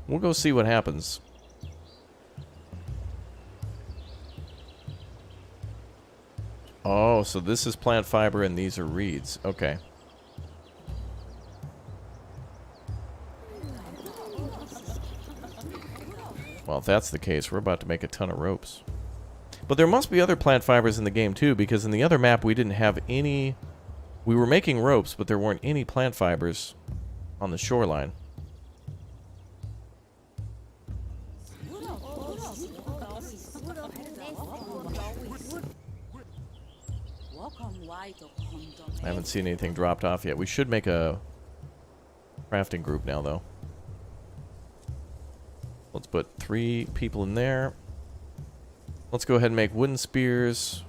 We'll go see what happens. Oh, so this is plant fiber and these are reeds. Okay. Well, if that's the case, we're about to make a ton of ropes. But there must be other plant fibers in the game too, because in the other map we didn't have any... We were making ropes, but there weren't any plant fibers on the shoreline. I haven't seen anything dropped off yet. We should make a crafting group now, though. Let's put 3 people in there. Let's go ahead and make wooden spears,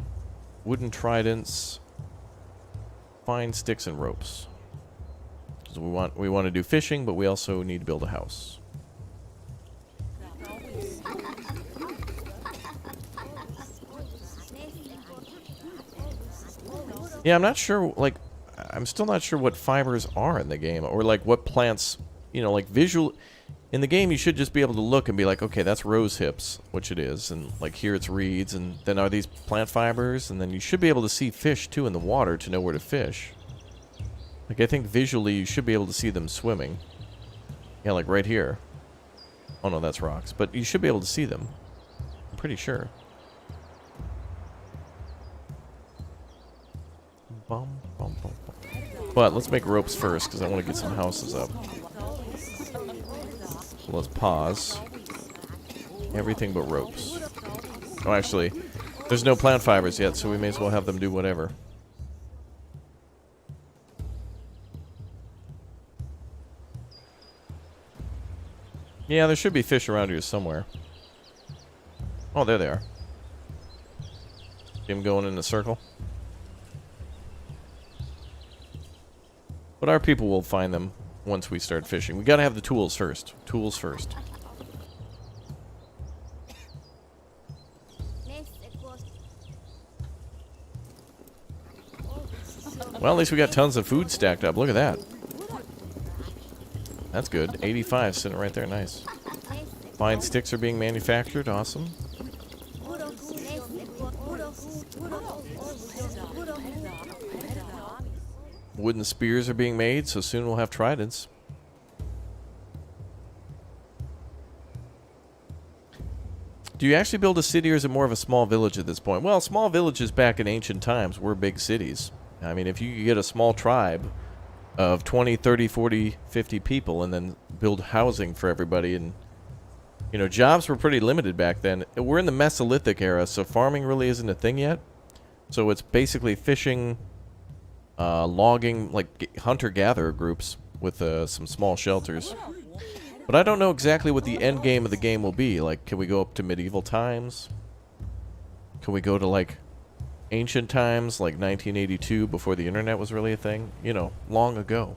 wooden tridents, fine sticks, and ropes. So we want to do fishing, but we also need to build a house. Yeah, I'm not sure, like, I'm still not sure what fibers are in the game, or, like, what plants, you know, like, visual... In the game, you should just be able to look and be like, okay, that's rose hips, which it is, and, like, here it's reeds, and then are these plant fibers, and then you should be able to see fish, too, in the water to know where to fish. Like, I think visually you should be able to see them swimming. Yeah, like, right here. Oh, no, that's rocks, but you should be able to see them. I'm pretty sure. Bum, bum, bum, bum. But let's make ropes first, because I want to get some houses up. So let's pause. Everything but ropes. Oh, actually, there's no plant fibers yet, so we may as well have them do whatever. Yeah, there should be fish around here somewhere. Oh, there they are. See them going in a circle? But our people will find them once we start fishing. We gotta have the tools first. Tools first. Well, at least we got tons of food stacked up. Look at that. That's good. 85 sitting right there. Nice. Fine sticks are being manufactured. Awesome. Wooden spears are being made, so soon we'll have tridents. Do you actually build a city, or is it more of a small village at this point? Well, small villages back in ancient times were big cities. I mean, if you could get a small tribe of 20, 30, 40, 50 people and then build housing for everybody, and, you know, jobs were pretty limited back then. We're in the Mesolithic era, so farming really isn't a thing yet. So it's basically fishing, logging, like hunter-gatherer groups with some small shelters. But I don't know exactly what the end game of the game will be. Like, can we go up to medieval times? Can we go to, like, ancient times, like 1982, before the internet was really a thing? You know, long ago.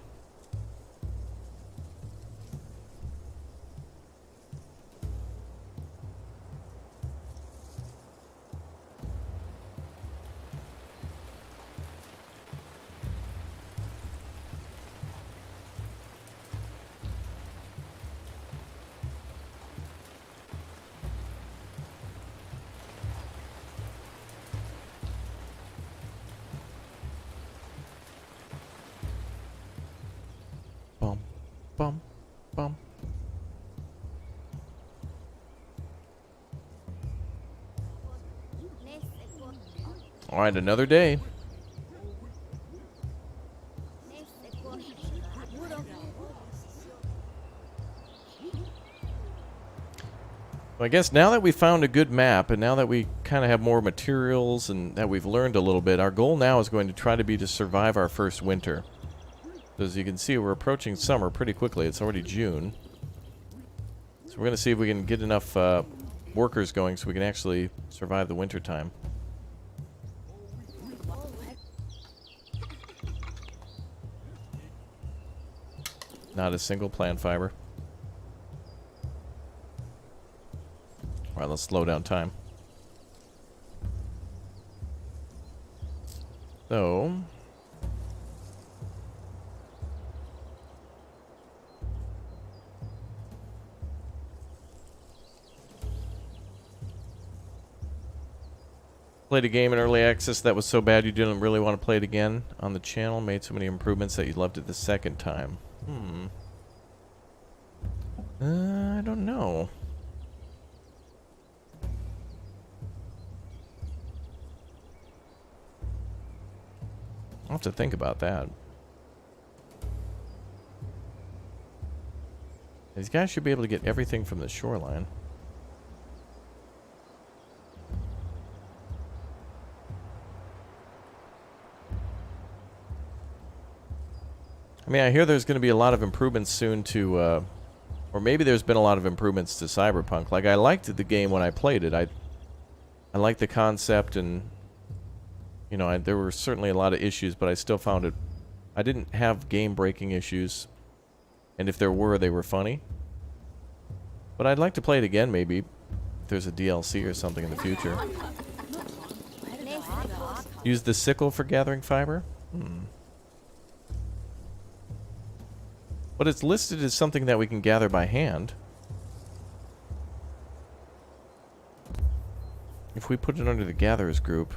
Bum, bum, bum. Alright, another day. Well, I guess now that we found a good map, and now that we kind of have more materials, and that we've learned a little bit, our goal now is going to try to be to survive our first winter. As you can see, we're approaching summer pretty quickly. It's already June. So we're going to see if we can get enough workers going so we can actually survive the winter time. Not a single plant fiber. Alright, let's slow down time. So... played a game in early access that was so bad you didn't really want to play it again on the channel. Made so many improvements that you loved it the second time. I don't know. I'll have to think about that. These guys should be able to get everything from the shoreline. I mean, I hear there's going to be a lot of improvements soon to, or maybe there's been a lot of improvements to Cyberpunk. Like, I liked the game when I played it. I liked the concept, and, you know, there were certainly a lot of issues, but I still found it... I didn't have game-breaking issues, and if there were, they were funny. But I'd like to play it again, maybe, if there's a DLC or something in the future. Use the sickle for gathering fiber? But it's listed as something that we can gather by hand. If we put it under the gatherers group,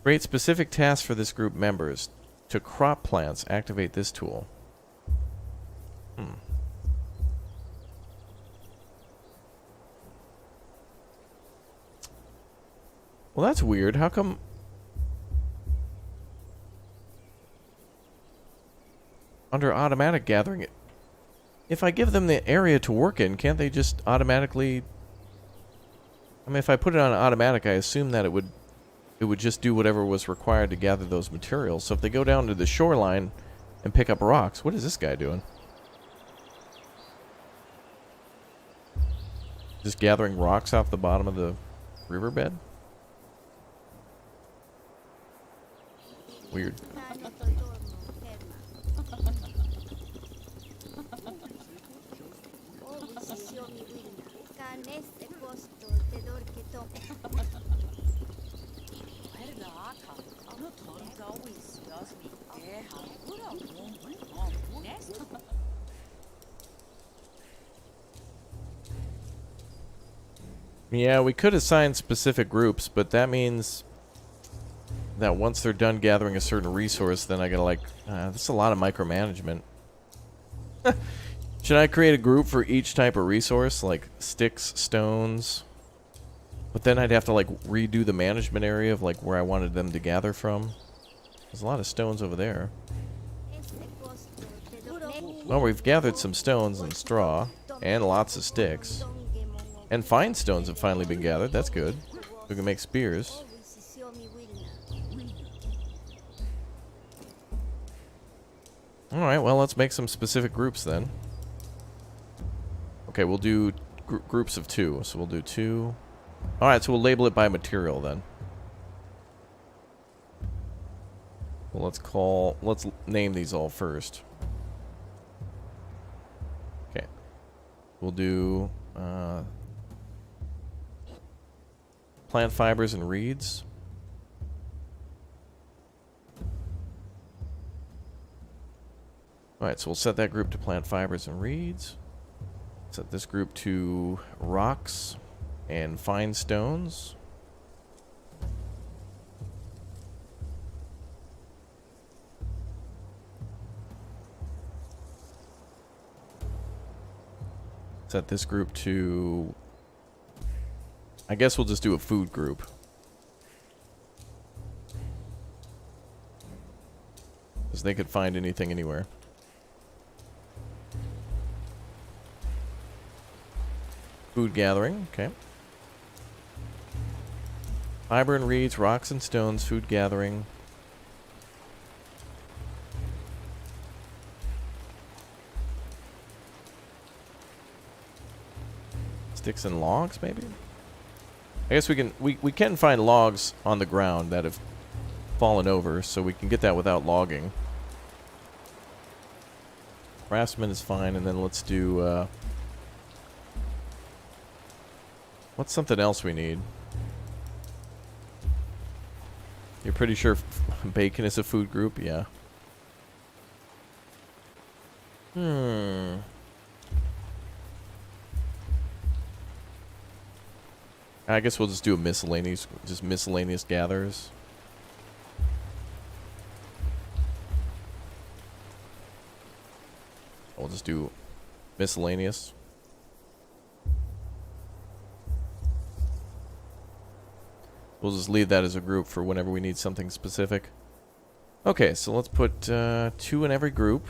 create specific tasks for this group members. To crop plants, activate this tool. Well, that's weird. How come... under automatic gathering, if I give them the area to work in, can't they just automatically... I mean, if I put it on automatic, I assume that it would just do whatever was required to gather those materials. So if they go down to the shoreline and pick up rocks, what is this guy doing? Just gathering rocks off the bottom of the riverbed? Weird. Yeah, we could assign specific groups, but that means that once they're done gathering a certain resource, then I gotta, like, that's a lot of micromanagement. Should I create a group for each type of resource, like sticks, stones? But then I'd have to, like, redo the management area of, like, where I wanted them to gather from. There's a lot of stones over there. Well, we've gathered some stones and straw, and lots of sticks. And fine stones have finally been gathered. That's good. We can make spears. Alright, well, let's make some specific groups then. Okay, we'll do groups of 2. So we'll do 2. Alright, so we'll label it by material then. Well, let's name these all first. Okay. We'll do plant fibers and reeds. Alright, so we'll set that group to plant fibers and reeds. Set this group to rocks and fine stones. Set this group to... I guess we'll just do a food group. Because they could find anything anywhere. Food gathering, okay. Fiber and reeds, rocks and stones, food gathering. Sticks and logs, maybe? I guess we can find logs on the ground that have fallen over, so we can get that without logging. Craftsman is fine, and then let's do what's something else we need? You're pretty sure bacon is a food group? Yeah. I guess we'll just do a miscellaneous gatherers. We'll just do miscellaneous. We'll just leave that as a group for whenever we need something specific. Okay, so let's put 2 in every group.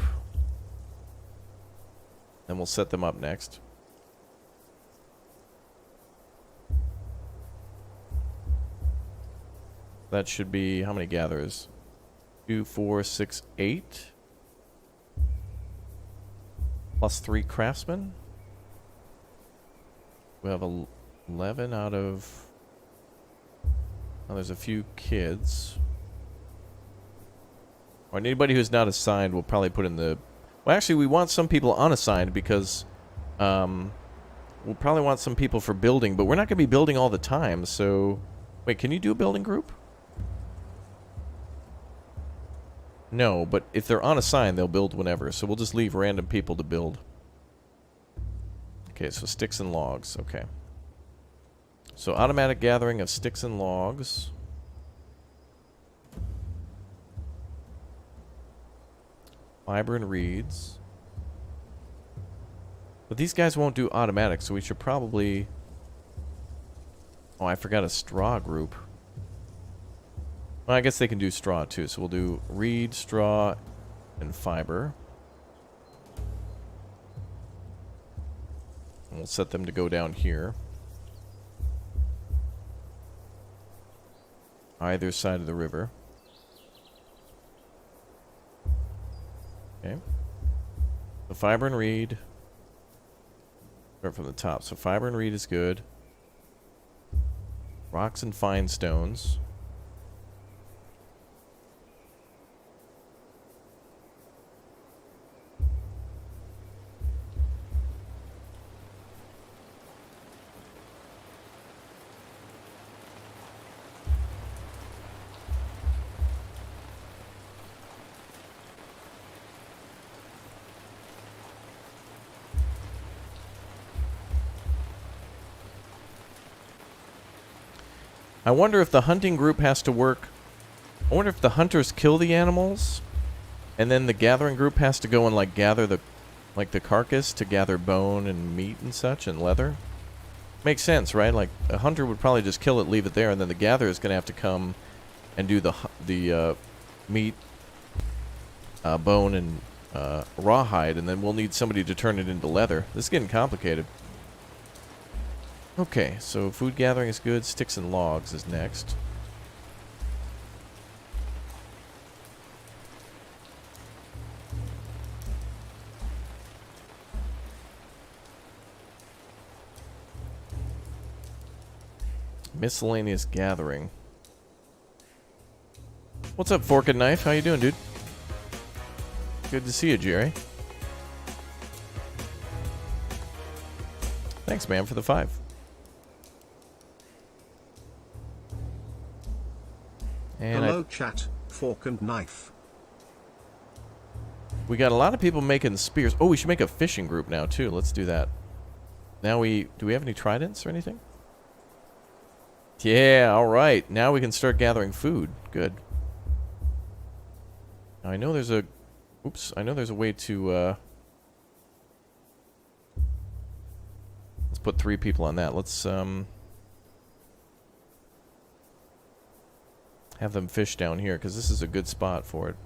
And we'll set them up next. That should be, how many gatherers? 2, 4, 6, 8. Plus 3 craftsmen. We have 11 out of... Oh, there's a few kids. Or anybody who's not assigned, we'll probably put in the... Well, actually, we want some people unassigned because... we'll probably want some people for building, but we're not going to be building all the time, so... Wait, can you do a building group? No, but if they're unassigned, they'll build whenever, so we'll just leave random people to build. Okay, so sticks and logs, okay. So automatic gathering of sticks and logs. Fiber and reeds. But these guys won't do automatic, so we should probably... Oh, I forgot a straw group. Well, I guess they can do straw too, so we'll do reed, straw, and fiber. And we'll set them to go down here. Either side of the river. Okay. So fiber and reed. Start from the top. So fiber and reed is good. Rocks and fine stones. I wonder if the hunting group has to work... I wonder if the hunters kill the animals, and then the gathering group has to go and, like, gather the... like, the carcass to gather bone and meat and such, and leather. Makes sense, right? Like, a hunter would probably just kill it, leave it there, and then the gatherer is going to have to come and do the meat, bone, and rawhide, and then we'll need somebody to turn it into leather. This is getting complicated. Okay, so food gathering is good. Sticks and logs is next. Miscellaneous gathering. What's up, Fork and Knife? How you doing, dude? Good to see you, Jerry. Thanks, man, for the 5. And hello, chat. Fork and Knife. We got a lot of people making spears. Oh, we should make a fishing group now, too. Let's do that. Now do we have any tridents or anything? Yeah, alright. Now we can start gathering food. Good. Now I know there's a... Oops, I know there's a way to, let's put 3 people on that. Let's, have them fish down here, because this is a good spot for it.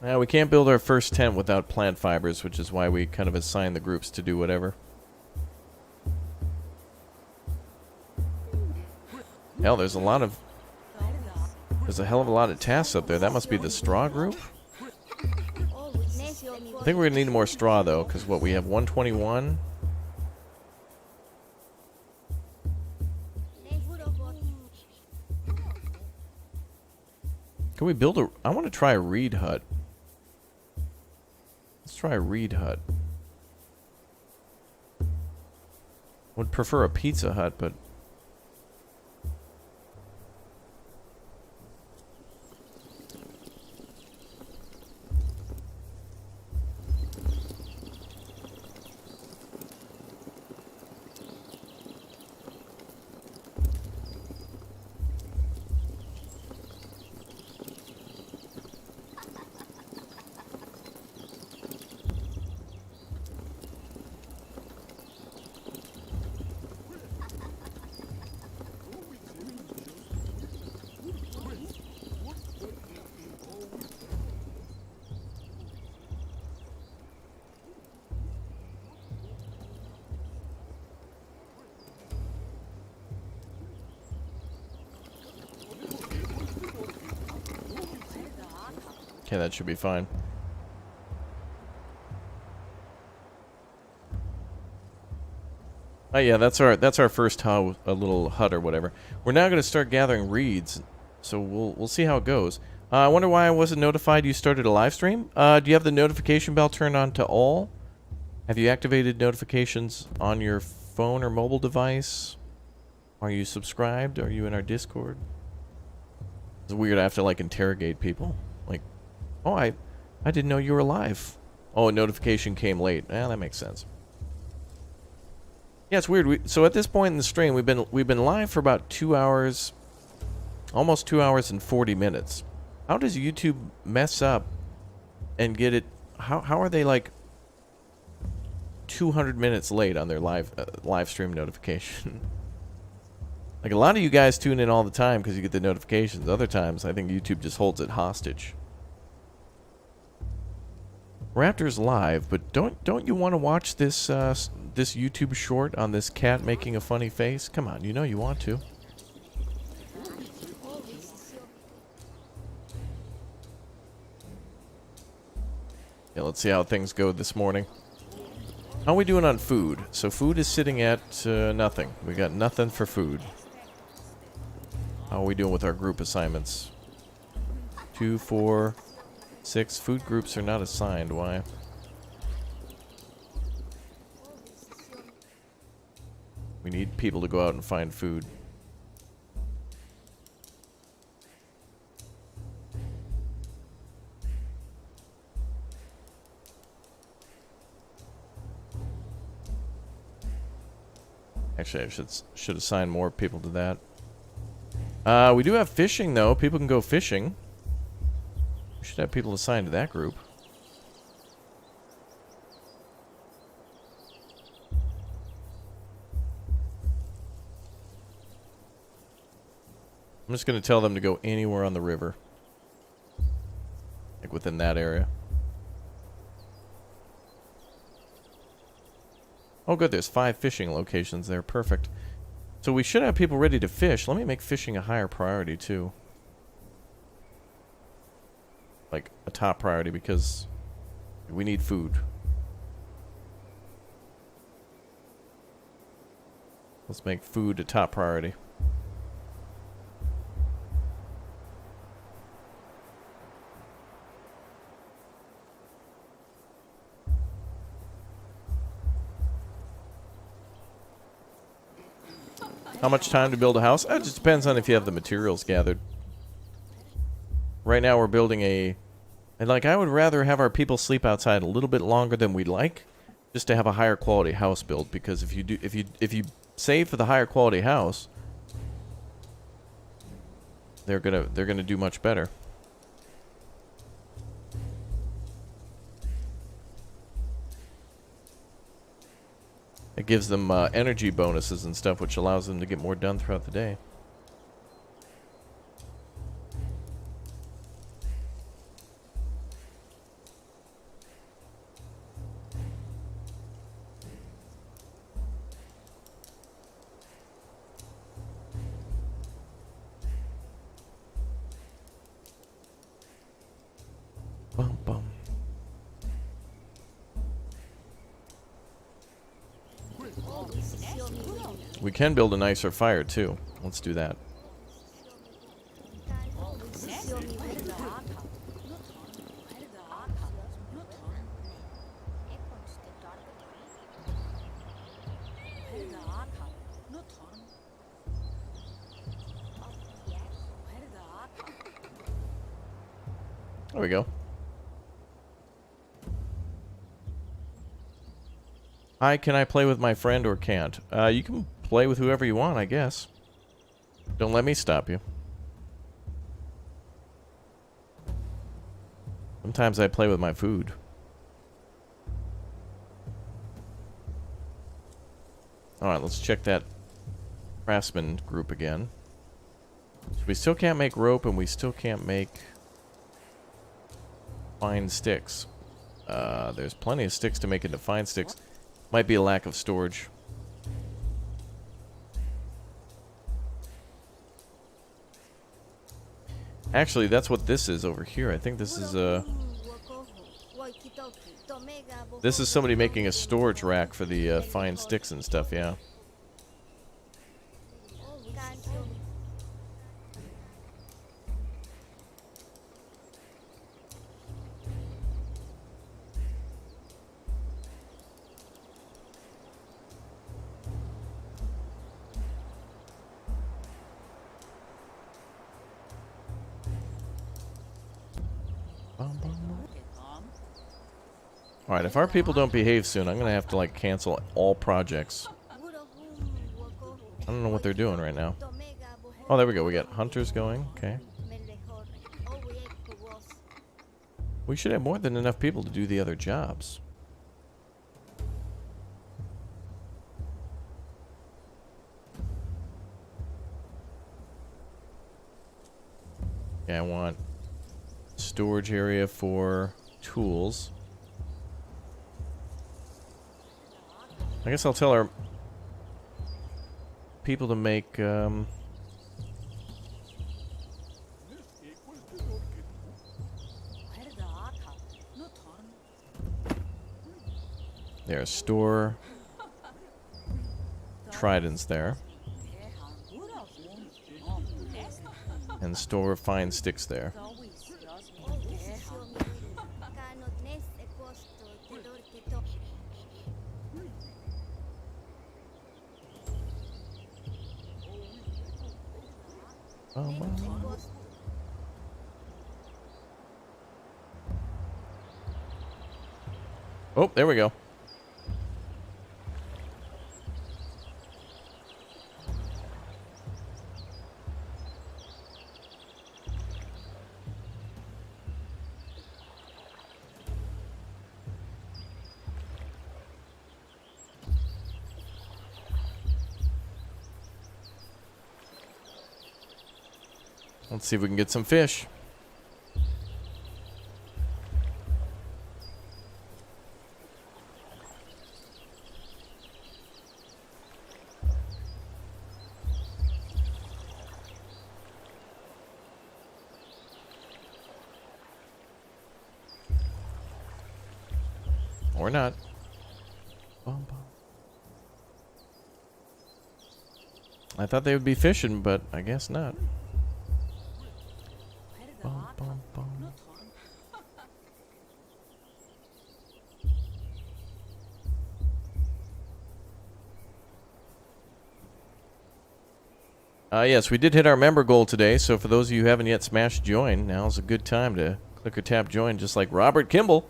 Now, we can't build our first tent without plant fibers, which is why we kind of assign the groups to do whatever. Hell, there's a hell of a lot of tasks up there. That must be the straw group? I think we're gonna need more straw, though, because what, we have 121? Can we build a... I want to try a reed hut. Let's try a reed hut. Would prefer a pizza hut, but... Okay, that should be fine. Oh yeah, that's our first a little hut or whatever. We're now going to start gathering reeds, so we'll see how it goes. I wonder why I wasn't notified you started a live stream. Do you have the notification bell turned on to all? Have you activated notifications on your phone or mobile device? Are you subscribed? Are you in our Discord? It's weird. I have to like interrogate people. Like, oh, I didn't know you were live. Oh, a notification came late. That makes sense. Yeah, it's weird. So at this point in the stream, we've been live for about 2 hours, almost 2 hours and 40 minutes. How does YouTube mess up and get it? How are they like 200 minutes late on their live stream notification? Like, a lot of you guys tune in all the time because you get the notifications. Other times, I think YouTube just holds it hostage. Raptor's live, but don't you want to watch this this YouTube short on this cat making a funny face? Come on, you know you want to. Yeah, let's see how things go this morning. How are we doing on food? So food is sitting at nothing. We got nothing for food. How are we doing with our group assignments? 2, 4, 6. Food groups are not assigned. Why? We need people to go out and find food. Actually, I should assign more people to that. We do have fishing, though. People can go fishing. We should have people assigned to that group. I'm just going to tell them to go anywhere on the river. Like within that area. Oh good, there's 5 fishing locations there. Perfect. So we should have people ready to fish. Let me make fishing a higher priority too. Like a top priority because we need food. Let's make food a top priority. How much time to build a house? It just depends on if you have the materials gathered. Right now we're building a... And like, I would rather have our people sleep outside a little bit longer than we'd like, just to have a higher quality house built. Because if you save for the higher quality house, they're gonna do much better. It gives them energy bonuses and stuff, which allows them to get more done throughout the day. Bum, bum. We can build a nicer fire too. Let's do that. There we go. Hi, can I play with my friend or can't? You can play with whoever you want, I guess. Don't let me stop you. Sometimes I play with my food. Alright, let's check that craftsman group again. So we still can't make rope and we still can't make fine sticks. There's plenty of sticks to make into fine sticks. Might be a lack of storage. Actually, that's what this is over here. I think this is a... This is somebody making a storage rack for the fine sticks and stuff, yeah. Alright, if our people don't behave soon, I'm gonna have to, like, cancel all projects. I don't know what they're doing right now. Oh, there we go. We got hunters going. Okay. We should have more than enough people to do the other jobs. Okay, I want storage area for tools. I guess I'll tell our people to make, there, store tridents there. And store fine sticks there. Oh, there we go. Let's see if we can get some fish. Or not. Bum, bum. I thought they would be fishing, but I guess not. Bum, bum, bum. Yes, we did hit our member goal today, so for those of you who haven't yet smashed join, now's a good time to click or tap join, just like Robert Kimball,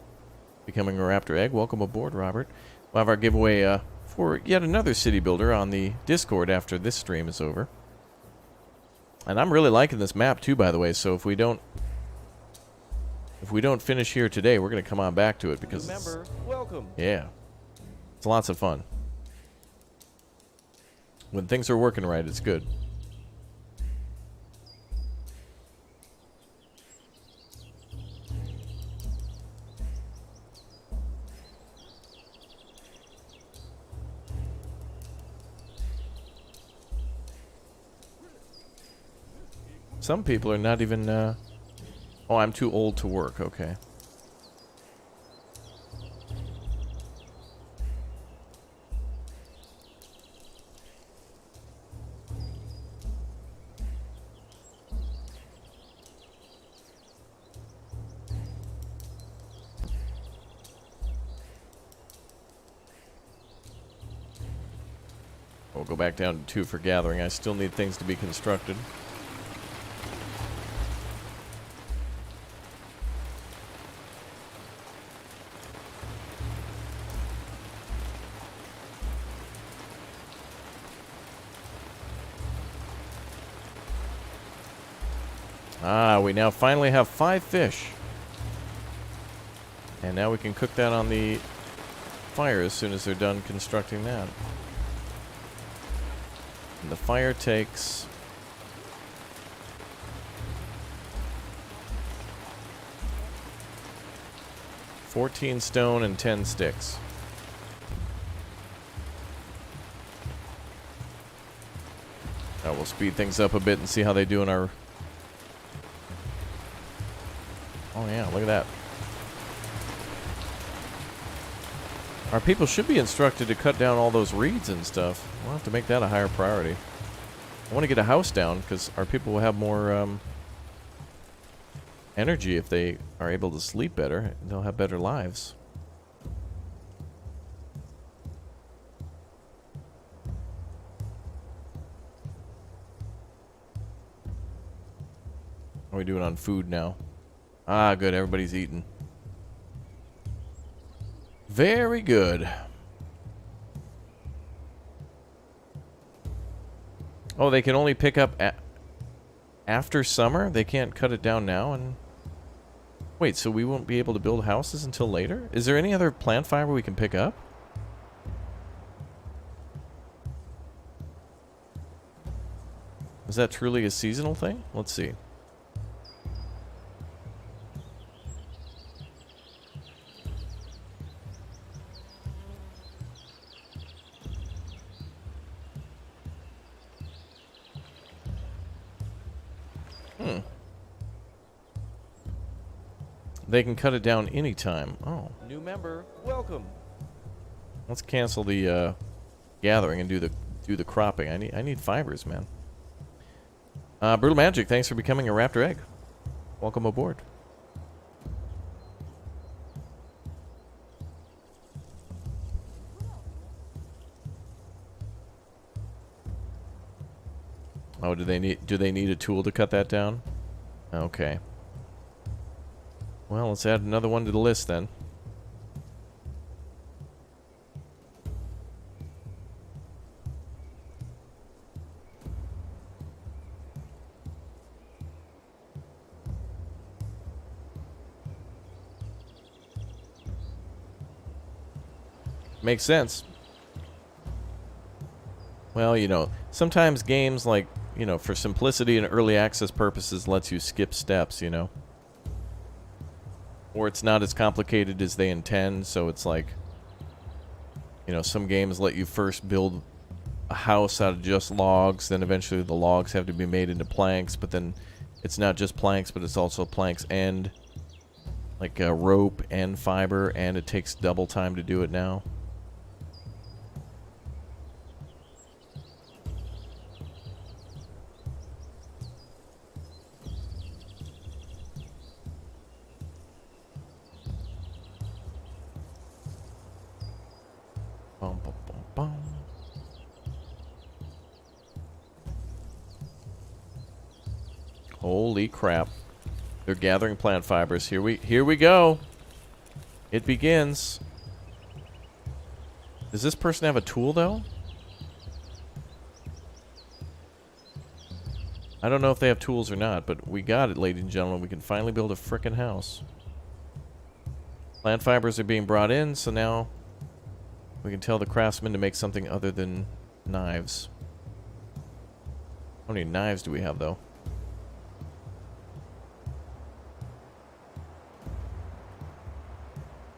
becoming a Raptor Egg. Welcome aboard, Robert. We'll have our giveaway for yet another city builder on the Discord after this stream is over. And I'm really liking this map too, by the way, so if we don't finish here today, we're going to come on back to it because Remember, welcome. yeah, it's lots of fun. When things are working right, it's good. Some people are not even, oh, I'm too old to work, okay. We'll go back down to 2 for gathering. I still need things to be constructed. Ah, we now finally have 5 fish. And now we can cook that on the fire as soon as they're done constructing that. And the fire takes 14 stone and 10 sticks. Now we'll speed things up a bit and see how they do in our... Oh yeah, look at that. Our people should be instructed to cut down all those reeds and stuff. We'll have to make that a higher priority. I want to get a house down because our people will have more energy if they are able to sleep better. They'll have better lives. What are we doing on food now? Ah, good. Everybody's eating. Very good. Oh, they can only pick up after summer? They can't cut it down now? And wait, so we won't be able to build houses until later? Is there any other plant fiber we can pick up? Is that truly a seasonal thing? Let's see. They can cut it down anytime. Oh. New member, welcome. Let's cancel the gathering and do the cropping. I need fibers, man. Brutal Magic, thanks for becoming a Raptor Egg. Welcome aboard. Oh, do they need a tool to cut that down? Okay. Well, let's add another one to the list then. Makes sense. Well, you know, sometimes games like you know, for simplicity and early access purposes, lets you skip steps, you know. Or it's not as complicated as they intend, so it's like, you know, some games let you first build a house out of just logs, then eventually the logs have to be made into planks, but then it's not just planks, but it's also planks and like rope and fiber, and it takes double time to do it now. Bum, bum, bum, bum. Holy crap. They're gathering plant fibers. Here we go. It begins. Does this person have a tool though? I don't know if they have tools or not, but we got it, ladies and gentlemen. We can finally build a frickin' house. Plant fibers are being brought in, so now we can tell the craftsman to make something other than knives. How many knives do we have though?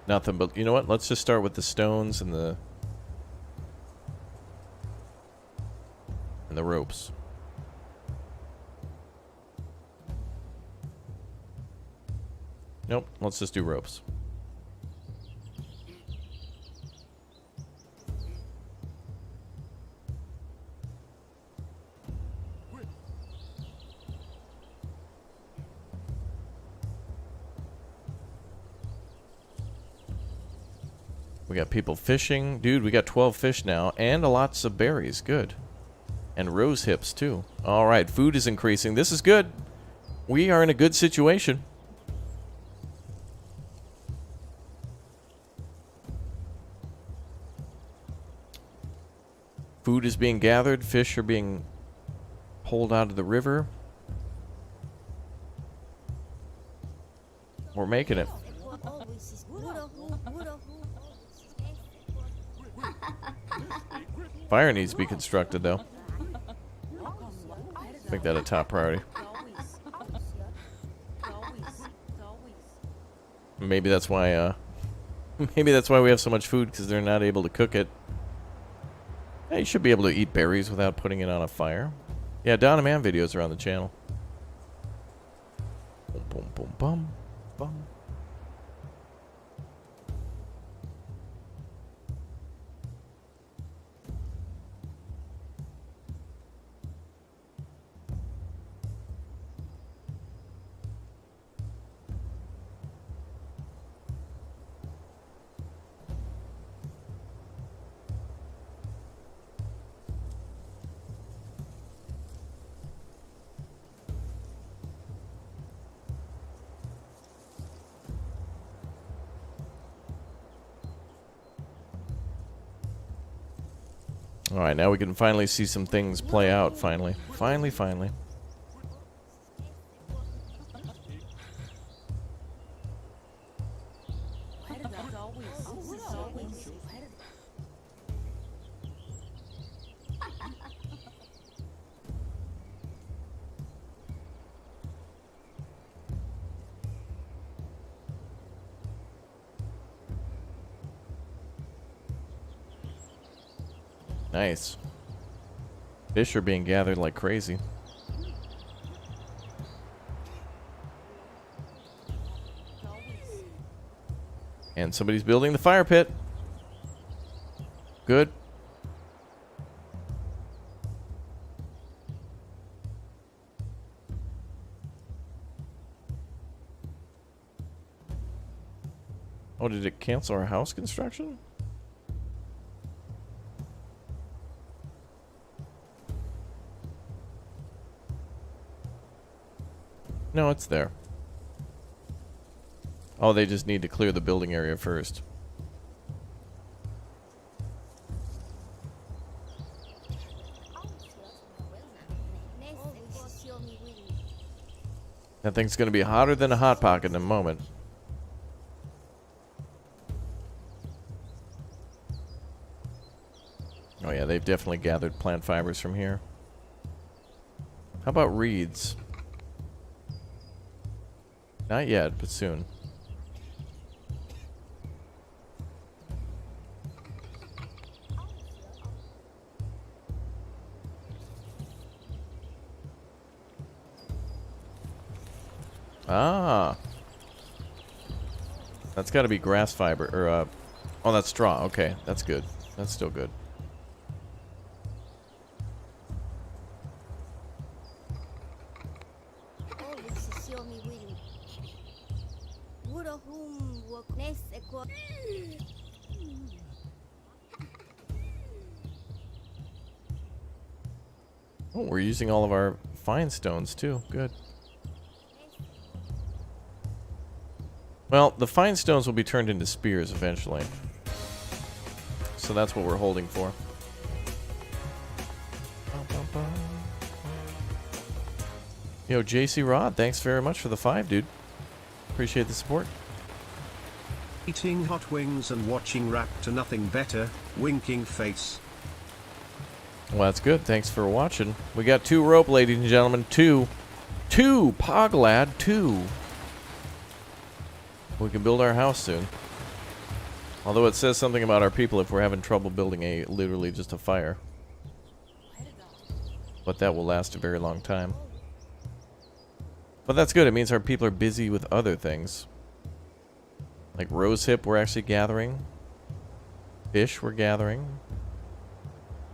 Nothing, but you know what? Let's just start with the stones and the ropes. Nope, let's just do ropes. We got people fishing. Dude, we got 12 fish now. And lots of berries. Good. And rose hips, too. Alright, food is increasing. This is good. We are in a good situation. Food is being gathered. Fish are being pulled out of the river. We're making it. Fire needs to be constructed, though. Make that a top priority. Maybe that's why, maybe that's why we have so much food, because they're not able to cook it. Yeah, you should be able to eat berries without putting it on a fire. Yeah, Donna Man videos are on the channel. Boom, boom, boom, bum, bum. Alright, now we can finally see some things play out, finally. Finally. Nice. Fish are being gathered like crazy. And somebody's building the fire pit. Good. Oh, did it cancel our house construction? No, it's there. Oh, they just need to clear the building area first. That thing's going to be hotter than a hot pocket in a moment. Oh yeah, they've definitely gathered plant fibers from here. How about reeds? Not yet, but soon. Ah. That's got to be grass fiber, or, oh, that's straw. Okay, that's good. That's still good. Oh, we're using all of our fine stones, too. Good. Well, the fine stones will be turned into spears eventually. So that's what we're holding for. Yo, JC Rod, thanks very much for the 5, dude. Appreciate the support. Eating hot wings and watching Raptor, nothing better. Winking face. Well, that's good. Thanks for watching. We got 2 rope, ladies and gentlemen. 2. 2! Poglad, 2. We can build our house soon. Although it says something about our people if we're having trouble building literally just a fire. But that will last a very long time. But that's good. It means our people are busy with other things. Like rosehip we're actually gathering. Fish we're gathering.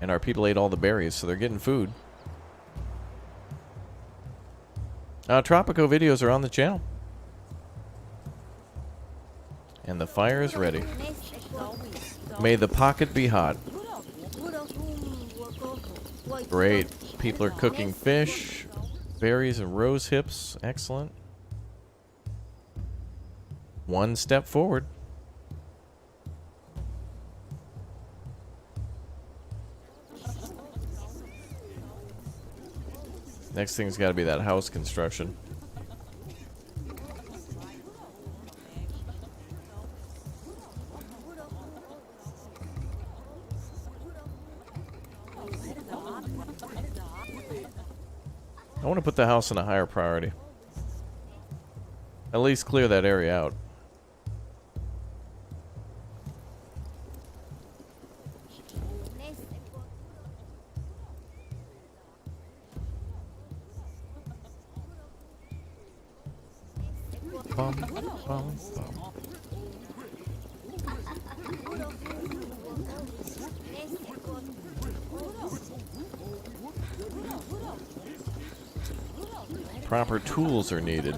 And our people ate all the berries, so they're getting food. Tropico videos are on the channel. And the fire is ready. May the pocket be hot. Great. People are cooking fish, berries, and rose hips. Excellent. One step forward. Next thing's got to be that house construction. I want to put the house in a higher priority. At least clear that area out. Bum, bum, bum. Proper tools are needed.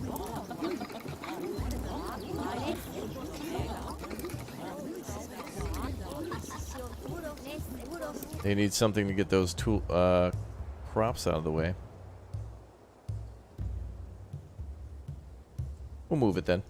They need something to get those crops out of the way. We'll move it then.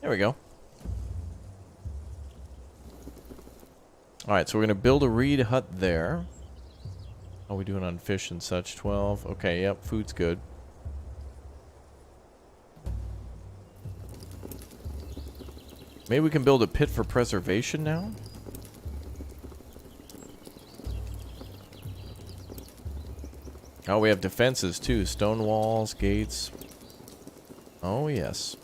There we go. Alright, so we're going to build a reed hut there. How are we doing on fish and such? 12. Okay, yep, food's good. Maybe we can build a pit for preservation now? Oh, we have defenses too. Stone walls, gates. Oh, yes.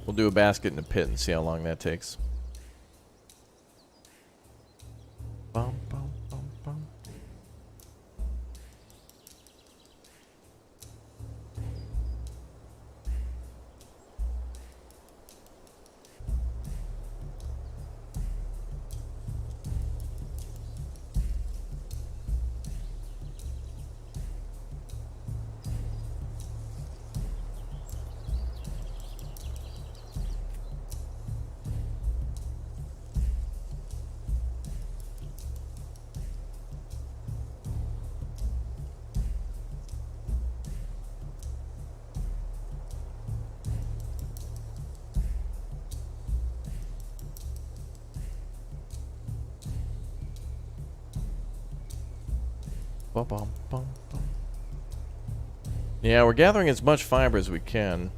We'll do a basket in a pit and see how long that takes. Bum, bum, bum, bum. Yeah, we're gathering as much fiber as we can,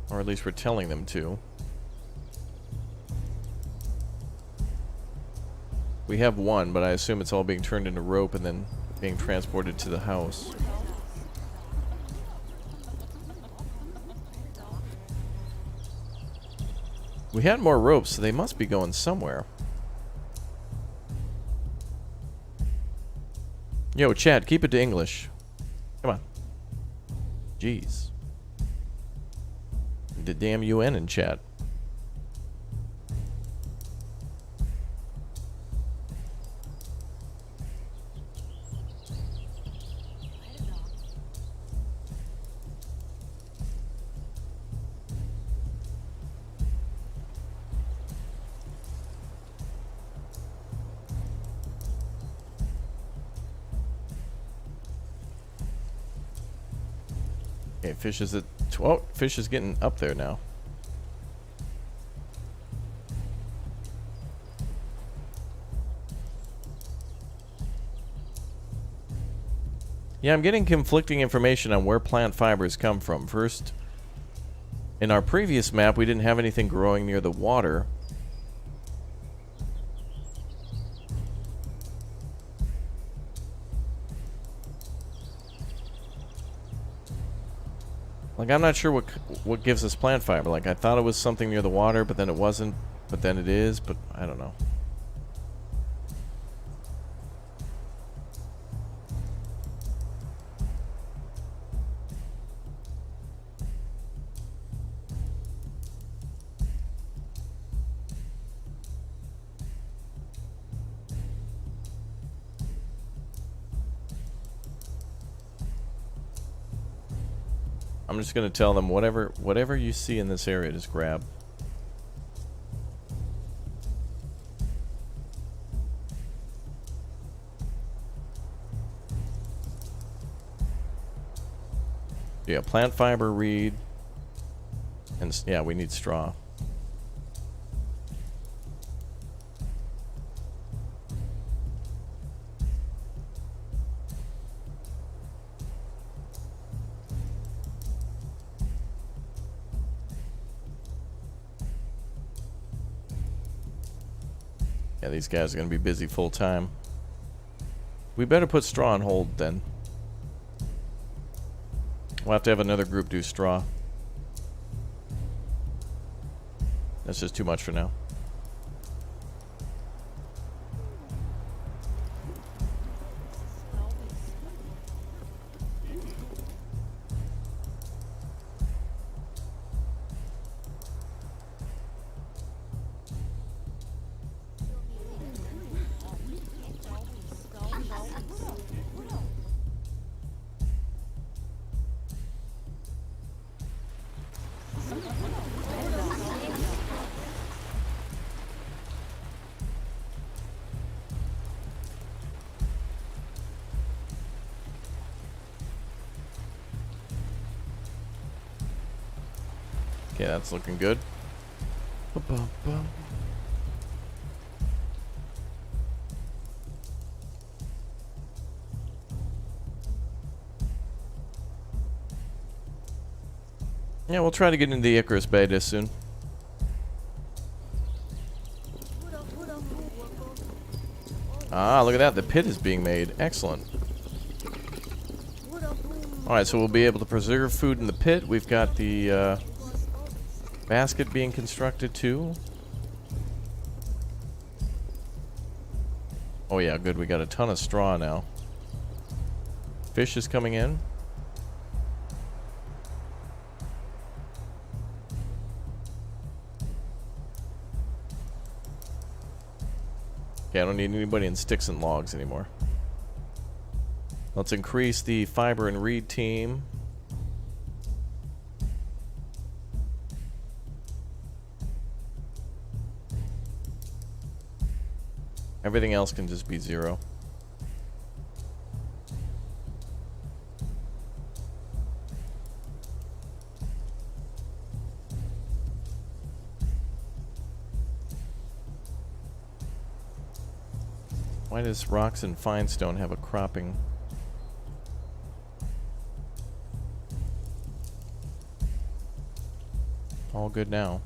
or at least we're telling them to. We have one, but I assume it's all being turned into rope and then being transported to the house. We had more ropes, so they must be going somewhere. Yo, Chad, keep it to English. Come on. Jeez. The damn UN in chat. Okay, fish is at... Oh, fish is getting up there now. Yeah, I'm getting conflicting information on where plant fibers come from. First, in our previous map, we didn't have anything growing near the water. Like, I'm not sure what gives us plant fiber. Like, I thought it was something near the water, but then it wasn't, but then it is, but I don't know. I'm just gonna tell them whatever you see in this area, just grab. Yeah, plant fiber, reed, and yeah, we need straw. Yeah, these guys are going to be busy full time. We better put straw on hold then. We'll have to have another group do straw. That's just too much for now. Okay, that's looking good. Yeah, we'll try to get into the Icarus beta soon. Ah, look at that. The pit is being made. Excellent. Alright, so we'll be able to preserve food in the pit. We've got the basket being constructed too. Oh yeah, good. We got a ton of straw now. Fish is coming in. Okay, I don't need anybody in sticks and logs anymore. Let's increase the fiber and reed team. Everything else can just be 0. Why does rocks and fine stone have a cropping? All good now.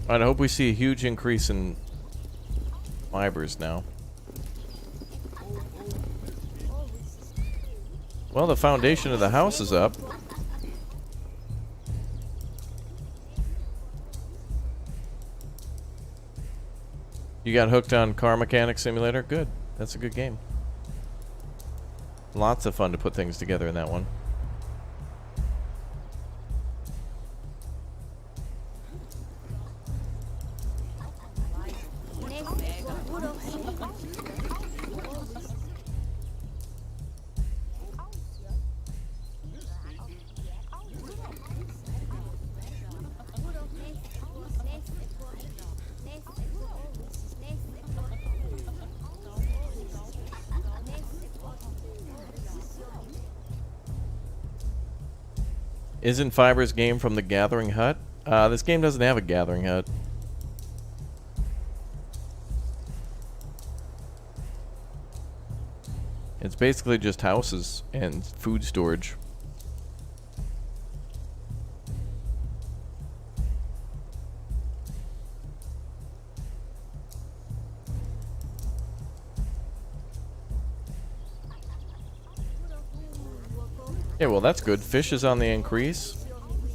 Alright, I hope we see a huge increase in fibers now. Well, the foundation of the house is up. You got hooked on Car Mechanic Simulator? Good. That's a good game. Lots of fun to put things together in that one. Isn't Fiber's game from the Gathering Hut? This game doesn't have a Gathering Hut. It's basically just houses and food storage. Yeah, well, that's good. Fish is on the increase.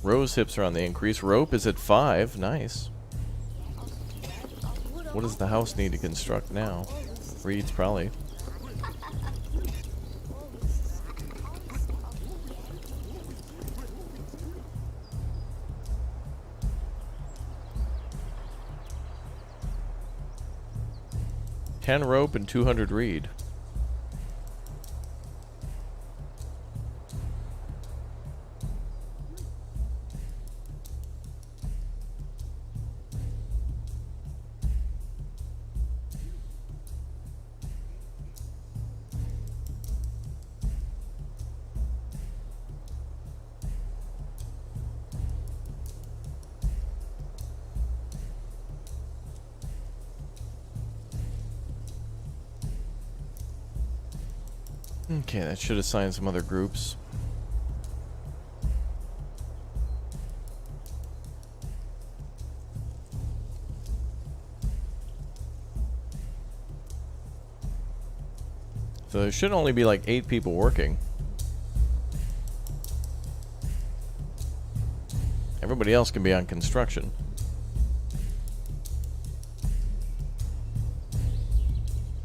Rose hips are on the increase. Rope is at 5. Nice. What does the house need to construct now? Reeds, probably. $10 rope and 200 reed. Okay, that should assign some other groups. So there should only be like 8 people working. Everybody else can be on construction.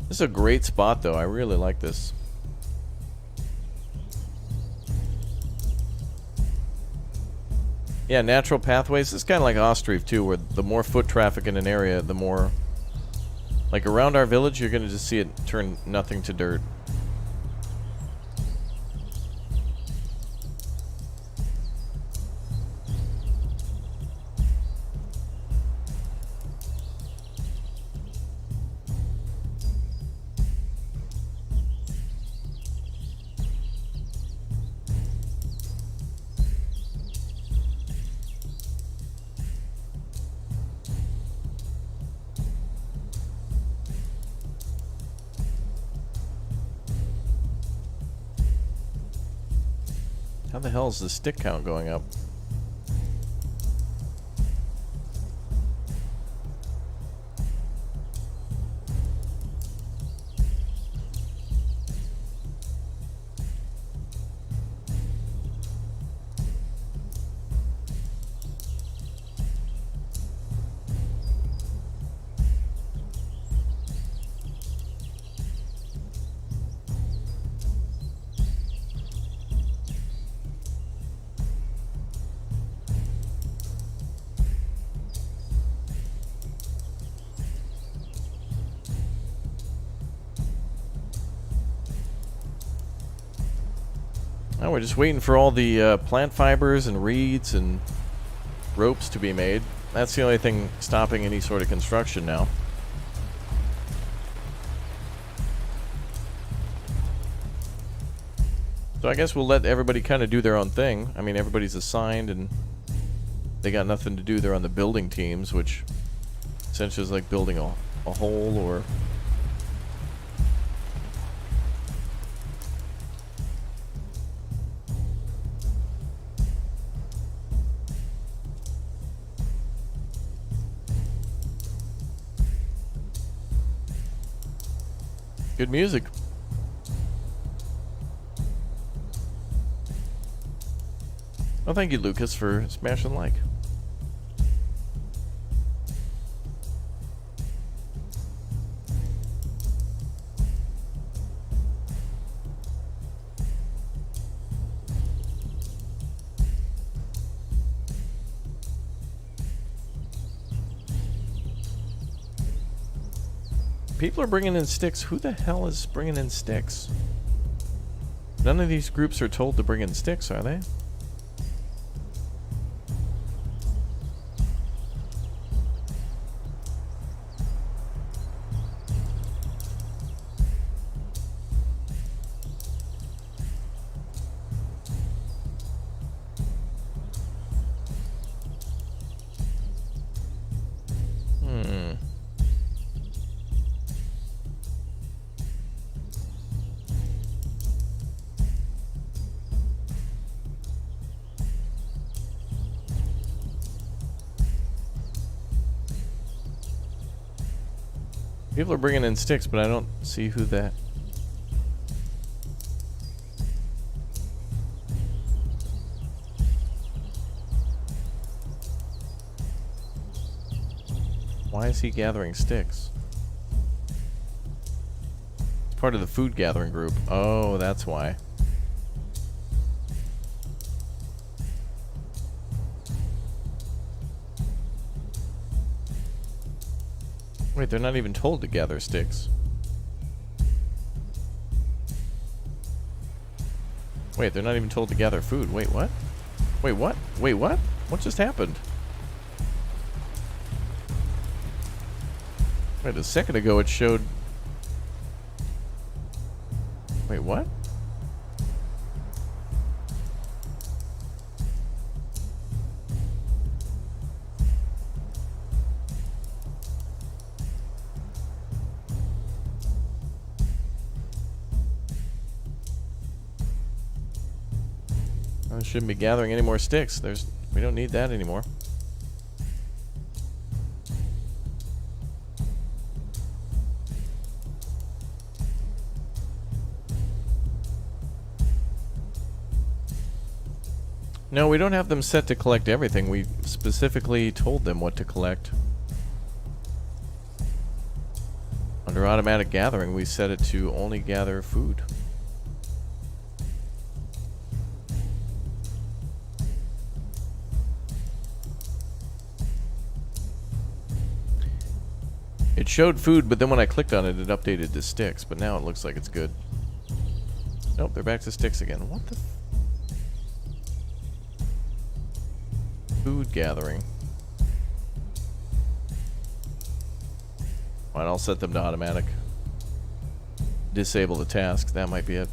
This is a great spot though, I really like this. Yeah, natural pathways. It's kind of like Ostreef too, where the more foot traffic in an area, the more... Like around our village, you're going to just see it turn nothing to dirt. How the hell is the stick count going up? Now we're just waiting for all the plant fibers and reeds and ropes to be made. That's the only thing stopping any sort of construction now. So I guess we'll let everybody kind of do their own thing. I mean, everybody's assigned and they got nothing to do. They're on the building teams, which essentially is like building a hole or... Good music. Well, thank you, Lucas, for smashing like. People are bringing in sticks. Who the hell is bringing in sticks? None of these groups are told to bring in sticks, are they? People are bringing in sticks, but I don't see who that... Why is he gathering sticks? It's part of the food gathering group. Oh, that's why. Wait, they're not even told to gather sticks. Wait, they're not even told to gather food. Wait, what? Wait, what? Wait, what? What just happened? Wait, a second ago it showed... Wait, what? I shouldn't be gathering any more sticks. We don't need that anymore. No, we don't have them set to collect everything. We specifically told them what to collect. Under automatic gathering, we set it to only gather food. It showed food, but then when I clicked on it, it updated to sticks. But now it looks like it's good. Nope, they're back to sticks again. What the... Food gathering. Fine, I'll set them to automatic. Disable the task. That might be it.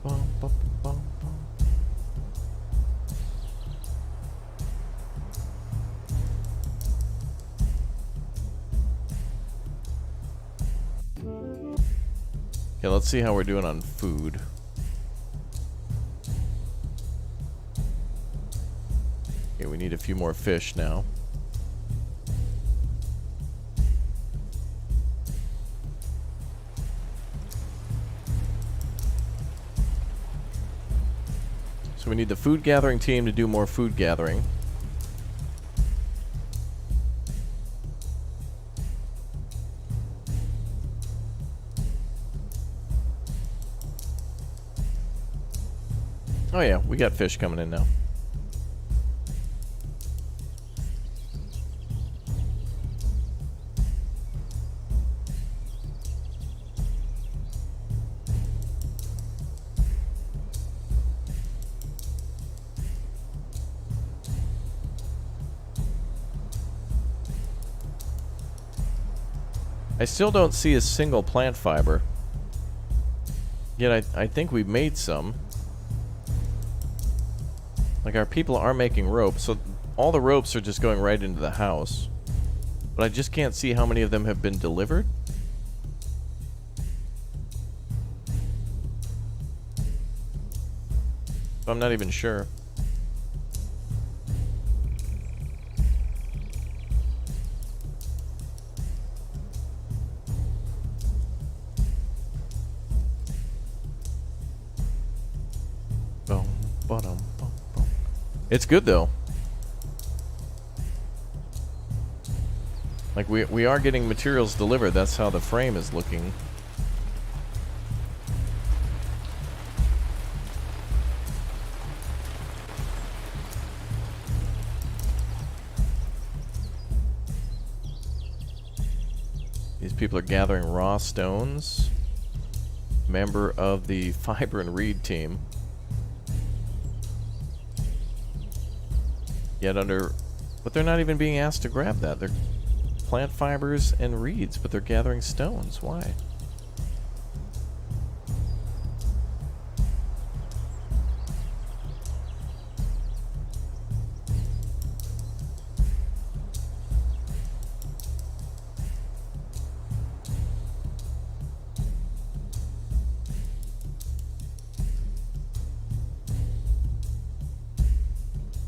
Bum, bum, bum, bum. Okay, let's see how we're doing on food. Okay, we need a few more fish now. So we need the food gathering team to do more food gathering. Oh yeah, we got fish coming in now. I still don't see a single plant fiber. Yet I think we've made some. Like, our people are making rope, so all the ropes are just going right into the house. But I just can't see how many of them have been delivered. So I'm not even sure. Boom, ba-dum, boom, boom. It's good though. Like we are getting materials delivered. That's how the frame is looking. These people are gathering raw stones. Member of the fiber and reed team. Yet under... But they're not even being asked to grab that. They're plant fibers and reeds, but they're gathering stones. Why?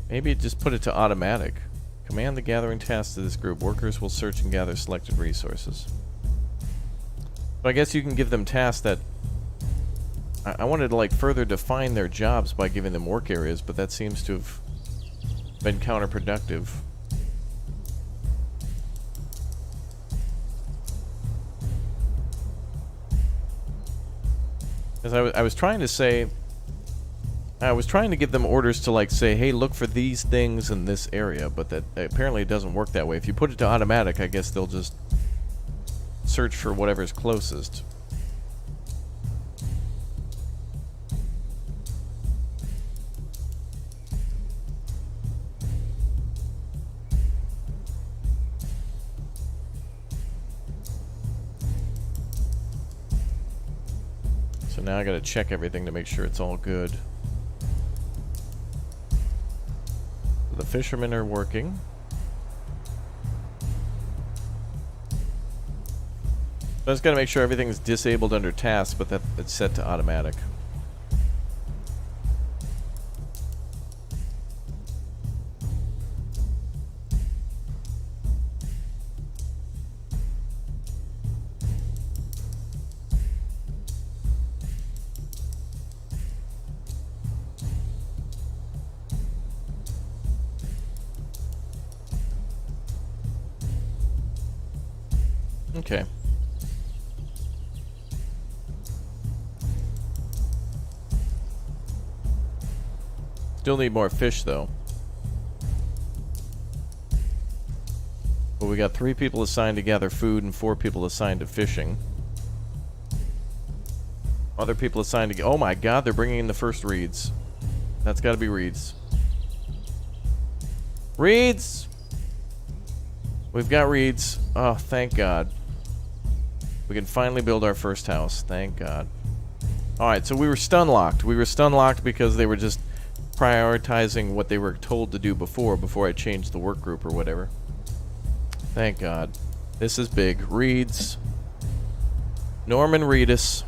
Maybe just put it to automatic. Command the gathering task to this group. Workers will search and gather selected resources. But I guess you can give them tasks that... I wanted to like further define their jobs by giving them work areas, but that seems to have been counterproductive. Because I was trying to say... I was trying to give them orders to like say, hey, look for these things in this area, but that apparently it doesn't work that way. If you put it to automatic, I guess they'll just search for whatever's closest. So now I gotta check everything to make sure it's all good. The fishermen are working. I just gotta make sure everything's disabled under tasks, but that it's set to automatic. Okay. Still need more fish, though. But we got 3 people assigned to gather food and 4 people assigned to fishing. Other people assigned to... Oh my god, they're bringing in the first reeds. That's gotta be reeds. Reeds! We've got reeds. Oh, thank god. We can finally build our first house. Thank god. Alright, so we were stun locked. We were stun locked because they were just prioritizing what they were told to do before I changed the work group or whatever. Thank god. This is big. Reeds. Norman Reedus.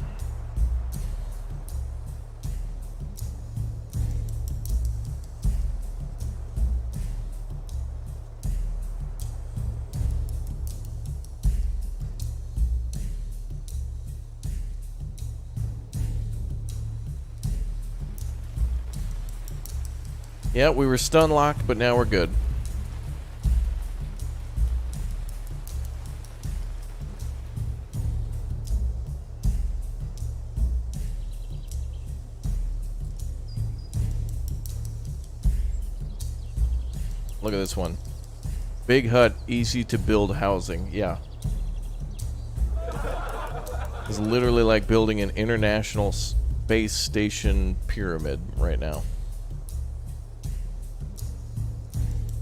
Yeah, we were stun locked, but now we're good. Look at this one. Big hut, easy to build housing. Yeah. It's literally like building an international space station pyramid right now.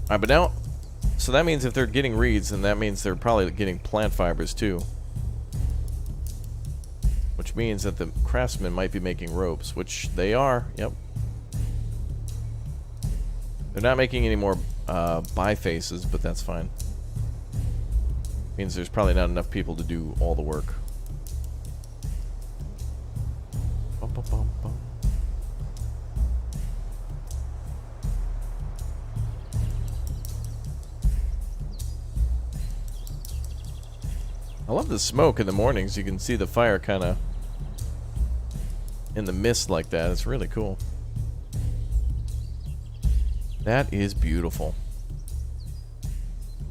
Alright, but now, so that means if they're getting reeds, then that means they're probably getting plant fibers too. Which means that the craftsmen might be making ropes, which they are, yep. They're not making any more bifaces, but that's fine. Means there's probably not enough people to do all the work. Bum, bum, bum, bum. I love the smoke in the mornings. You can see the fire kind of in the mist like that. It's really cool. That is beautiful.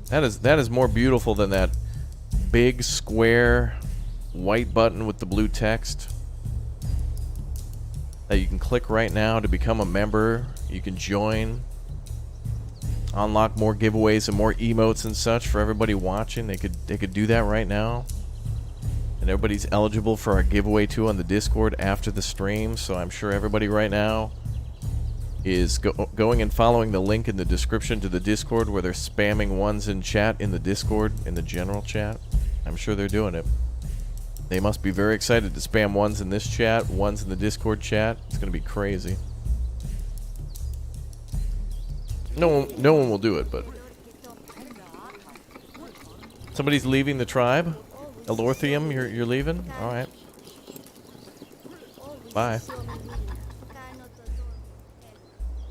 That is more beautiful than that big square white button with the blue text that you can click right now to become a member. You can join, unlock more giveaways and more emotes and such for everybody watching. They could do that right now, and everybody's eligible for our giveaway too on the Discord after the stream. So I'm sure everybody right now is going and following the link in the description to the Discord where they're spamming ones in chat in the Discord, in the general chat. I'm sure they're doing it. They must be very excited to spam ones in this chat, ones in the Discord chat. It's going to be crazy. No one will do it, but... Somebody's leaving the tribe? Elorthium, you're leaving? Alright. Bye.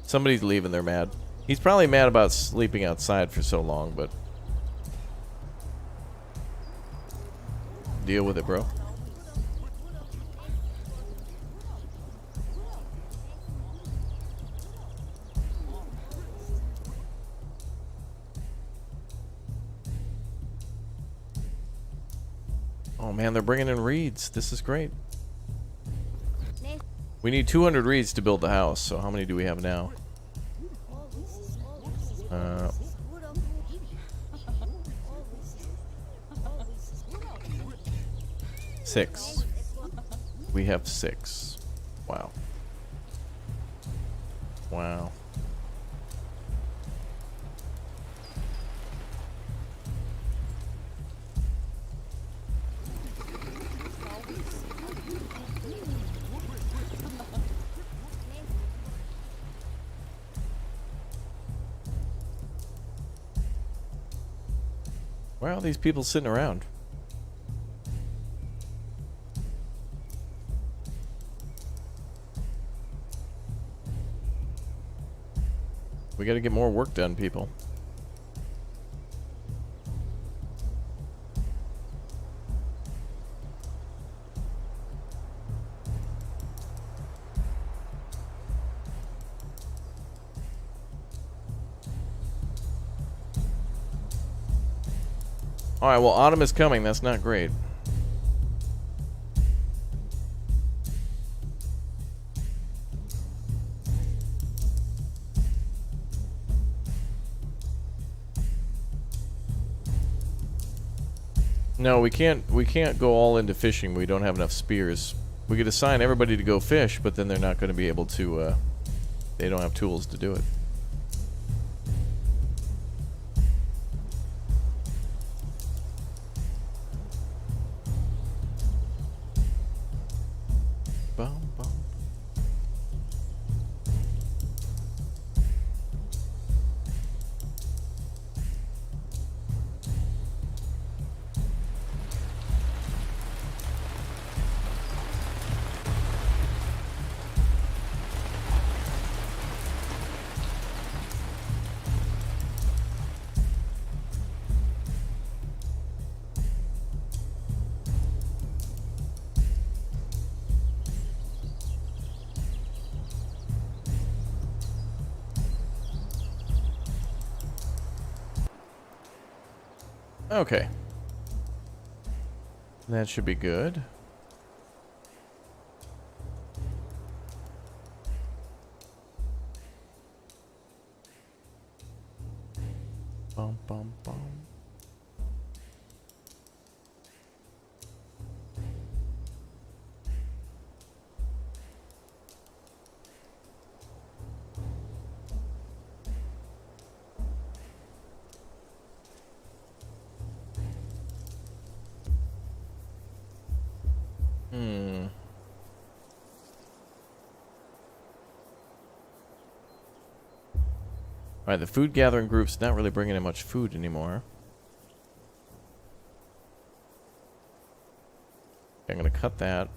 Somebody's leaving, they're mad. He's probably mad about sleeping outside for so long, but... Deal with it, bro. Oh man, they're bringing in reeds. This is great. We need 200 reeds to build the house, so how many do we have now? 6. We have 6. Wow. Wow. Why are all these people sitting around? We gotta get more work done, people. Alright, well, autumn is coming. That's not great. No, we can't go all into fishing. We don't have enough spears. We could assign everybody to go fish, but then they're not going to be able to, they don't have tools to do it. Bum, bum. Okay. That should be good. Bum, bum, bum. Alright, the food gathering group's not really bringing in much food anymore. Okay, I'm gonna cut that.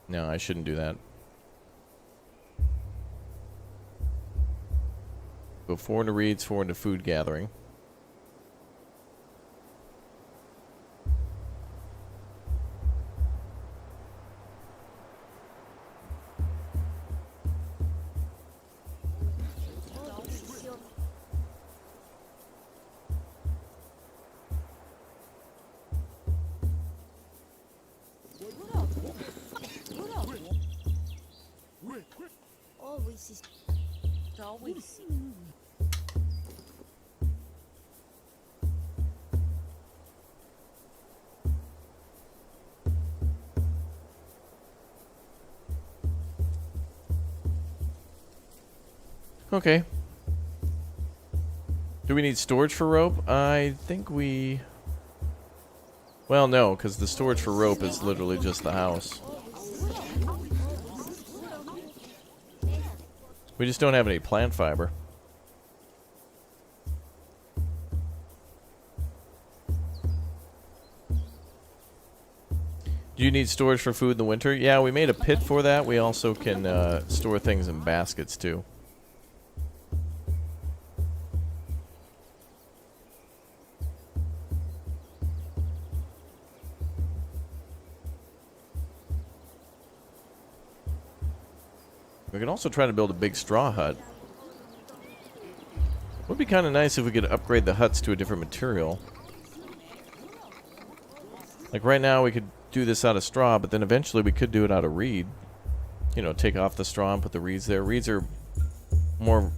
No, I shouldn't do that. Go 4 into reeds, 4 into food gathering. Okay. Do we need storage for rope? I think we... Well, no, because the storage for rope is literally just the house. We just don't have any plant fiber. Do you need storage for food in the winter? Yeah, we made a pit for that. We also can store things in baskets, too. We can also try to build a big straw hut. Would be kind of nice if we could upgrade the huts to a different material. Like right now we could do this out of straw, but then eventually we could do it out of reed. You know, take off the straw and put the reeds there. Reeds are more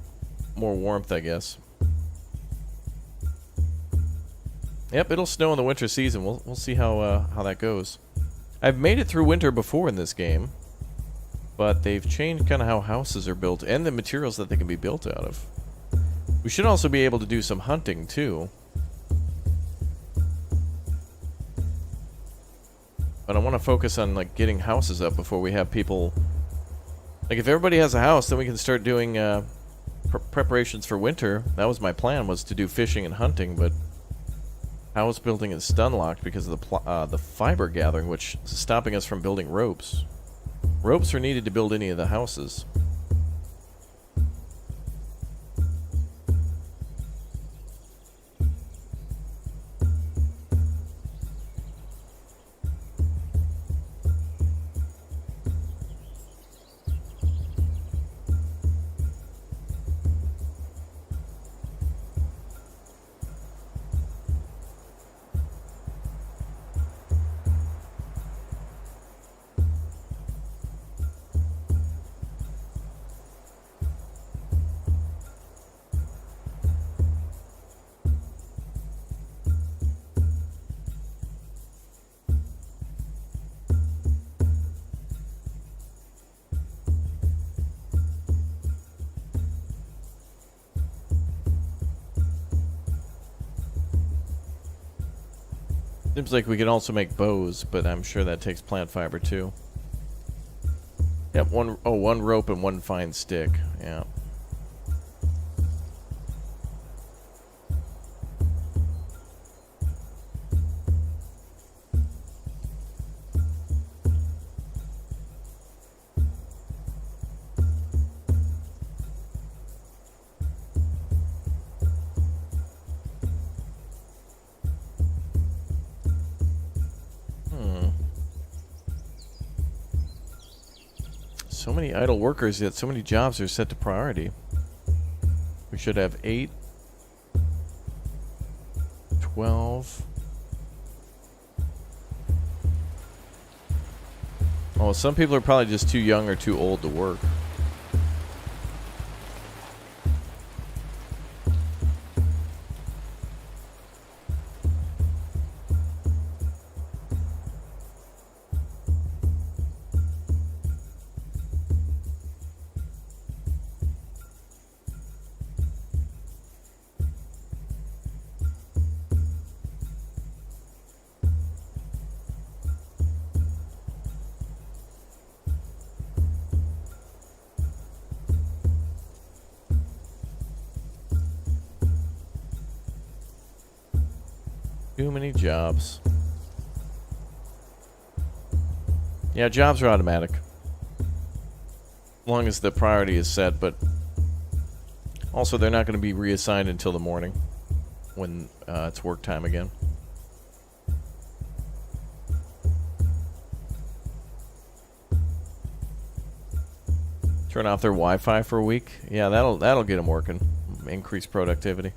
warmth, I guess. Yep, it'll snow in the winter season. We'll see how that goes. I've made it through winter before in this game, but they've changed kind of how houses are built and the materials that they can be built out of. We should also be able to do some hunting too. But I want to focus on like getting houses up before we have people. Like if everybody has a house, then we can start doing preparations for winter. That was my plan, was to do fishing and hunting, but house building is stun locked because of the fiber gathering, which is stopping us from building ropes. Ropes are needed to build any of the houses. Seems like we can also make bows, but I'm sure that takes plant fiber too. Yep, one rope and one fine stick. Yeah. So many idle workers, yet so many jobs are set to priority. We should have 8, 12. Oh, some people are probably just too young or too old to work. Too many jobs. Yeah, jobs are automatic. As long as the priority is set, but also they're not going to be reassigned until the morning when it's work time again. Turn off their Wi-Fi for a week. Yeah, that'll get them working. Increase productivity.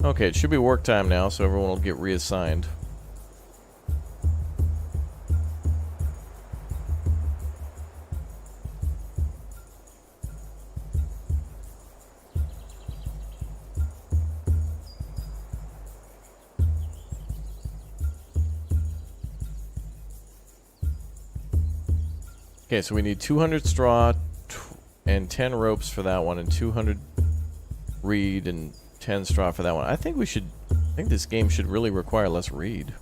Okay, it should be work time now, so everyone will get reassigned. Okay, so we need 200 straw and 10 ropes for that one, and 200 reed and 10 straw for that one. I think this game should really require less reed.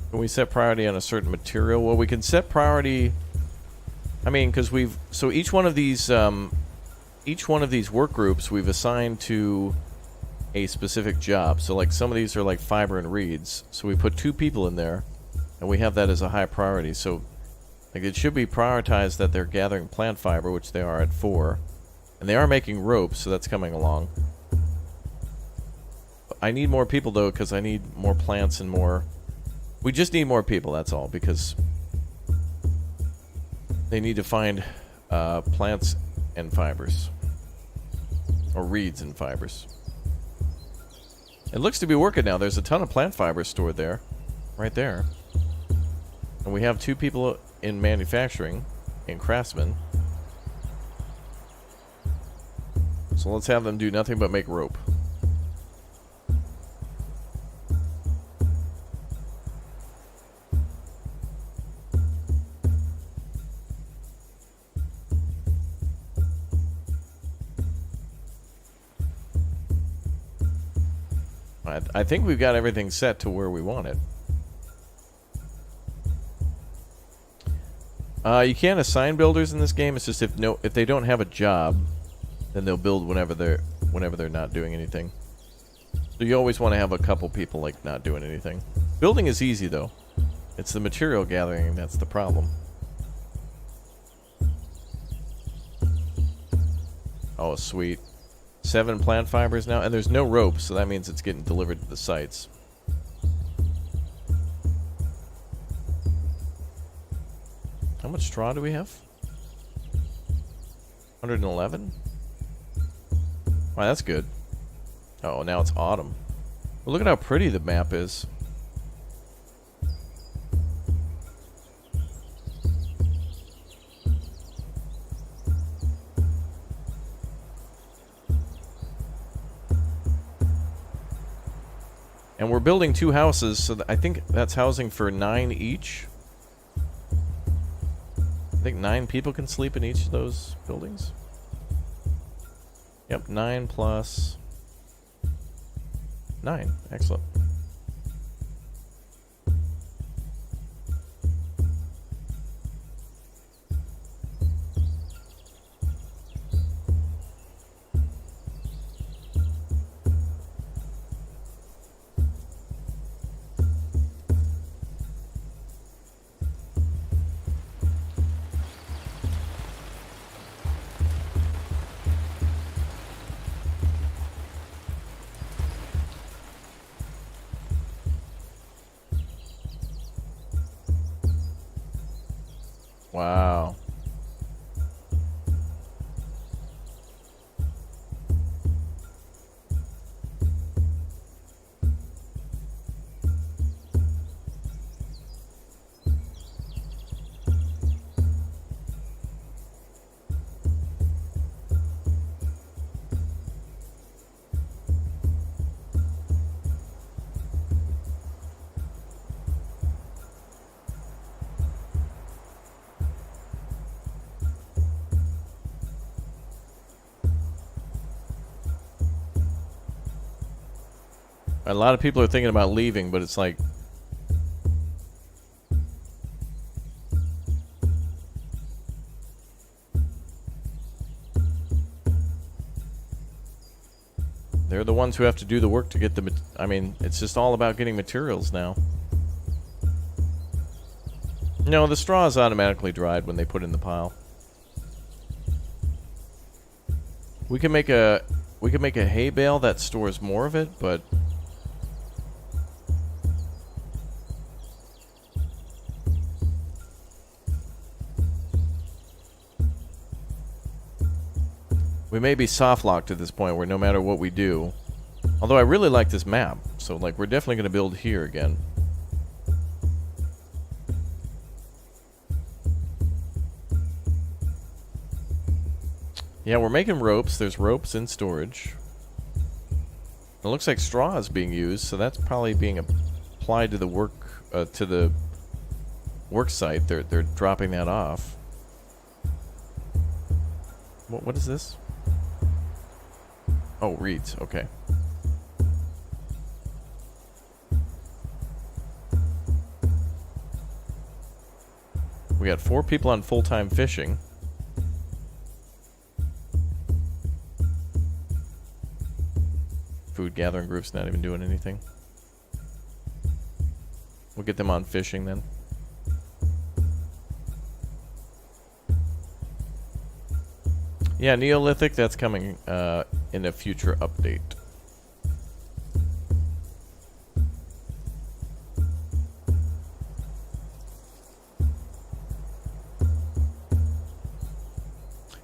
Can we set priority on a certain material? Well, we can set priority. I mean, because so each one of these work groups we've assigned to a specific job. So like some of these are like fiber and reeds. So we put 2 people in there, and we have that as a high priority. So like it should be prioritized that they're gathering plant fiber, which they are at 4. And they are making ropes, so that's coming along. I need more people, though, because I need more plants and more... We just need more people, that's all, because they need to find plants and fibers. Or reeds and fibers. It looks to be working now. There's a ton of plant fibers stored there. Right there. And we have 2 people in manufacturing, in craftsmen. So let's have them do nothing but make rope. I think we've got everything set to where we want it. You can't assign builders in this game. It's just if they don't have a job, then they'll build whenever they're not doing anything. So you always want to have a couple people like not doing anything. Building is easy though. It's the material gathering that's the problem. Oh, sweet. 7 plant fibers now, and there's no rope, so that means it's getting delivered to the sites. How much straw do we have? 111? Wow, that's good. Oh, now it's autumn. Well, look at how pretty the map is. And we're building 2 houses, so I think that's housing for 9 each. I think 9 people can sleep in each of those buildings. Yep, 9 plus 9. Excellent. Wow. A lot of people are thinking about leaving, but it's like... They're the ones who have to do the work to get the... I mean, it's just all about getting materials now. No, the straw is automatically dried when they put in the pile. We can make a hay bale that stores more of it, but... We may be soft locked at this point where no matter what we do. Although I really like this map. So, like, we're definitely going to build here again. Yeah, we're making ropes. There's ropes in storage. It looks like straw is being used, so that's probably being applied to the work site. They're dropping that off. What is this? Oh, reeds. Okay. We got 4 people on full-time fishing. Food gathering group's not even doing anything. We'll get them on fishing then. Yeah, Neolithic, that's coming in a future update.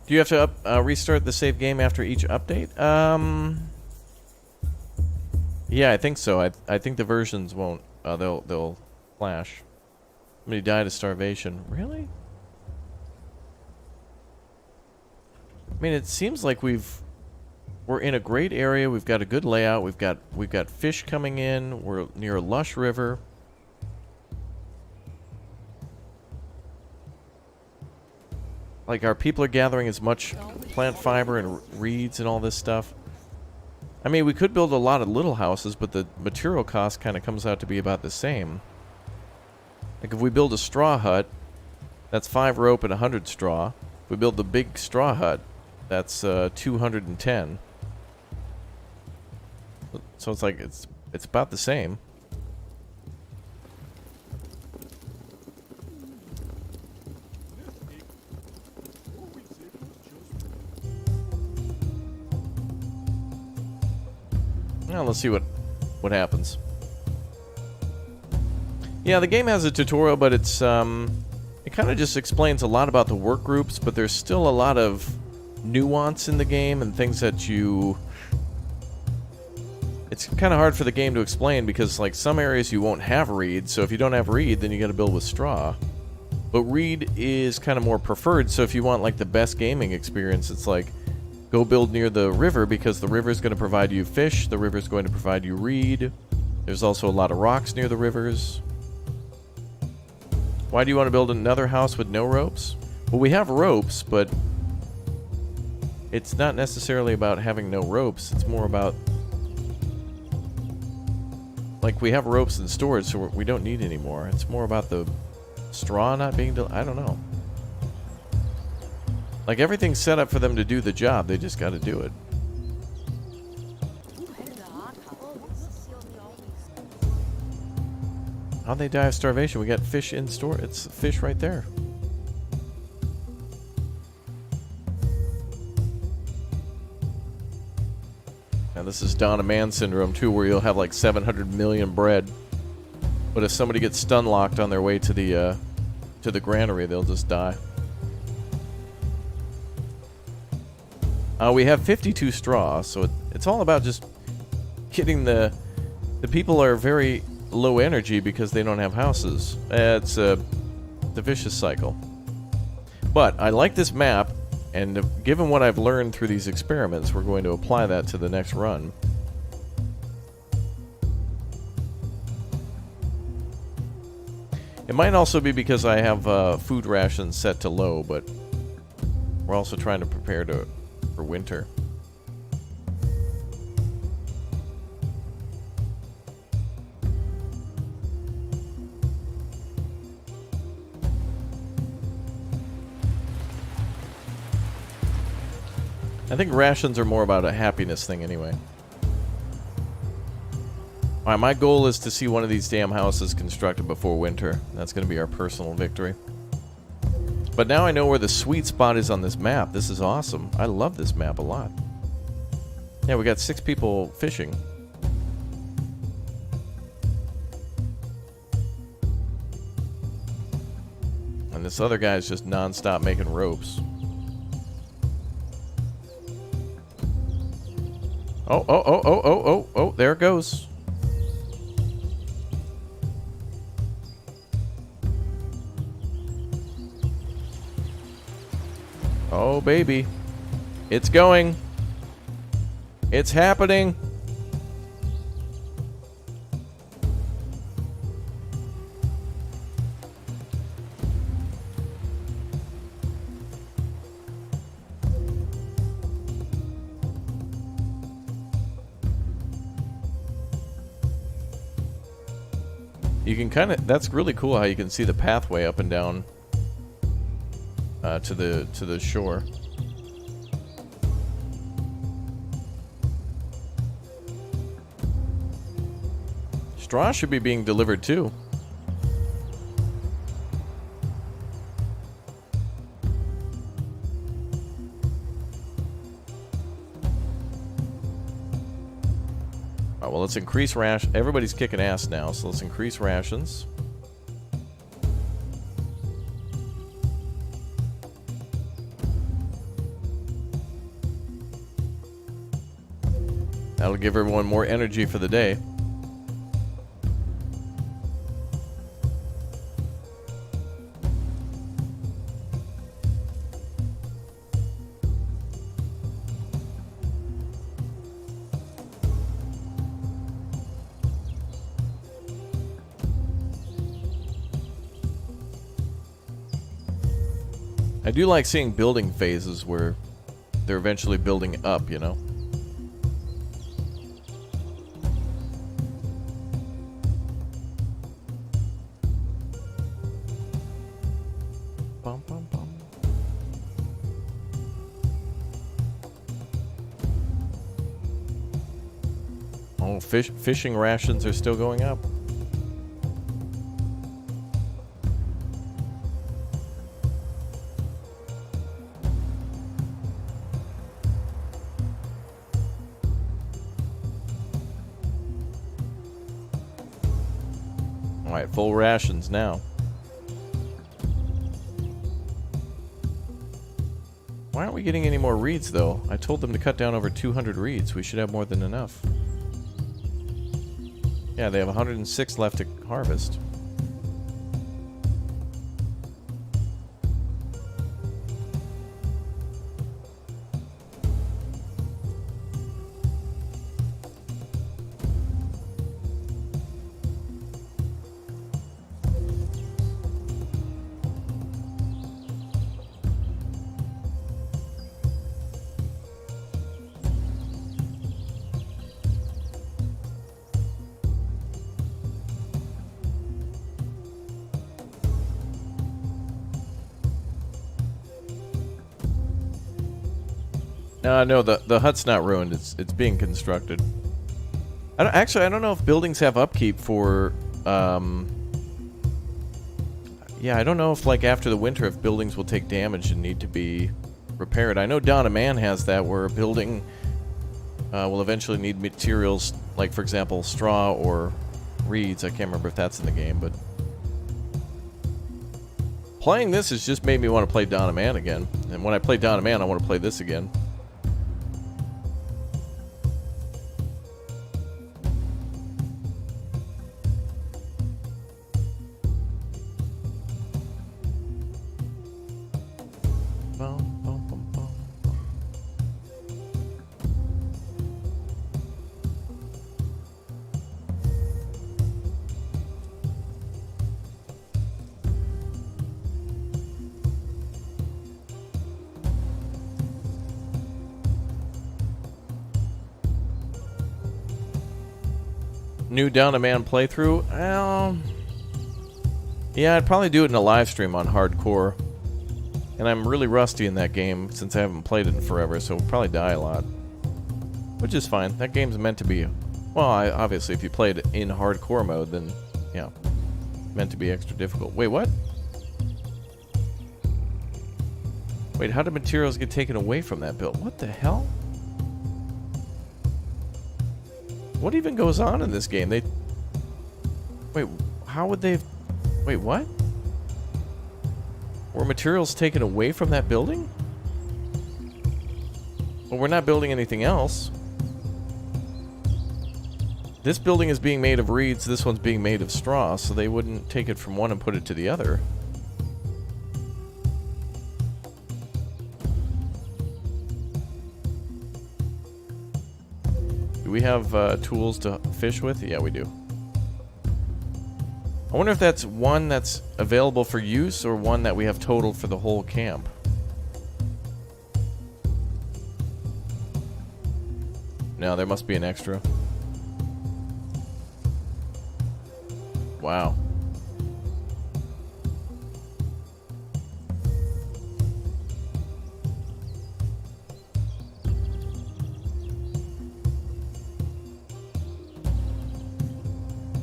Do you have to restart the save game after each update? Yeah, I think so. I think the versions won't. They'll flash. Somebody died of starvation. Really? I mean, it seems like we're in a great area. We've got a good layout. We've got fish coming in. We're near a lush river. Like, our people are gathering as much plant fiber and reeds and all this stuff. I mean, we could build a lot of little houses, but the material cost kind of comes out to be about the same. Like, if we build a straw hut, that's 5 rope and 100 straw. If we build the big straw hut, that's 210. So it's like it's about the same. Now let's see what happens. Yeah, the game has a tutorial, but it's it kind of just explains a lot about the work groups, but there's still a lot of nuance in the game and things that it's kind of hard for the game to explain because, like, some areas you won't have reed, so if you don't have reed, then you got to build with straw. But reed is kind of more preferred, so if you want, like, the best gaming experience, it's like, go build near the river because the river is going to provide you fish, the river is going to provide you reed. There's also a lot of rocks near the rivers. Why do you want to build another house with no ropes? Well, we have ropes, but it's not necessarily about having no ropes. It's more about, like, we have ropes in storage, so we don't need any more. It's more about the straw not being I don't know. Like, everything's set up for them to do the job. They just got to do it. How'd they die of starvation? We got fish in store. It's fish right there. And this is Dawn of Man syndrome, too, where you'll have like 700 million bread. But if somebody gets stun locked on their way to the granary, they'll just die. We have 52 straw, so it's all about just getting the people are very low energy because they don't have houses. It's a vicious cycle. But I like this map, and given what I've learned through these experiments, we're going to apply that to the next run. It might also be because I have food rations set to low, but we're also trying to prepare for winter. I think rations are more about a happiness thing anyway. Alright, my goal is to see one of these damn houses constructed before winter. That's going to be our personal victory. But now I know where the sweet spot is on this map. This is awesome. I love this map a lot. Yeah, we got 6 people fishing. And this other guy's just non-stop making ropes. Oh, oh, oh, oh, oh, oh, oh, there it goes. Oh, baby. It's going. It's happening. You can kind of, that's really cool how you can see the pathway up and down to the shore. Straw should be being delivered too. Alright, well, let's increase ration. Everybody's kicking ass now, so let's increase rations. That'll give everyone more energy for the day. I do like seeing building phases where they're eventually building up, you know? Bum, bum, bum. Oh, fishing rations are still going up. Alright, full rations now. Why aren't we getting any more reeds, though? I told them to cut down over 200 reeds. We should have more than enough. Yeah, they have 106 left to harvest. No, the hut's not ruined. It's being constructed. I don't know if buildings have upkeep for. Yeah, I don't know if like after the winter if buildings will take damage and need to be repaired. I know Dawn of Man has that where a building will eventually need materials like, for example, straw or reeds. I can't remember if that's in the game, but playing this has just made me want to play Dawn of Man again. And when I play Dawn of Man, I want to play this again. New Dawn of Man playthrough? Well, yeah, I'd probably do it in a live stream on hardcore. And I'm really rusty in that game since I haven't played it in forever, so I'll probably die a lot. Which is fine. That game's meant to be... Well, obviously, if you play it in hardcore mode, then, yeah, meant to be extra difficult. Wait, what? Wait, how did materials get taken away from that build? What the hell? What even goes on in this game? Wait, how would they... Wait, what? Were materials taken away from that building? Well, we're not building anything else. This building is being made of reeds, this one's being made of straw, so they wouldn't take it from one and put it to the other. Do we have tools to fish with? Yeah, we do. I wonder if that's one that's available for use or one that we have totaled for the whole camp. No, there must be an extra. Wow.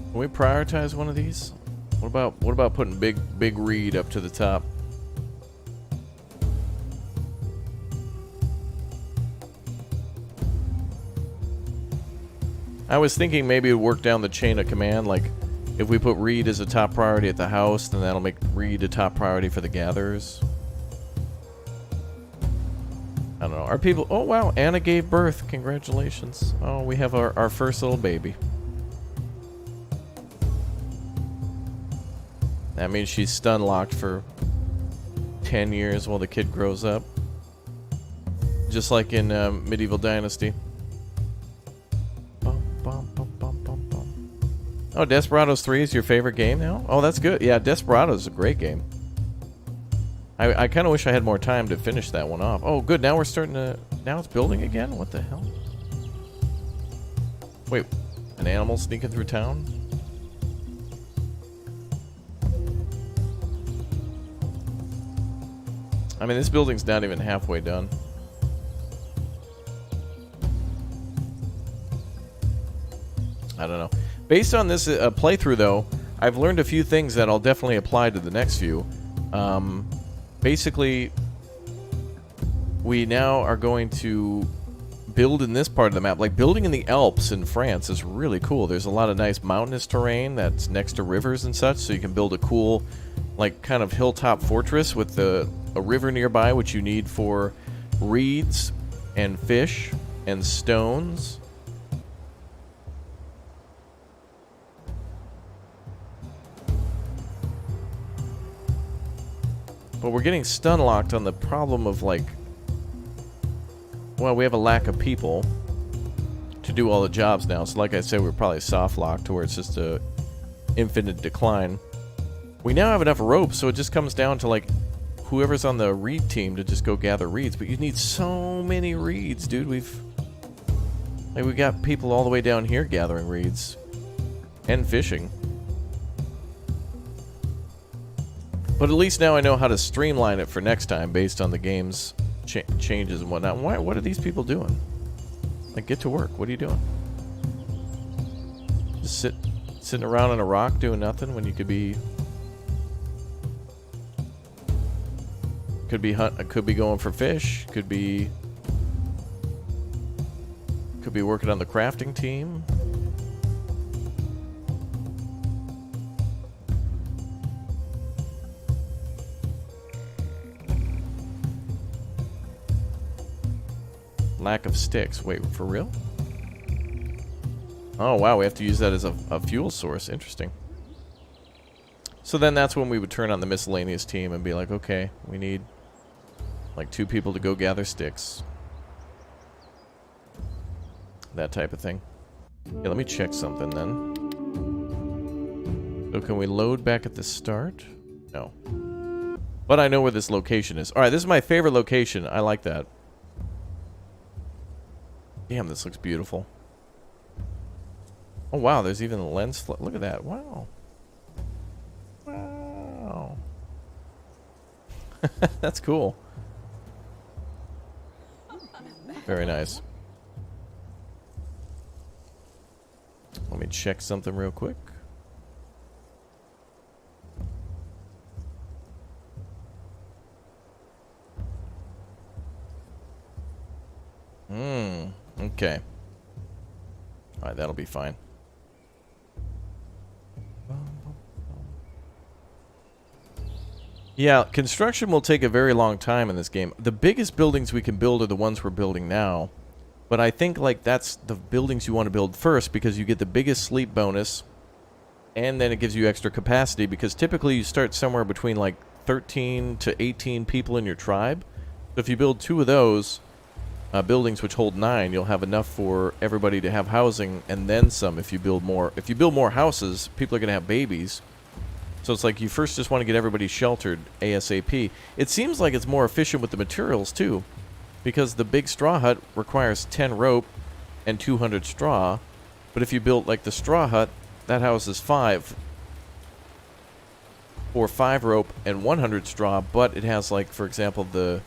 Can we prioritize one of these? What about putting big reed up to the top? I was thinking maybe it would work down the chain of command, like if we put reed as a top priority at the house, then that'll make reed a top priority for the gatherers. I don't know. Are people... Oh, wow. Anna gave birth. Congratulations. Oh, we have our first little baby. That means she's stun locked for 10 years while the kid grows up. Just like in Medieval Dynasty. Oh, Desperados 3 is your favorite game now? Oh, that's good. Yeah, Desperados is a great game. I kind of wish I had more time to finish that one off. Oh, good. Now we're starting to... Now it's building again? What the hell? Wait, an animal sneaking through town? I mean, this building's not even halfway done. I don't know. Based on this playthrough, though, I've learned a few things that I'll definitely apply to the next few. Basically, we now are going to build in this part of the map. Like, building in the Alps in France is really cool. There's a lot of nice mountainous terrain that's next to rivers and such, so you can build a cool, like, kind of hilltop fortress with a river nearby, which you need for reeds and fish and stones. But we're getting stun locked on the problem of, like, well, we have a lack of people to do all the jobs now. So like I said, we're probably soft locked to where it's just a infinite decline. We now have enough rope, so it just comes down to, like, whoever's on the reed team to just go gather reeds. But you need so many reeds, dude. We got people all the way down here gathering reeds and fishing. But at least now I know how to streamline it for next time based on the game's changes and whatnot. What are these people doing? Like, get to work. What are you doing? Just sitting around on a rock doing nothing when you could be... Could be going for fish. Could be working on the crafting team. Lack of sticks. Wait, for real? Oh, wow. We have to use that as a fuel source. Interesting. So then that's when we would turn on the miscellaneous team and be like, okay, we need like 2 people to go gather sticks. That type of thing. Yeah, let me check something then. So can we load back at the start? No. But I know where this location is. Alright, this is my favorite location. I like that. Damn, this looks beautiful. Oh, wow, there's even a lens look at that. Wow. Wow. That's cool. Very nice. Let me check something real quick. Okay. Alright, that'll be fine. Yeah, construction will take a very long time in this game. The biggest buildings we can build are the ones we're building now. But I think like that's the buildings you want to build first because you get the biggest sleep bonus, and then it gives you extra capacity because typically you start somewhere between like 13 to 18 people in your tribe. So if you build 2 of those buildings which hold 9, you'll have enough for everybody to have housing and then some. If you build more houses, people are going to have babies. So it's like you first just want to get everybody sheltered ASAP. It seems like it's more efficient with the materials too, because the big straw hut requires 10 rope and 200 straw. But if you build like the straw hut, that houses 5 or 5 rope and 100 straw, but it has like, for example, the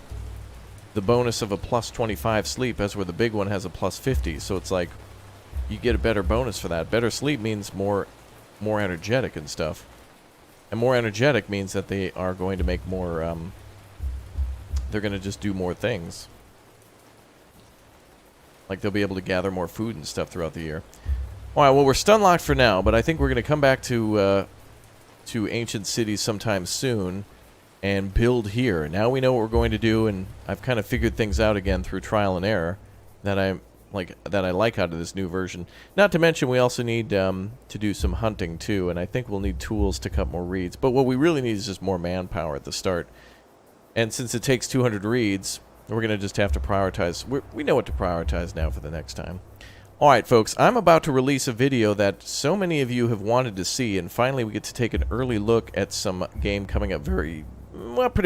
bonus of a plus 25 sleep, as where the big one has a plus 50. So it's like you get a better bonus for that. Better sleep means more energetic and stuff. And more energetic means that they are going to make more, they're going to just do more things. Like they'll be able to gather more food and stuff throughout the year. Alright, well, we're stun locked for now, but I think we're going to come back to Ancient Cities sometime soon and build here. Now we know what we're going to do, and I've kind of figured things out again through trial and error that I like out of this new version. Not to mention we also need to do some hunting too, and I think we'll need tools to cut more reeds. But what we really need is just more manpower at the start. And since it takes 200 reeds, we're going to just have to prioritize. We know what to prioritize now for the next time. Alright folks, I'm about to release a video that so many of you have wanted to see, and finally we get to take an early look at some game coming up pretty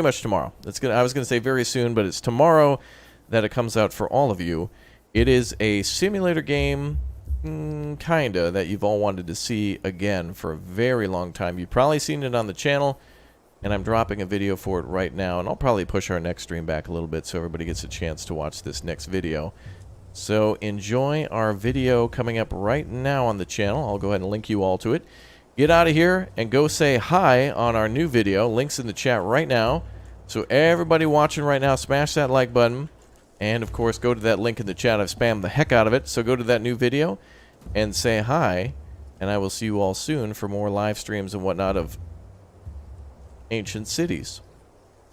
much tomorrow. I was going to say very soon, but it's tomorrow that it comes out for all of you. It is a simulator game, kinda, that you've all wanted to see again for a very long time. You've probably seen it on the channel, and I'm dropping a video for it right now, and I'll probably push our next stream back a little bit so everybody gets a chance to watch this next video. So enjoy our video coming up right now on the channel. I'll go ahead and link you all to it. Get out of here and go say hi on our new video. Links in the chat right now. So everybody watching right now, smash that like button. And of course, go to that link in the chat. I've spammed the heck out of it. So go to that new video and say hi. And I will see you all soon for more live streams and whatnot of Ancient Cities.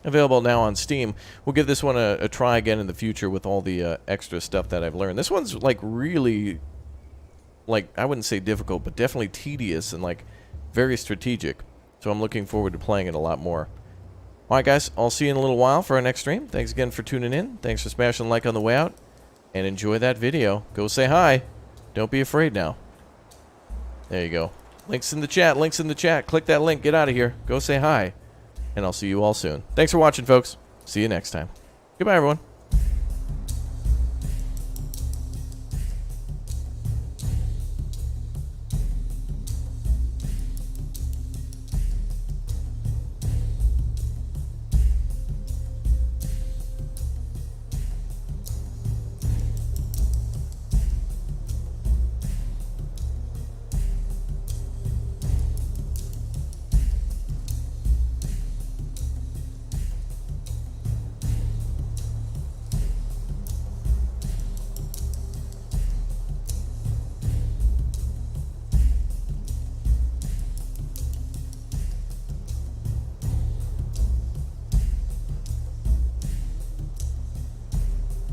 Available now on Steam. We'll give this one a try again in the future with all the extra stuff that I've learned. This one's like really, like, I wouldn't say difficult, but definitely tedious and like very strategic. So I'm looking forward to playing it a lot more. Alright guys, I'll see you in a little while for our next stream. Thanks again for tuning in. Thanks for smashing the like on the way out. And enjoy that video. Go say hi. Don't be afraid now. There you go. Links in the chat. Links in the chat. Click that link. Get out of here. Go say hi. And I'll see you all soon. Thanks for watching, folks. See you next time. Goodbye, everyone.